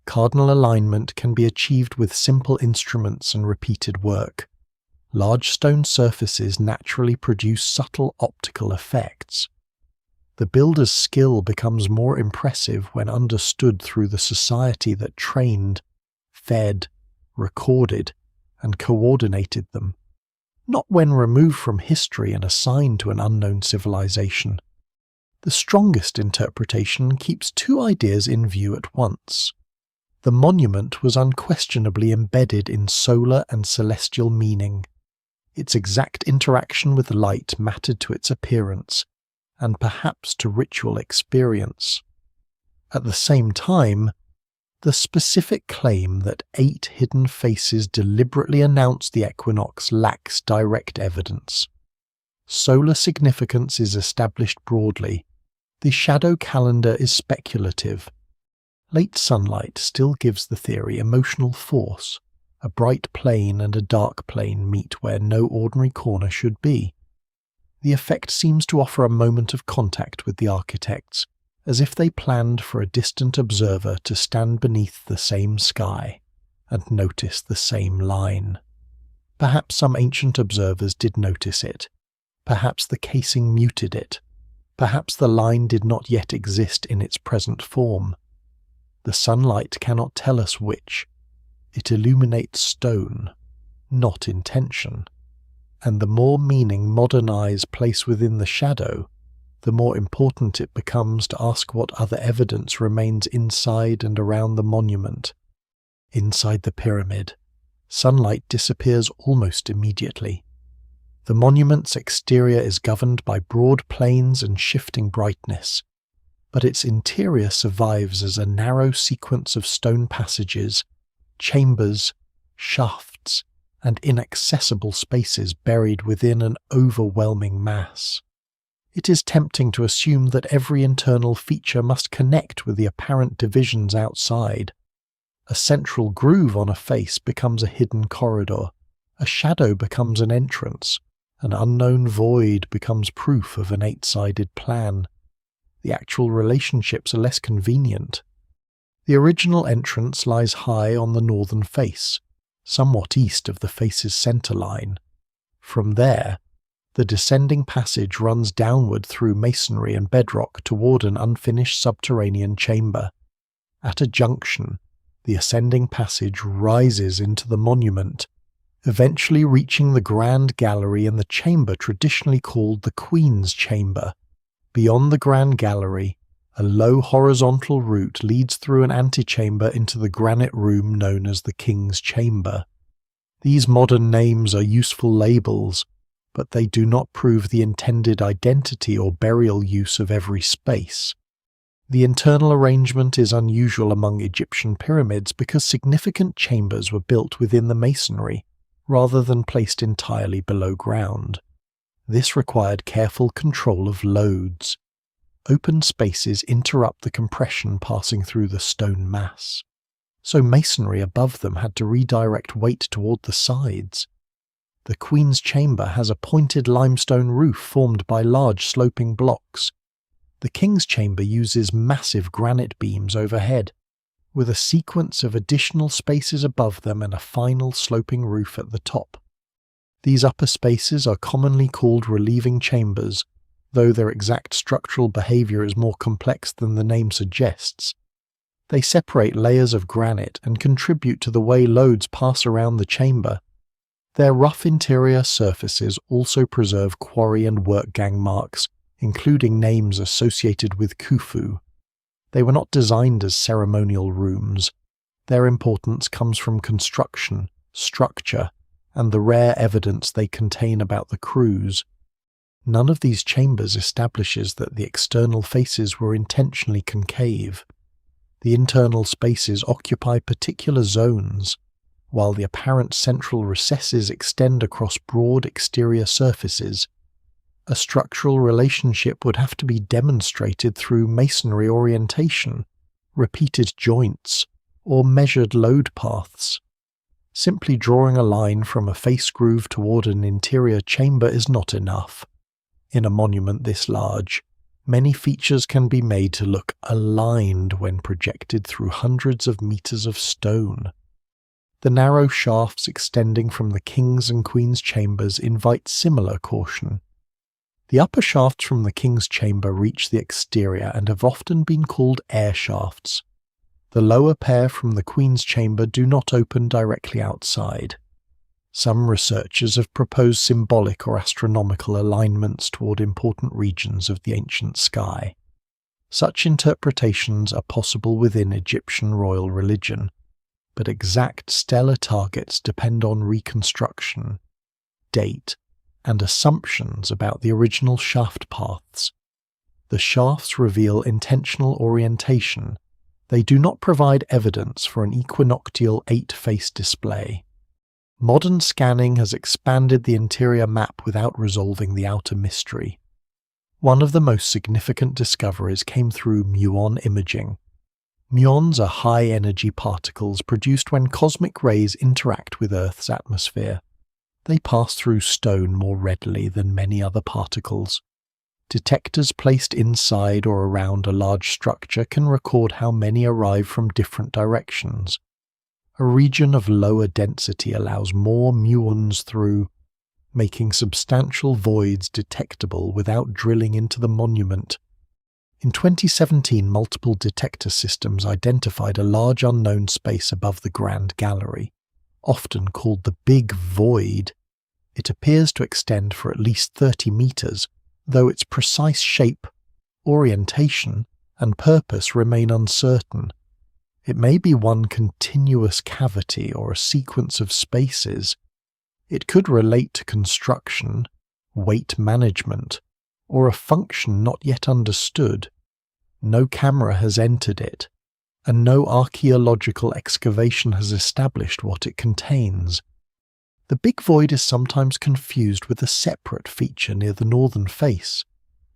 Cardinal alignment can be achieved with simple instruments and repeated work. Large stone surfaces naturally produce subtle optical effects. The builder's skill becomes more impressive when understood through the society that trained, fed, recorded, and coordinated them, not when removed from history and assigned to an unknown civilization. The strongest interpretation keeps 2 ideas in view at once. The monument was unquestionably embedded in solar and celestial meaning. Its exact interaction with light mattered to its appearance, and perhaps to ritual experience. At the same time, the specific claim that 8 hidden faces deliberately announced the equinox lacks direct evidence. Solar significance is established broadly. The shadow calendar is speculative. Late sunlight still gives the theory emotional force. A bright plane and a dark plane meet where no ordinary corner should be. The effect seems to offer a moment of contact with the architects, as if they planned for a distant observer to stand beneath the same sky and notice the same line. Perhaps some ancient observers did notice it. Perhaps the casing muted it. Perhaps the line did not yet exist in its present form. The sunlight cannot tell us which. It illuminates stone, not intention. And the more meaning modern eyes place within the shadow, the more important it becomes to ask what other evidence remains inside and around the monument. Inside the pyramid, sunlight disappears almost immediately. The monument's exterior is governed by broad planes and shifting brightness, but its interior survives as a narrow sequence of stone passages, chambers, shafts, and inaccessible spaces buried within an overwhelming mass. It is tempting to assume that every internal feature must connect with the apparent divisions outside. A central groove on a face becomes a hidden corridor, a shadow becomes an entrance, an unknown void becomes proof of an 8-sided plan. The actual relationships are less convenient. The original entrance lies high on the northern face, somewhat east of the face's center line. From there, the descending passage runs downward through masonry and bedrock toward an unfinished subterranean chamber. At a junction, the ascending passage rises into the monument, eventually reaching the grand gallery and the chamber traditionally called the Queen's Chamber. Beyond the grand gallery, a low horizontal route leads through an antechamber into the granite room known as the King's Chamber. These modern names are useful labels, but they do not prove the intended identity or burial use of every space. The internal arrangement is unusual among Egyptian pyramids because significant chambers were built within the masonry, rather than placed entirely below ground. This required careful control of loads. Open spaces interrupt the compression passing through the stone mass, so masonry above them had to redirect weight toward the sides. The Queen's Chamber has a pointed limestone roof formed by large sloping blocks. The King's Chamber uses massive granite beams overhead, with a sequence of additional spaces above them and a final sloping roof at the top. These upper spaces are commonly called relieving chambers, though their exact structural behavior is more complex than the name suggests. They separate layers of granite and contribute to the way loads pass around the chamber. Their rough interior surfaces also preserve quarry and work gang marks, including names associated with Khufu. They were not designed as ceremonial rooms. Their importance comes from construction, structure, and the rare evidence they contain about the crews. None of these chambers establishes that the external faces were intentionally concave. The internal spaces occupy particular zones, while the apparent central recesses extend across broad exterior surfaces. A structural relationship would have to be demonstrated through masonry orientation, repeated joints, or measured load paths. Simply drawing a line from a face groove toward an interior chamber is not enough. In a monument this large, many features can be made to look aligned when projected through hundreds of meters of stone. The narrow shafts extending from the king's and queen's chambers invite similar caution. The upper shafts from the king's chamber reach the exterior and have often been called air shafts. The lower pair from the queen's chamber do not open directly outside. Some researchers have proposed symbolic or astronomical alignments toward important regions of the ancient sky. Such interpretations are possible within Egyptian royal religion, but exact stellar targets depend on reconstruction, date, and assumptions about the original shaft paths. The shafts reveal intentional orientation. They do not provide evidence for an equinoctial 8-face display. Modern scanning has expanded the interior map without resolving the outer mystery. One of the most significant discoveries came through muon imaging. Muons are high-energy particles produced when cosmic rays interact with Earth's atmosphere. They pass through stone more readily than many other particles. Detectors placed inside or around a large structure can record how many arrive from different directions. A region of lower density allows more muons through, making substantial voids detectable without drilling into the monument. In 2017, multiple detector systems identified a large unknown space above the Grand Gallery, often called the Big Void. It appears to extend for at least 30 meters, though its precise shape, orientation, and purpose remain uncertain. It may be one continuous cavity or a sequence of spaces. It could relate to construction, weight management, or a function not yet understood. No camera has entered it, and no archaeological excavation has established what it contains. The Big Void is sometimes confused with a separate feature near the northern face.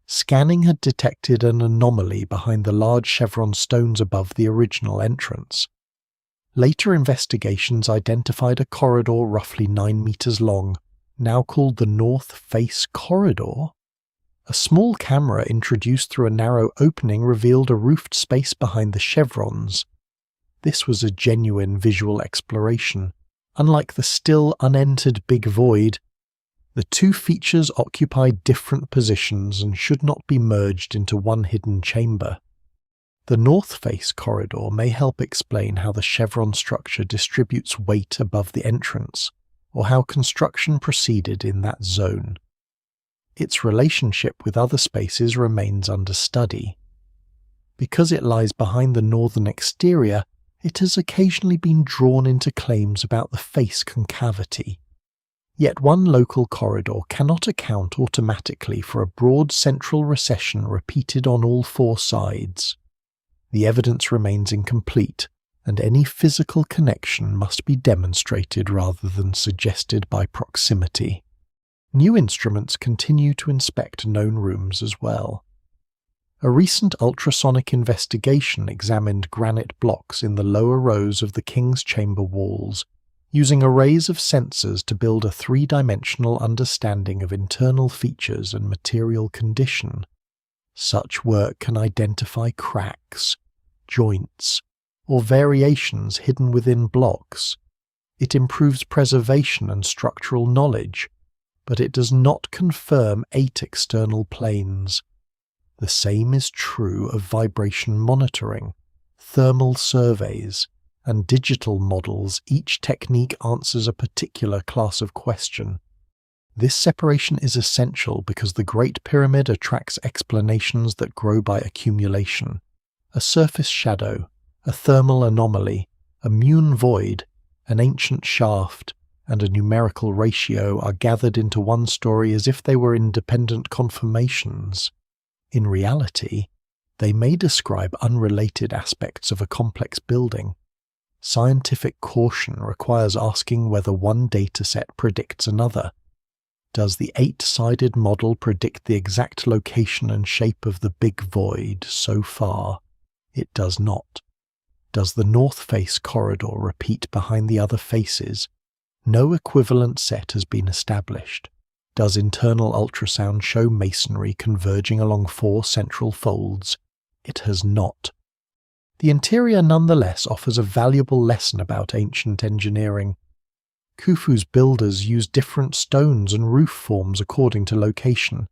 Scanning had detected an anomaly behind the large chevron stones above the original entrance. Later investigations identified a corridor roughly 9 meters long, now called the North Face Corridor. A small camera introduced through a narrow opening revealed a roofed space behind the chevrons. This was a genuine visual exploration. Unlike the still unentered Big Void, the two features occupy different positions and should not be merged into one hidden chamber. The North Face Corridor may help explain how the chevron structure distributes weight above the entrance, or how construction proceeded in that zone. Its relationship with other spaces remains under study. Because it lies behind the northern exterior, it has occasionally been drawn into claims about the face concavity. Yet one local corridor cannot account automatically for a broad central recession repeated on all 4 sides. The evidence remains incomplete, and any physical connection must be demonstrated rather than suggested by proximity. New instruments continue to inspect known rooms as well. A recent ultrasonic investigation examined granite blocks in the lower rows of the King's Chamber walls, using arrays of sensors to build a 3-dimensional understanding of internal features and material condition. Such work can identify cracks, joints, or variations hidden within blocks. It improves preservation and structural knowledge, but it does not confirm 8 external planes. The same is true of vibration monitoring, thermal surveys, and digital models. Each technique answers a particular class of question. This separation is essential because the Great Pyramid attracts explanations that grow by accumulation. A surface shadow, a thermal anomaly, a Mune void, an ancient shaft, and a numerical ratio are gathered into one story as if they were independent confirmations. In reality, they may describe unrelated aspects of a complex building. Scientific caution requires asking whether one dataset predicts another. Does the 8-sided model predict the exact location and shape of the big void so far? It does not. Does the north face corridor repeat behind the other faces? No equivalent set has been established. Does internal ultrasound show masonry converging along 4 central folds? It has not. The interior nonetheless offers a valuable lesson about ancient engineering. Khufu's builders used different stones and roof forms according to location.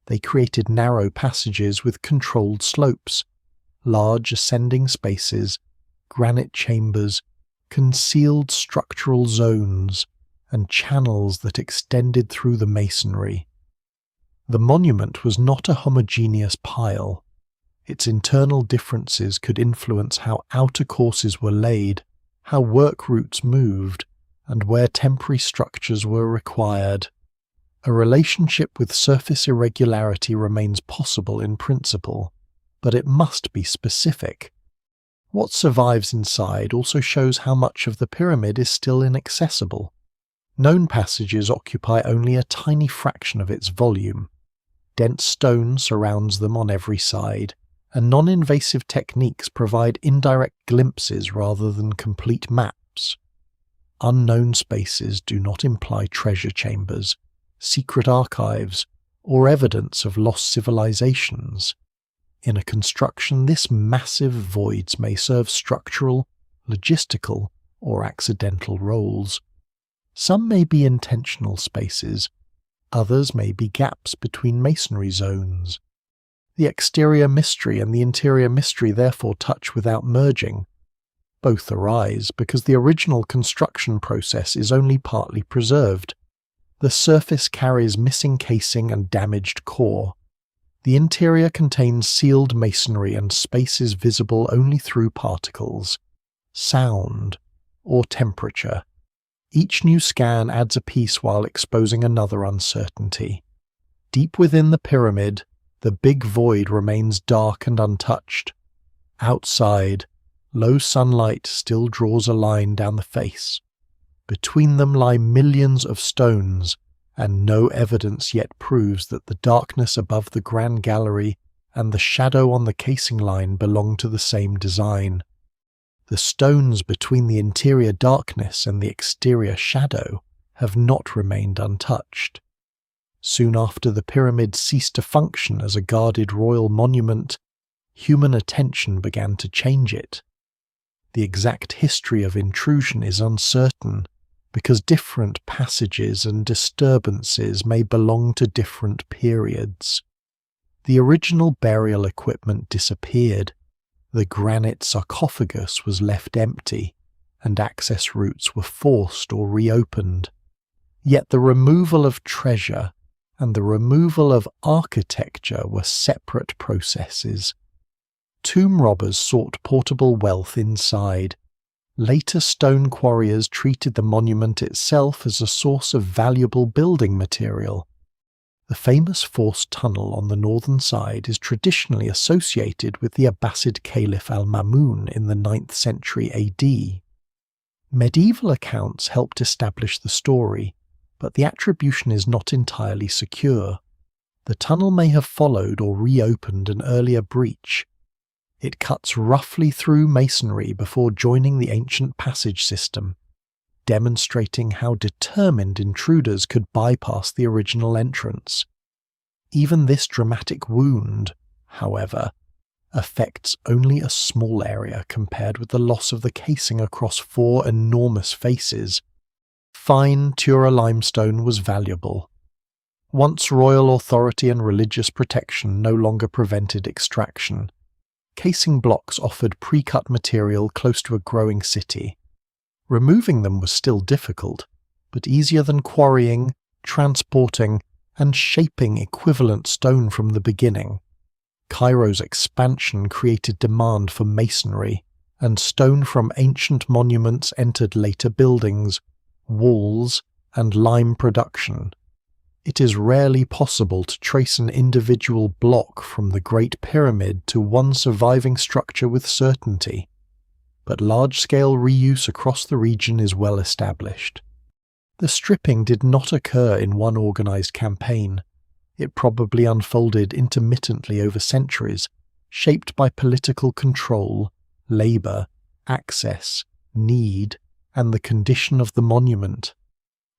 They created narrow passages with controlled slopes, large ascending spaces, granite chambers, concealed structural zones, and channels that extended through the masonry. The monument was not a homogeneous pile. Its internal differences could influence how outer courses were laid, how work routes moved, and where temporary structures were required. A relationship with surface irregularity remains possible in principle, but it must be specific. What survives inside also shows how much of the pyramid is still inaccessible. Known passages occupy only a tiny fraction of its volume. Dense stone surrounds them on every side, and non-invasive techniques provide indirect glimpses rather than complete maps. Unknown spaces do not imply treasure chambers, secret archives, or evidence of lost civilizations. In a construction this massive, voids may serve structural, logistical, or accidental roles. Some may be intentional spaces, others may be gaps between masonry zones. The exterior mystery and the interior mystery therefore touch without merging. Both arise because the original construction process is only partly preserved. The surface carries missing casing and damaged core. The interior contains sealed masonry and space is visible only through particles, sound, or temperature. Each new scan adds a piece while exposing another uncertainty. Deep within the pyramid, the big void remains dark and untouched. Outside, low sunlight still draws a line down the face. Between them lie millions of stones, and no evidence yet proves that the darkness above the Grand Gallery and the shadow on the casing line belong to the same design. The stones between the interior darkness and the exterior shadow have not remained untouched. Soon after the pyramid ceased to function as a guarded royal monument, human attention began to change it. The exact history of intrusion is uncertain, because different passages and disturbances may belong to different periods. The original burial equipment disappeared, the granite sarcophagus was left empty, and access routes were forced or reopened. Yet the removal of treasure and the removal of architecture were separate processes. Tomb robbers sought portable wealth inside. Later stone quarriers treated the monument itself as a source of valuable building material. The famous forced tunnel on the northern side is traditionally associated with the Abbasid Caliph al-Ma'mun in the 9th century AD. Medieval accounts helped establish the story, but the attribution is not entirely secure. The tunnel may have followed or reopened an earlier breach. It cuts roughly through masonry before joining the ancient passage system, demonstrating how determined intruders could bypass the original entrance. Even this dramatic wound, however, affects only a small area compared with the loss of the casing across 4 enormous faces. Fine Tura limestone was valuable. Once royal authority and religious protection no longer prevented extraction, casing blocks offered pre-cut material close to a growing city. Removing them was still difficult, but easier than quarrying, transporting, and shaping equivalent stone from the beginning. Cairo's expansion created demand for masonry, and stone from ancient monuments entered later buildings, walls, and lime production. It is rarely possible to trace an individual block from the Great Pyramid to one surviving structure with certainty, but large-scale reuse across the region is well established. The stripping did not occur in one organized campaign. It probably unfolded intermittently over centuries, shaped by political control, labor, access, need, and the condition of the monument.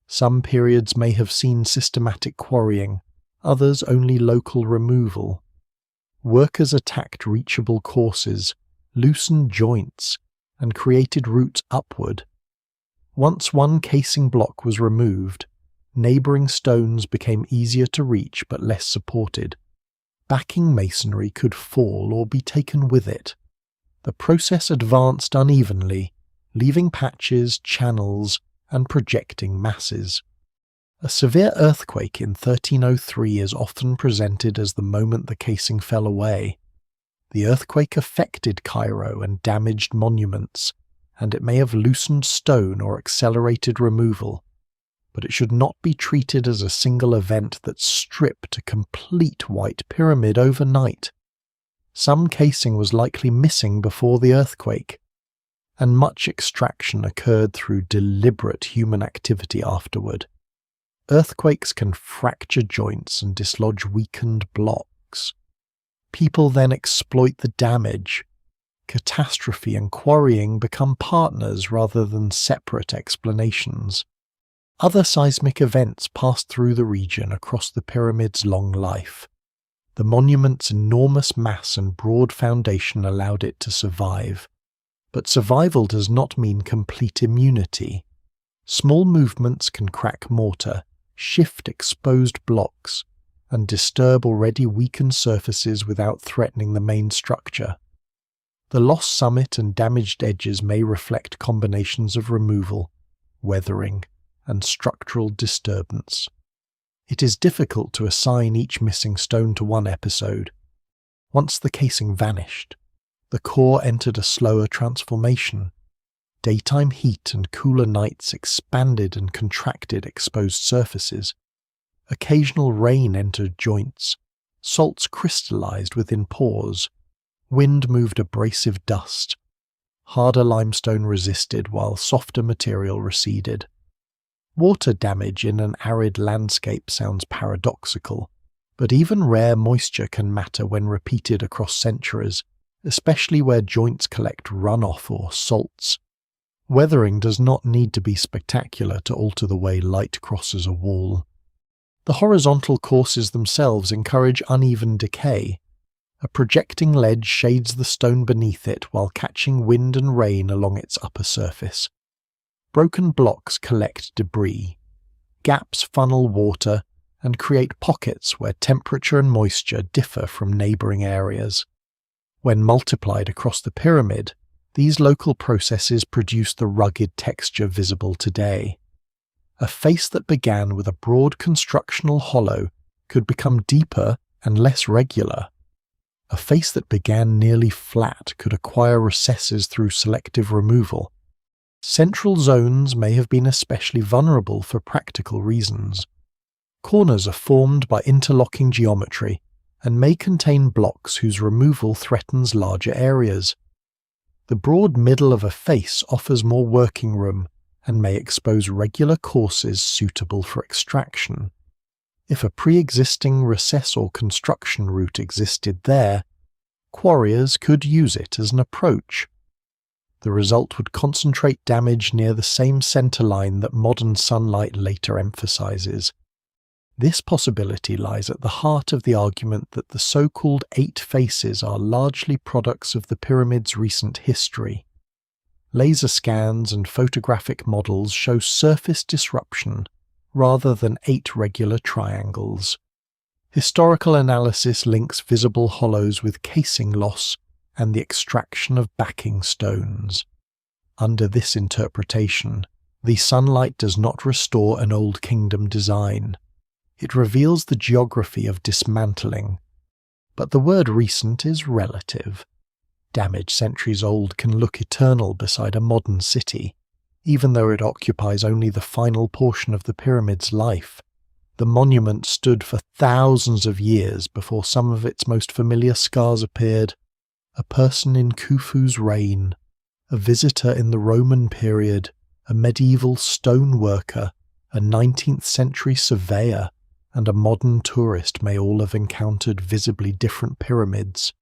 Some periods may have seen systematic quarrying, others only local removal. Workers attacked reachable courses, loosened joints, and created routes upward. Once one casing block was removed, neighbouring stones became easier to reach but less supported. Backing masonry could fall or be taken with it. The process advanced unevenly, leaving patches, channels, and projecting masses. A severe earthquake in 1303 is often presented as the moment the casing fell away. The earthquake affected Cairo and damaged monuments, and it may have loosened stone or accelerated removal, but it should not be treated as a single event that stripped a complete White Pyramid overnight. Some casing was likely missing before the earthquake, and much extraction occurred through deliberate human activity afterward. Earthquakes can fracture joints and dislodge weakened blocks. People then exploit the damage. Catastrophe and quarrying become partners rather than separate explanations. Other seismic events passed through the region across the pyramid's long life. The monument's enormous mass and broad foundation allowed it to survive. But survival does not mean complete immunity. Small movements can crack mortar, shift exposed blocks, and disturb already weakened surfaces without threatening the main structure. The lost summit and damaged edges may reflect combinations of removal, weathering, and structural disturbance. It is difficult to assign each missing stone to one episode. Once the casing vanished, the core entered a slower transformation. Daytime heat and cooler nights expanded and contracted exposed surfaces. Occasional rain entered joints. Salts crystallized within pores. Wind moved abrasive dust. Harder limestone resisted while softer material receded. Water damage in an arid landscape sounds paradoxical, but even rare moisture can matter when repeated across centuries, especially where joints collect runoff or salts. Weathering does not need to be spectacular to alter the way light crosses a wall. The horizontal courses themselves encourage uneven decay. A projecting ledge shades the stone beneath it while catching wind and rain along its upper surface. Broken blocks collect debris. Gaps funnel water and create pockets where temperature and moisture differ from neighbouring areas. When multiplied across the pyramid, these local processes produce the rugged texture visible today. A face that began with a broad constructional hollow could become deeper and less regular. A face that began nearly flat could acquire recesses through selective removal. Central zones may have been especially vulnerable for practical reasons. Corners are formed by interlocking geometry and may contain blocks whose removal threatens larger areas. The broad middle of a face offers more working room and may expose regular courses suitable for extraction. If a pre-existing recess or construction route existed there, quarriers could use it as an approach. The result would concentrate damage near the same center line that modern sunlight later emphasizes. This possibility lies at the heart of the argument that the so-called 8 faces are largely products of the pyramid's recent history. Laser scans and photographic models show surface disruption rather than 8 regular triangles. Historical analysis links visible hollows with casing loss and the extraction of backing stones. Under this interpretation, The sunlight does not restore an old kingdom design. It reveals the geography of dismantling. But the word recent is relative. Damage centuries old can look eternal beside a modern city, even though it occupies only the final portion of the pyramid's life. The monument stood for thousands of years before some of its most familiar scars appeared. A person in Khufu's reign, a visitor in the Roman period, a medieval stone worker, a 19th century surveyor, and a modern tourist may all have encountered visibly different pyramids.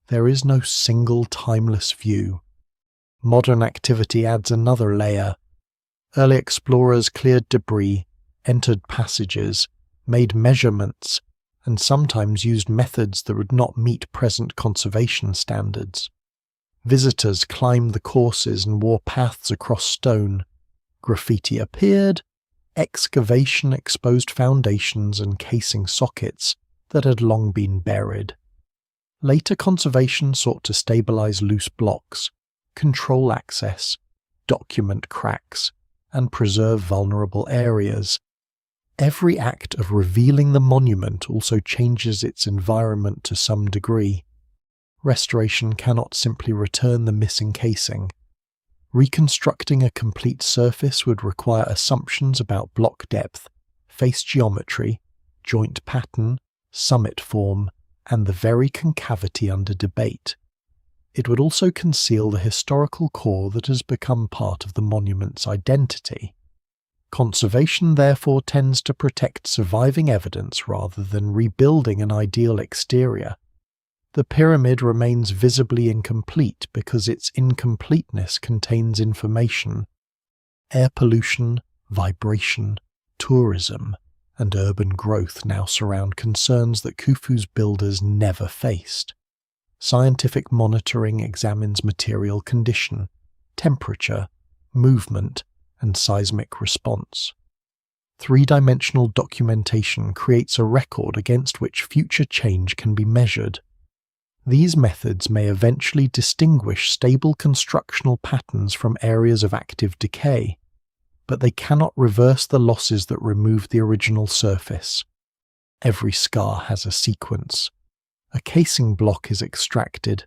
There is no single timeless view. Modern activity adds another layer. Early explorers cleared debris, entered passages, made measurements, and sometimes used methods that would not meet present conservation standards. Visitors climbed the courses and wore paths across stone. Graffiti appeared. Excavation exposed foundations and casing sockets that had long been buried. Later conservation sought to stabilize loose blocks, control access, document cracks, and preserve vulnerable areas. Every act of revealing the monument also changes its environment to some degree. Restoration cannot simply return the missing casing. Reconstructing a complete surface would require assumptions about block depth, face geometry, joint pattern, summit form, and the very concavity under debate. It would also conceal the historical core that has become part of the monument's identity. Conservation therefore tends to protect surviving evidence rather than rebuilding an ideal exterior. The pyramid remains visibly incomplete because its incompleteness contains information. Air pollution, vibration, tourism, and urban growth now surround concerns that Khufu's builders never faced. Scientific monitoring examines material condition, temperature, movement, and seismic response. Three-dimensional documentation creates a record against which future change can be measured. These methods may eventually distinguish stable constructional patterns from areas of active decay, but they cannot reverse the losses that removed the original surface. Every scar has a sequence. A casing block is extracted.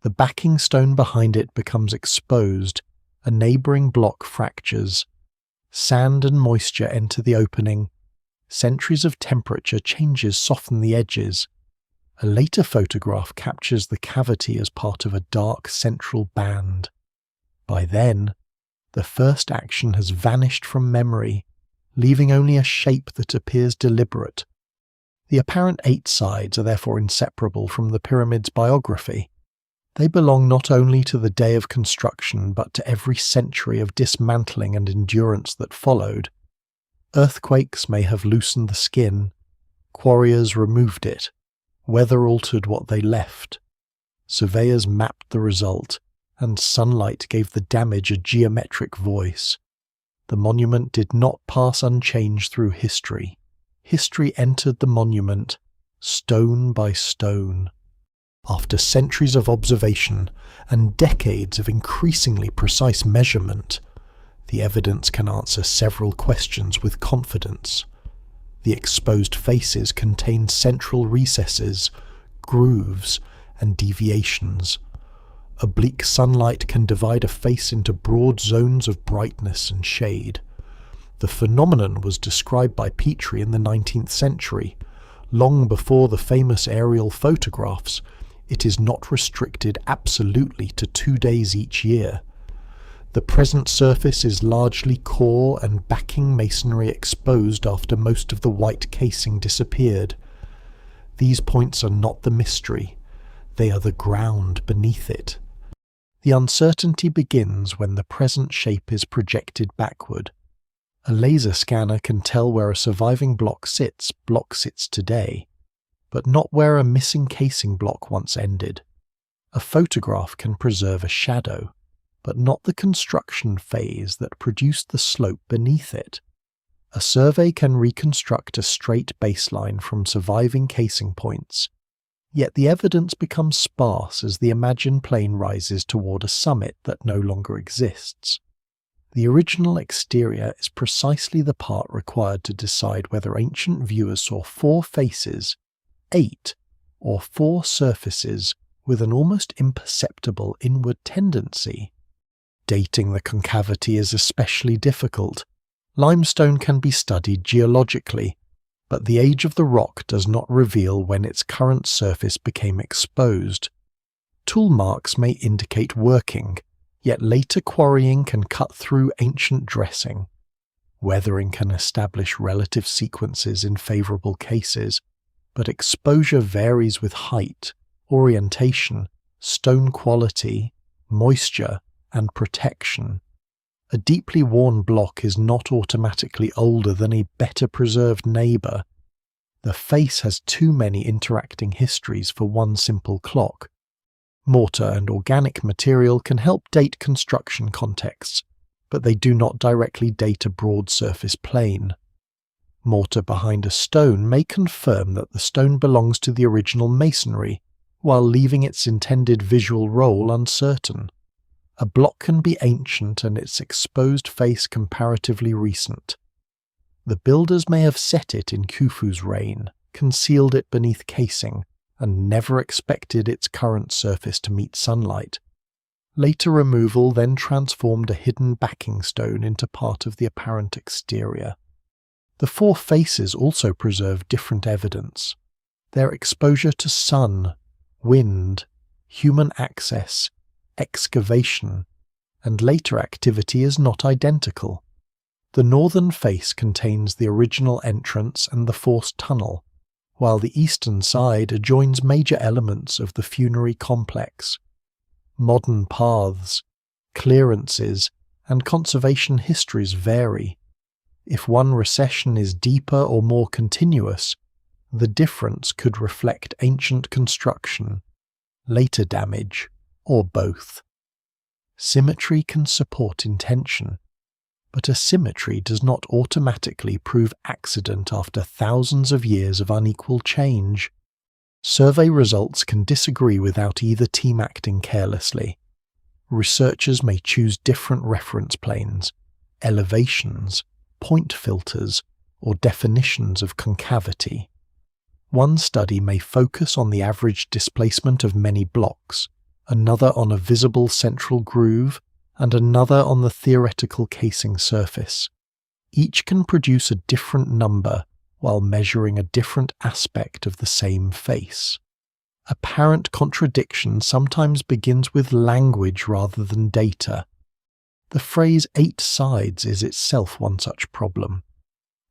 The backing stone behind it becomes exposed. A neighbouring block fractures. Sand and moisture enter the opening. Centuries of temperature changes soften the edges. A later photograph captures the cavity as part of a dark central band. By then, the first action has vanished from memory, leaving only a shape that appears deliberate. The apparent 8 sides are therefore inseparable from the pyramid's biography. They belong not only to the day of construction but to every century of dismantling and endurance that followed. Earthquakes may have loosened the skin. Quarriers removed it. Weather altered what they left. Surveyors mapped the result, and sunlight gave the damage a geometric voice. The monument did not pass unchanged through history. History entered the monument, stone by stone. After centuries of observation and decades of increasingly precise measurement, the evidence can answer several questions with confidence. The exposed faces contain central recesses, grooves, and deviations. Oblique sunlight can divide a face into broad zones of brightness and shade. The phenomenon was described by Petrie in the 19th century. Long before the famous aerial photographs, it is not restricted absolutely to 2 days each year. The present surface is largely core and backing masonry exposed after most of the white casing disappeared. These points are not the mystery, they are the ground beneath it. The uncertainty begins when the present shape is projected backward. A laser scanner can tell where a surviving block sits today, but not where a missing casing block once ended. A photograph can preserve a shadow, but not the construction phase that produced the slope beneath it. A survey can reconstruct a straight baseline from surviving casing points, yet the evidence becomes sparse as the imagined plane rises toward a summit that no longer exists. The original exterior is precisely the part required to decide whether ancient viewers saw 4 faces, 8, or 4 surfaces with an almost imperceptible inward tendency. Dating the concavity is especially difficult. Limestone can be studied geologically, but the age of the rock does not reveal when its current surface became exposed. Tool marks may indicate working, yet later quarrying can cut through ancient dressing. Weathering can establish relative sequences in favourable cases, but exposure varies with height, orientation, stone quality, moisture, and protection. A deeply worn block is not automatically older than a better preserved neighbour. The face has too many interacting histories for one simple clock. Mortar and organic material can help date construction contexts, but they do not directly date a broad surface plane. Mortar behind a stone may confirm that the stone belongs to the original masonry, while leaving its intended visual role uncertain. A block can be ancient and its exposed face comparatively recent. The builders may have set it in Khufu's reign, concealed it beneath casing, and never expected its current surface to meet sunlight. Later removal then transformed a hidden backing stone into part of the apparent exterior. The 4 faces also preserve different evidence. Their exposure to sun, wind, human access, excavation, and later activity is not identical. The northern face contains the original entrance and the forced tunnel, while the eastern side adjoins major elements of the funerary complex. Modern paths, clearances, and conservation histories vary. If one recession is deeper or more continuous, the difference could reflect ancient construction, later damage, or both. Symmetry can support intention, but asymmetry does not automatically prove accident after thousands of years of unequal change. Survey results can disagree without either team acting carelessly. Researchers may choose different reference planes, elevations, point filters, or definitions of concavity. One study may focus on the average displacement of many blocks, another on a visible central groove, and another on the theoretical casing surface. Each can produce a different number while measuring a different aspect of the same face. Apparent contradiction sometimes begins with language rather than data. The phrase 8 sides is itself one such problem.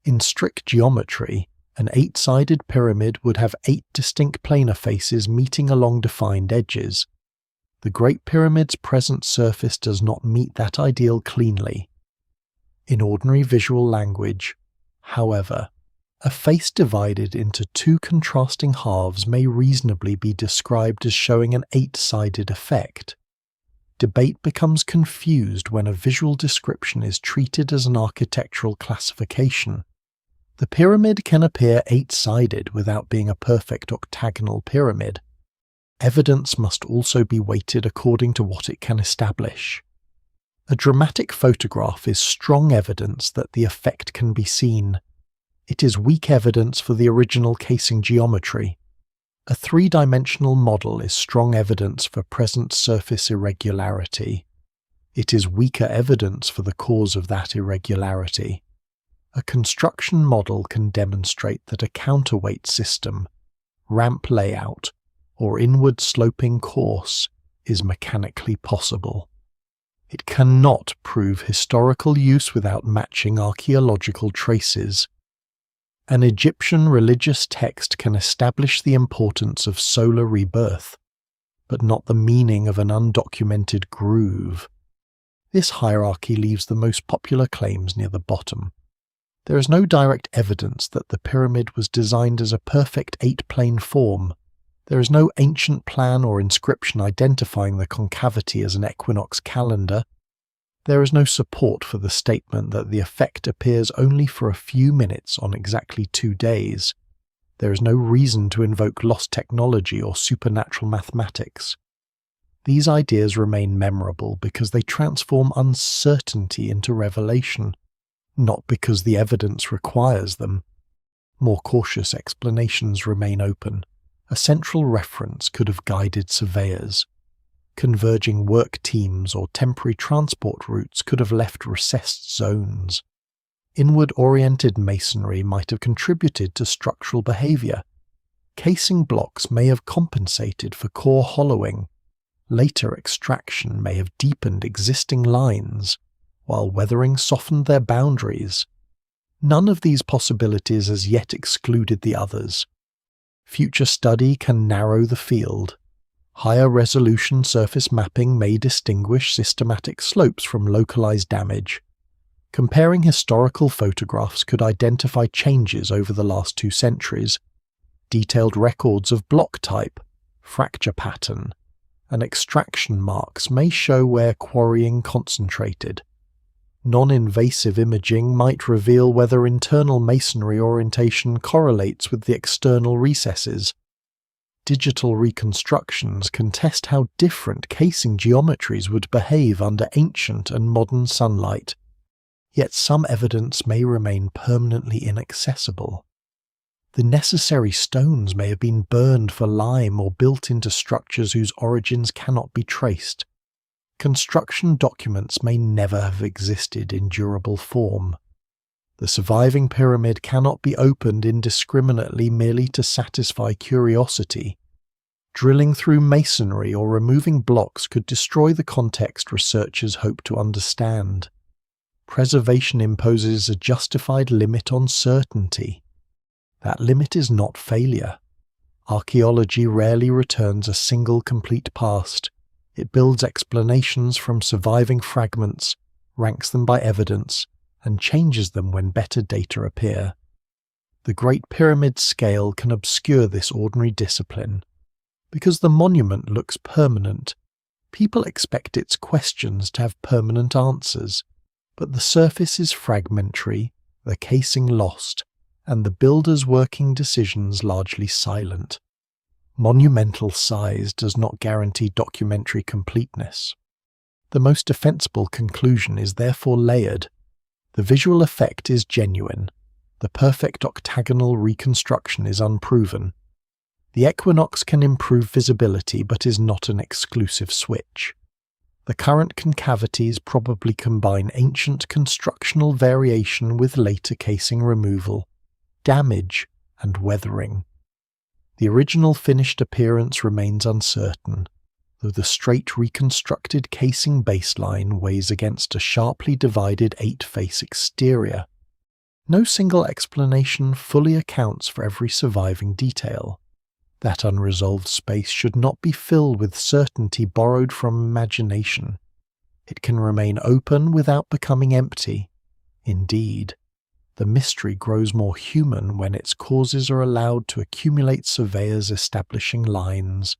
In strict geometry, an 8-sided pyramid would have 8 distinct planar faces meeting along defined edges. The Great Pyramid's present surface does not meet that ideal cleanly. In ordinary visual language, however, a face divided into 2 contrasting halves may reasonably be described as showing an 8-sided effect. Debate becomes confused when a visual description is treated as an architectural classification. The pyramid can appear 8-sided without being a perfect octagonal pyramid. Evidence must also be weighted according to what it can establish. A dramatic photograph is strong evidence that the effect can be seen. It is weak evidence for the original casing geometry. A 3-dimensional model is strong evidence for present surface irregularity. It is weaker evidence for the cause of that irregularity. A construction model can demonstrate that a counterweight system, ramp layout, or inward sloping course is mechanically possible. It cannot prove historical use without matching archaeological traces. An Egyptian religious text can establish the importance of solar rebirth, but not the meaning of an undocumented groove. This hierarchy leaves the most popular claims near the bottom. There is no direct evidence that the pyramid was designed as a perfect 8-plane form. There is no ancient plan or inscription identifying the concavity as an equinox calendar. There is no support for the statement that the effect appears only for a few minutes on exactly 2 days. There is no reason to invoke lost technology or supernatural mathematics. These ideas remain memorable because they transform uncertainty into revelation, not because the evidence requires them. More cautious explanations remain open. A central reference could have guided surveyors. Converging work teams or temporary transport routes could have left recessed zones. Inward-oriented masonry might have contributed to structural behavior. Casing blocks may have compensated for core hollowing. Later extraction may have deepened existing lines, while weathering softened their boundaries. None of these possibilities has yet excluded the others. Future study can narrow the field. Higher resolution surface mapping may distinguish systematic slopes from localized damage. Comparing historical photographs could identify changes over the last 2 centuries. Detailed records of block type, fracture pattern, and extraction marks may show where quarrying concentrated. Non-invasive imaging might reveal whether internal masonry orientation correlates with the external recesses. Digital reconstructions can test how different casing geometries would behave under ancient and modern sunlight. Yet some evidence may remain permanently inaccessible. The necessary stones may have been burned for lime or built into structures whose origins cannot be traced. Construction documents may never have existed in durable form. The surviving pyramid cannot be opened indiscriminately merely to satisfy curiosity. Drilling through masonry or removing blocks could destroy the context researchers hope to understand. Preservation imposes a justified limit on certainty. That limit is not failure. Archaeology rarely returns a single complete past. It builds explanations from surviving fragments, ranks them by evidence, and changes them when better data appear. The Great Pyramid scale can obscure this ordinary discipline. Because the monument looks permanent, people expect its questions to have permanent answers, but the surface is fragmentary, the casing lost, and the builder's working decisions largely silent. Monumental size does not guarantee documentary completeness. The most defensible conclusion is therefore layered. The visual effect is genuine. The perfect octagonal reconstruction is unproven. The equinox can improve visibility but is not an exclusive switch. The current concavities probably combine ancient constructional variation with later casing removal, damage, and weathering. The original finished appearance remains uncertain, though the straight reconstructed casing baseline weighs against a sharply divided 8-face exterior. No single explanation fully accounts for every surviving detail. That unresolved space should not be filled with certainty borrowed from imagination. It can remain open without becoming empty. Indeed, the mystery grows more human when its causes are allowed to accumulate, surveyors establishing lines,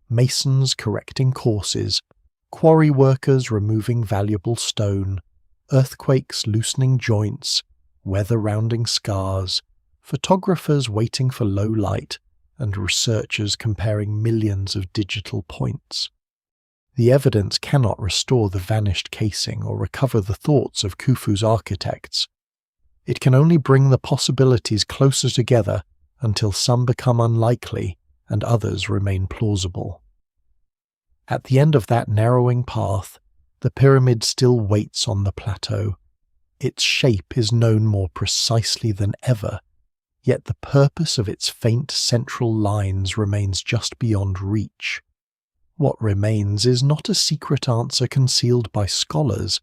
masons correcting courses, quarry workers removing valuable stone, earthquakes loosening joints, weather rounding scars, photographers waiting for low light, and researchers comparing millions of digital points. The evidence cannot restore the vanished casing or recover the thoughts of Khufu's architects. It can only bring the possibilities closer together until some become unlikely and others remain plausible. At the end of that narrowing path, the pyramid still waits on the plateau. Its shape is known more precisely than ever, yet the purpose of its faint central lines remains just beyond reach. What remains is not a secret answer concealed by scholars,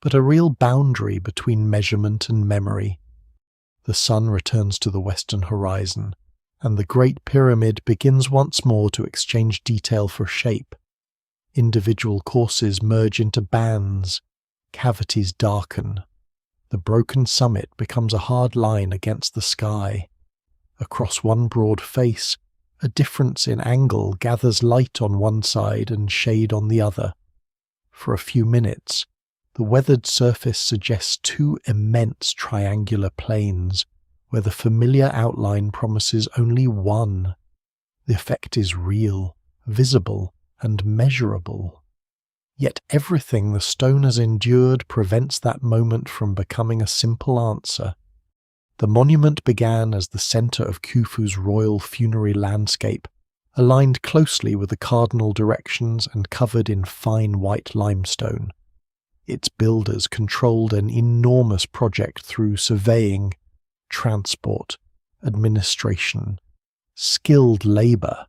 but a real boundary between measurement and memory. The sun returns to the western horizon, and the Great Pyramid begins once more to exchange detail for shape. Individual courses merge into bands, cavities darken. The broken summit becomes a hard line against the sky. Across one broad face, a difference in angle gathers light on one side and shade on the other. For a few minutes, the weathered surface suggests 2 immense triangular planes, where the familiar outline promises only one. The effect is real, visible, and measurable. Yet everything the stone has endured prevents that moment from becoming a simple answer. The monument began as the centre of Khufu's royal funerary landscape, aligned closely with the cardinal directions and covered in fine white limestone. Its builders controlled an enormous project through surveying, transport, administration, skilled labour,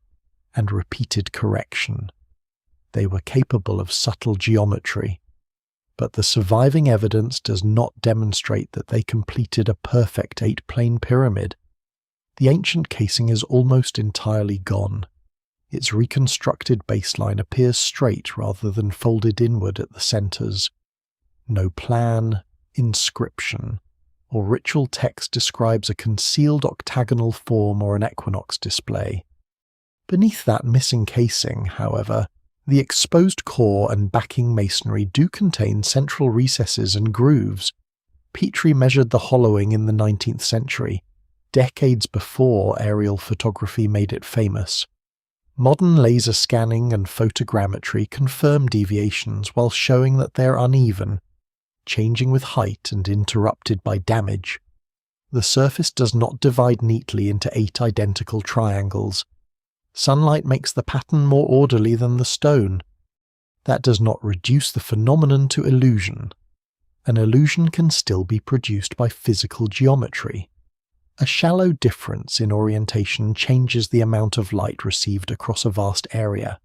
and repeated correction. They were capable of subtle geometry, but the surviving evidence does not demonstrate that they completed a perfect 8-plane pyramid. The ancient casing is almost entirely gone. Its reconstructed baseline appears straight rather than folded inward at the centres. No plan, inscription, or ritual text describes a concealed octagonal form or an equinox display. Beneath that missing casing, however, the exposed core and backing masonry do contain central recesses and grooves. Petrie measured the hollowing in the 19th century, decades before aerial photography made it famous. Modern laser scanning and photogrammetry confirm deviations while showing that they're uneven, changing with height and interrupted by damage. The surface does not divide neatly into 8 identical triangles. Sunlight makes the pattern more orderly than the stone. That does not reduce the phenomenon to illusion. An illusion can still be produced by physical geometry. A shallow difference in orientation changes the amount of light received across a vast area.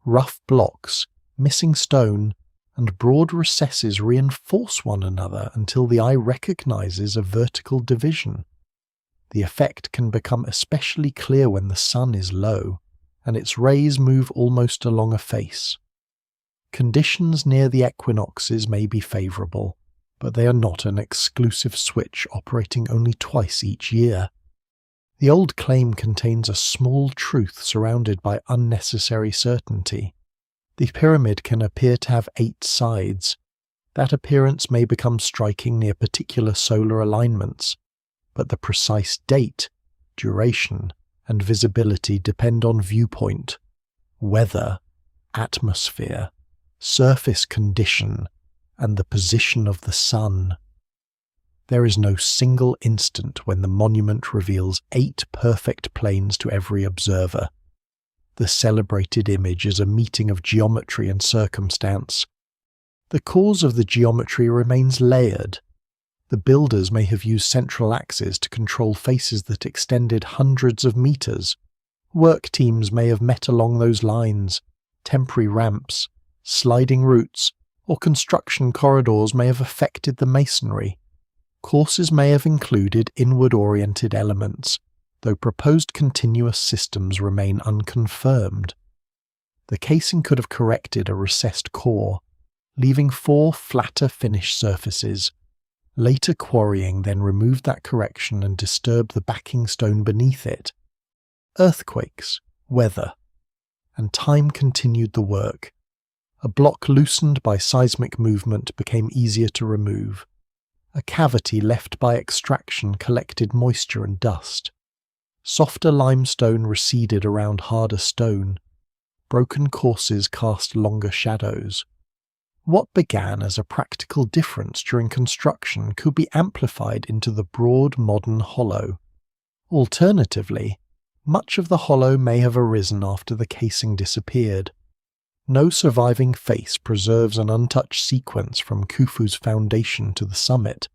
Rough blocks, missing stone, and broad recesses reinforce one another until the eye recognizes a vertical division. The effect can become especially clear when the sun is low, and its rays move almost along a face. Conditions near the equinoxes may be favourable, but they are not an exclusive switch operating only twice each year. The old claim contains a small truth surrounded by unnecessary certainty. The pyramid can appear to have 8 sides. That appearance may become striking near particular solar alignments, but the precise date, duration, and visibility depend on viewpoint, weather, atmosphere, surface condition, and the position of the sun. There is no single instant when the monument reveals 8 perfect planes to every observer. The celebrated image is a meeting of geometry and circumstance. The cause of the geometry remains layered. The builders may have used central axes to control faces that extended hundreds of meters. Work teams may have met along those lines. Temporary ramps, sliding routes, or construction corridors may have affected the masonry. Courses may have included inward-oriented elements, though proposed continuous systems remain unconfirmed. The casing could have corrected a recessed core, leaving 4 flatter finished surfaces. Later quarrying then removed that correction and disturbed the backing stone beneath it. Earthquakes, weather, and time continued the work. A block loosened by seismic movement became easier to remove. A cavity left by extraction collected moisture and dust. Softer limestone receded around harder stone. Broken courses cast longer shadows. What began as a practical difference during construction could be amplified into the broad modern hollow. Alternatively, much of the hollow may have arisen after the casing disappeared. No surviving face preserves an untouched sequence from Khufu's foundation to the summit.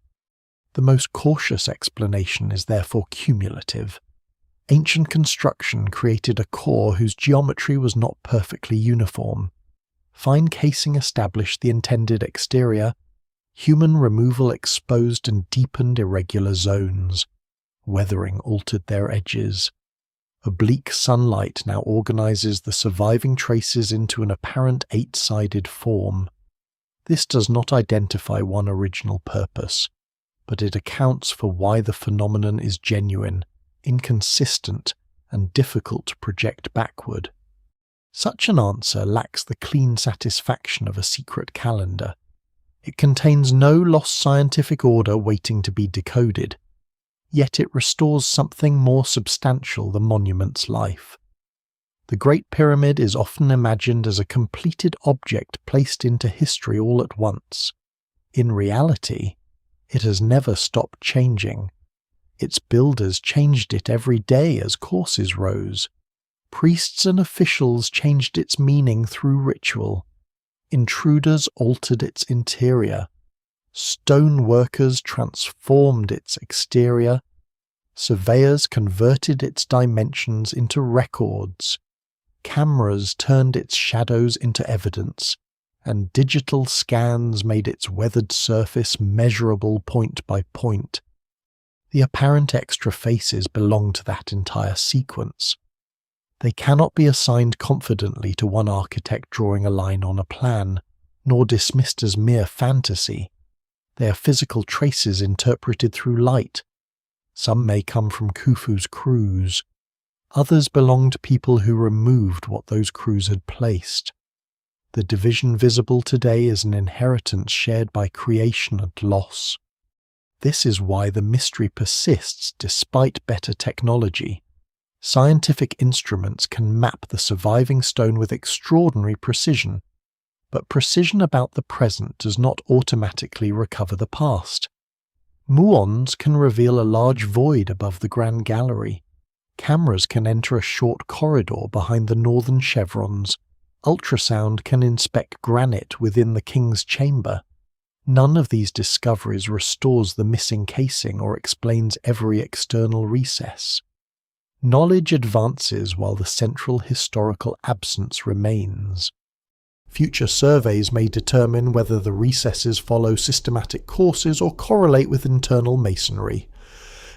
The most cautious explanation is therefore cumulative. Ancient construction created a core whose geometry was not perfectly uniform. Fine casing established the intended exterior. Human removal exposed and deepened irregular zones. Weathering altered their edges. Oblique sunlight now organizes the surviving traces into an apparent 8-sided form. This does not identify one original purpose, but it accounts for why the phenomenon is genuine, inconsistent, and difficult to project backward. Such an answer lacks the clean satisfaction of a secret calendar. It contains no lost scientific order waiting to be decoded, yet it restores something more substantial the monument's life. The Great Pyramid is often imagined as a completed object placed into history all at once. In reality, it has never stopped changing. Its builders changed it every day as courses rose. Priests and officials changed its meaning through ritual. Intruders altered its interior. Stone workers transformed its exterior. Surveyors converted its dimensions into records. Cameras turned its shadows into evidence, and digital scans made its weathered surface measurable point by point. The apparent extra faces belong to that entire sequence. They cannot be assigned confidently to one architect drawing a line on a plan, nor dismissed as mere fantasy. They are physical traces interpreted through light. Some may come from Khufu's crews. Others belong to people who removed what those crews had placed. The division visible today is an inheritance shared by creation and loss. This is why the mystery persists despite better technology. Scientific instruments can map the surviving stone with extraordinary precision, but precision about the present does not automatically recover the past. Muons can reveal a large void above the Grand Gallery. Cameras can enter a short corridor behind the northern chevrons. Ultrasound can inspect granite within the king's chamber. None of these discoveries restores the missing casing or explains every external recess. Knowledge advances while the central historical absence remains. Future surveys may determine whether the recesses follow systematic courses or correlate with internal masonry.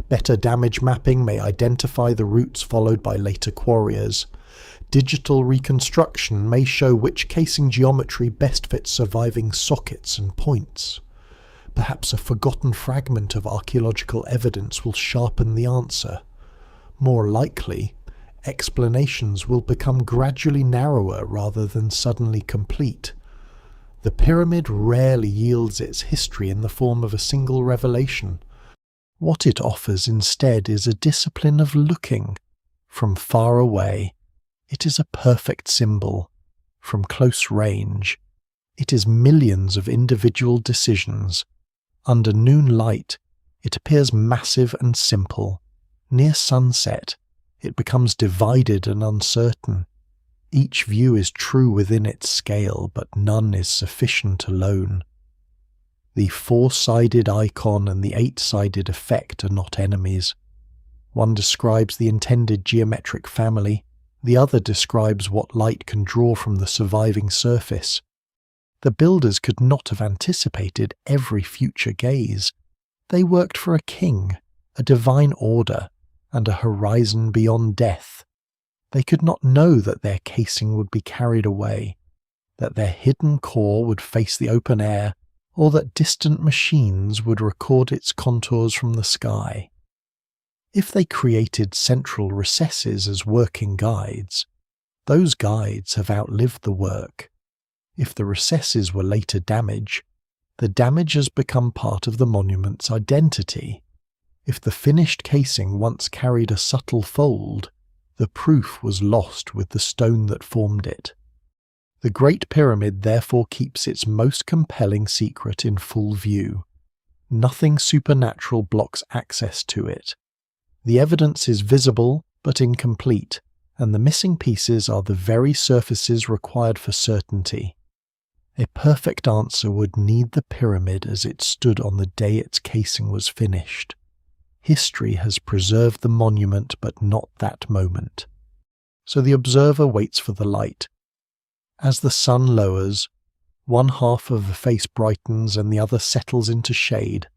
Better damage mapping may identify the routes followed by later quarriers. Digital reconstruction may show which casing geometry best fits surviving sockets and points. Perhaps a forgotten fragment of archaeological evidence will sharpen the answer. More likely, explanations will become gradually narrower rather than suddenly complete. The pyramid rarely yields its history in the form of a single revelation. What it offers instead is a discipline of looking. From far away, it is a perfect symbol. From close range, it is millions of individual decisions. Under noon light, it appears massive and simple. Near sunset, it becomes divided and uncertain. Each view is true within its scale, but none is sufficient alone. The four-sided icon and the eight-sided effect are not enemies. One describes the intended geometric family, the other describes what light can draw from the surviving surface. The builders could not have anticipated every future gaze. They worked for a king, a divine order, and a horizon beyond death. They could not know that their casing would be carried away, that their hidden core would face the open air, or that distant machines would record its contours from the sky. If they created central recesses as working guides, those guides have outlived the work. If the recesses were later damaged, the damage has become part of the monument's identity. If the finished casing once carried a subtle fold, the proof was lost with the stone that formed it. The Great Pyramid therefore keeps its most compelling secret in full view. Nothing supernatural blocks access to it. The evidence is visible but incomplete, and the missing pieces are the very surfaces required for certainty. A perfect answer would need the pyramid as it stood on the day its casing was finished. History has preserved the monument but not that moment. So the observer waits for the light. As the sun lowers, one half of the face brightens and the other settles into shade.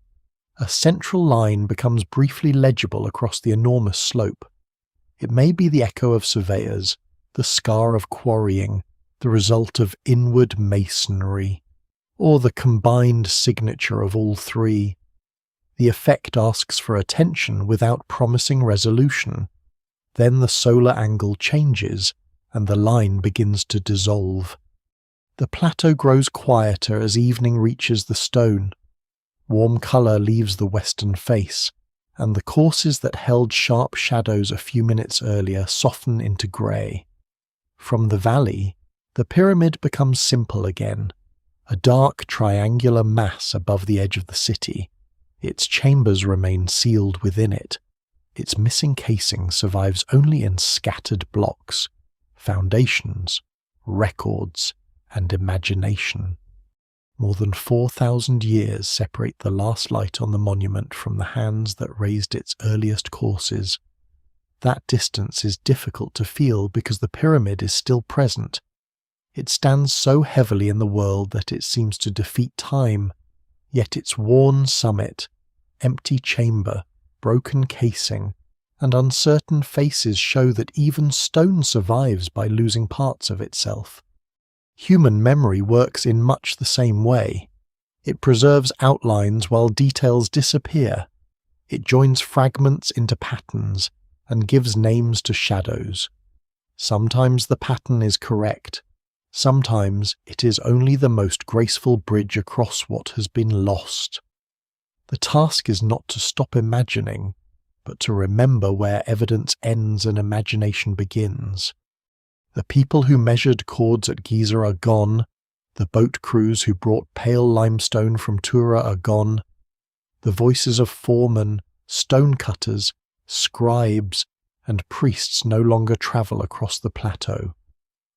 A central line becomes briefly legible across the enormous slope. It may be the echo of surveyors, the scar of quarrying, the result of inward masonry, or the combined signature of all three. The effect asks for attention without promising resolution. Then the solar angle changes, and the line begins to dissolve. The plateau grows quieter as evening reaches the stone. Warm colour leaves the western face, and the courses that held sharp shadows a few minutes earlier soften into grey. From the valley, the pyramid becomes simple again, a dark triangular mass above the edge of the city. Its chambers remain sealed within it. Its missing casing survives only in scattered blocks, foundations, records, and imagination. More than 4,000 years separate the last light on the monument from the hands that raised its earliest courses. That distance is difficult to feel because the pyramid is still present. It stands so heavily in the world that it seems to defeat time, yet its worn summit, empty chamber, broken casing, and uncertain faces show that even stone survives by losing parts of itself. Human memory works in much the same way. It preserves outlines while details disappear. It joins fragments into patterns and gives names to shadows. Sometimes the pattern is correct. Sometimes it is only the most graceful bridge across what has been lost. The task is not to stop imagining, but to remember where evidence ends and imagination begins. The people who measured chords at Giza are gone. The boat crews who brought pale limestone from Tura are gone. The voices of foremen, stonecutters, scribes, and priests no longer travel across the plateau.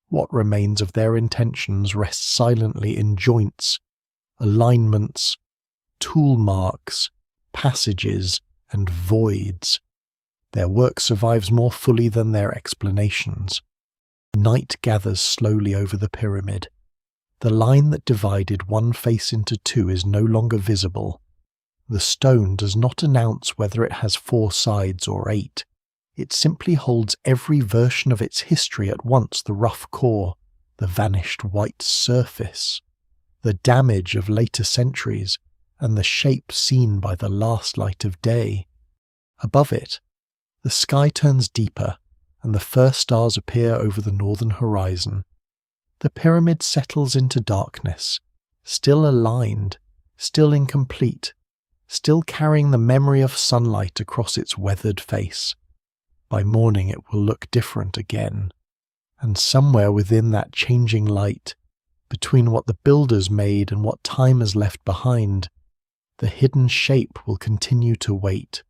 What remains of their intentions rests silently in joints, alignments, tool marks, passages, and voids. Their work survives more fully than their explanations. Night gathers slowly over the pyramid. The line that divided one face into two is no longer visible. The stone does not announce whether it has 4 sides or 8. It simply holds every version of its history at once: the rough core, the vanished white surface, the damage of later centuries, and the shape seen by the last light of day. Above it, the sky turns deeper, and the first stars appear over the northern horizon. The pyramid settles into darkness, still aligned, still incomplete, still carrying the memory of sunlight across its weathered face. By morning it will look different again, and somewhere within that changing light, between what the builders made and what time has left behind, the hidden shape will continue to wait.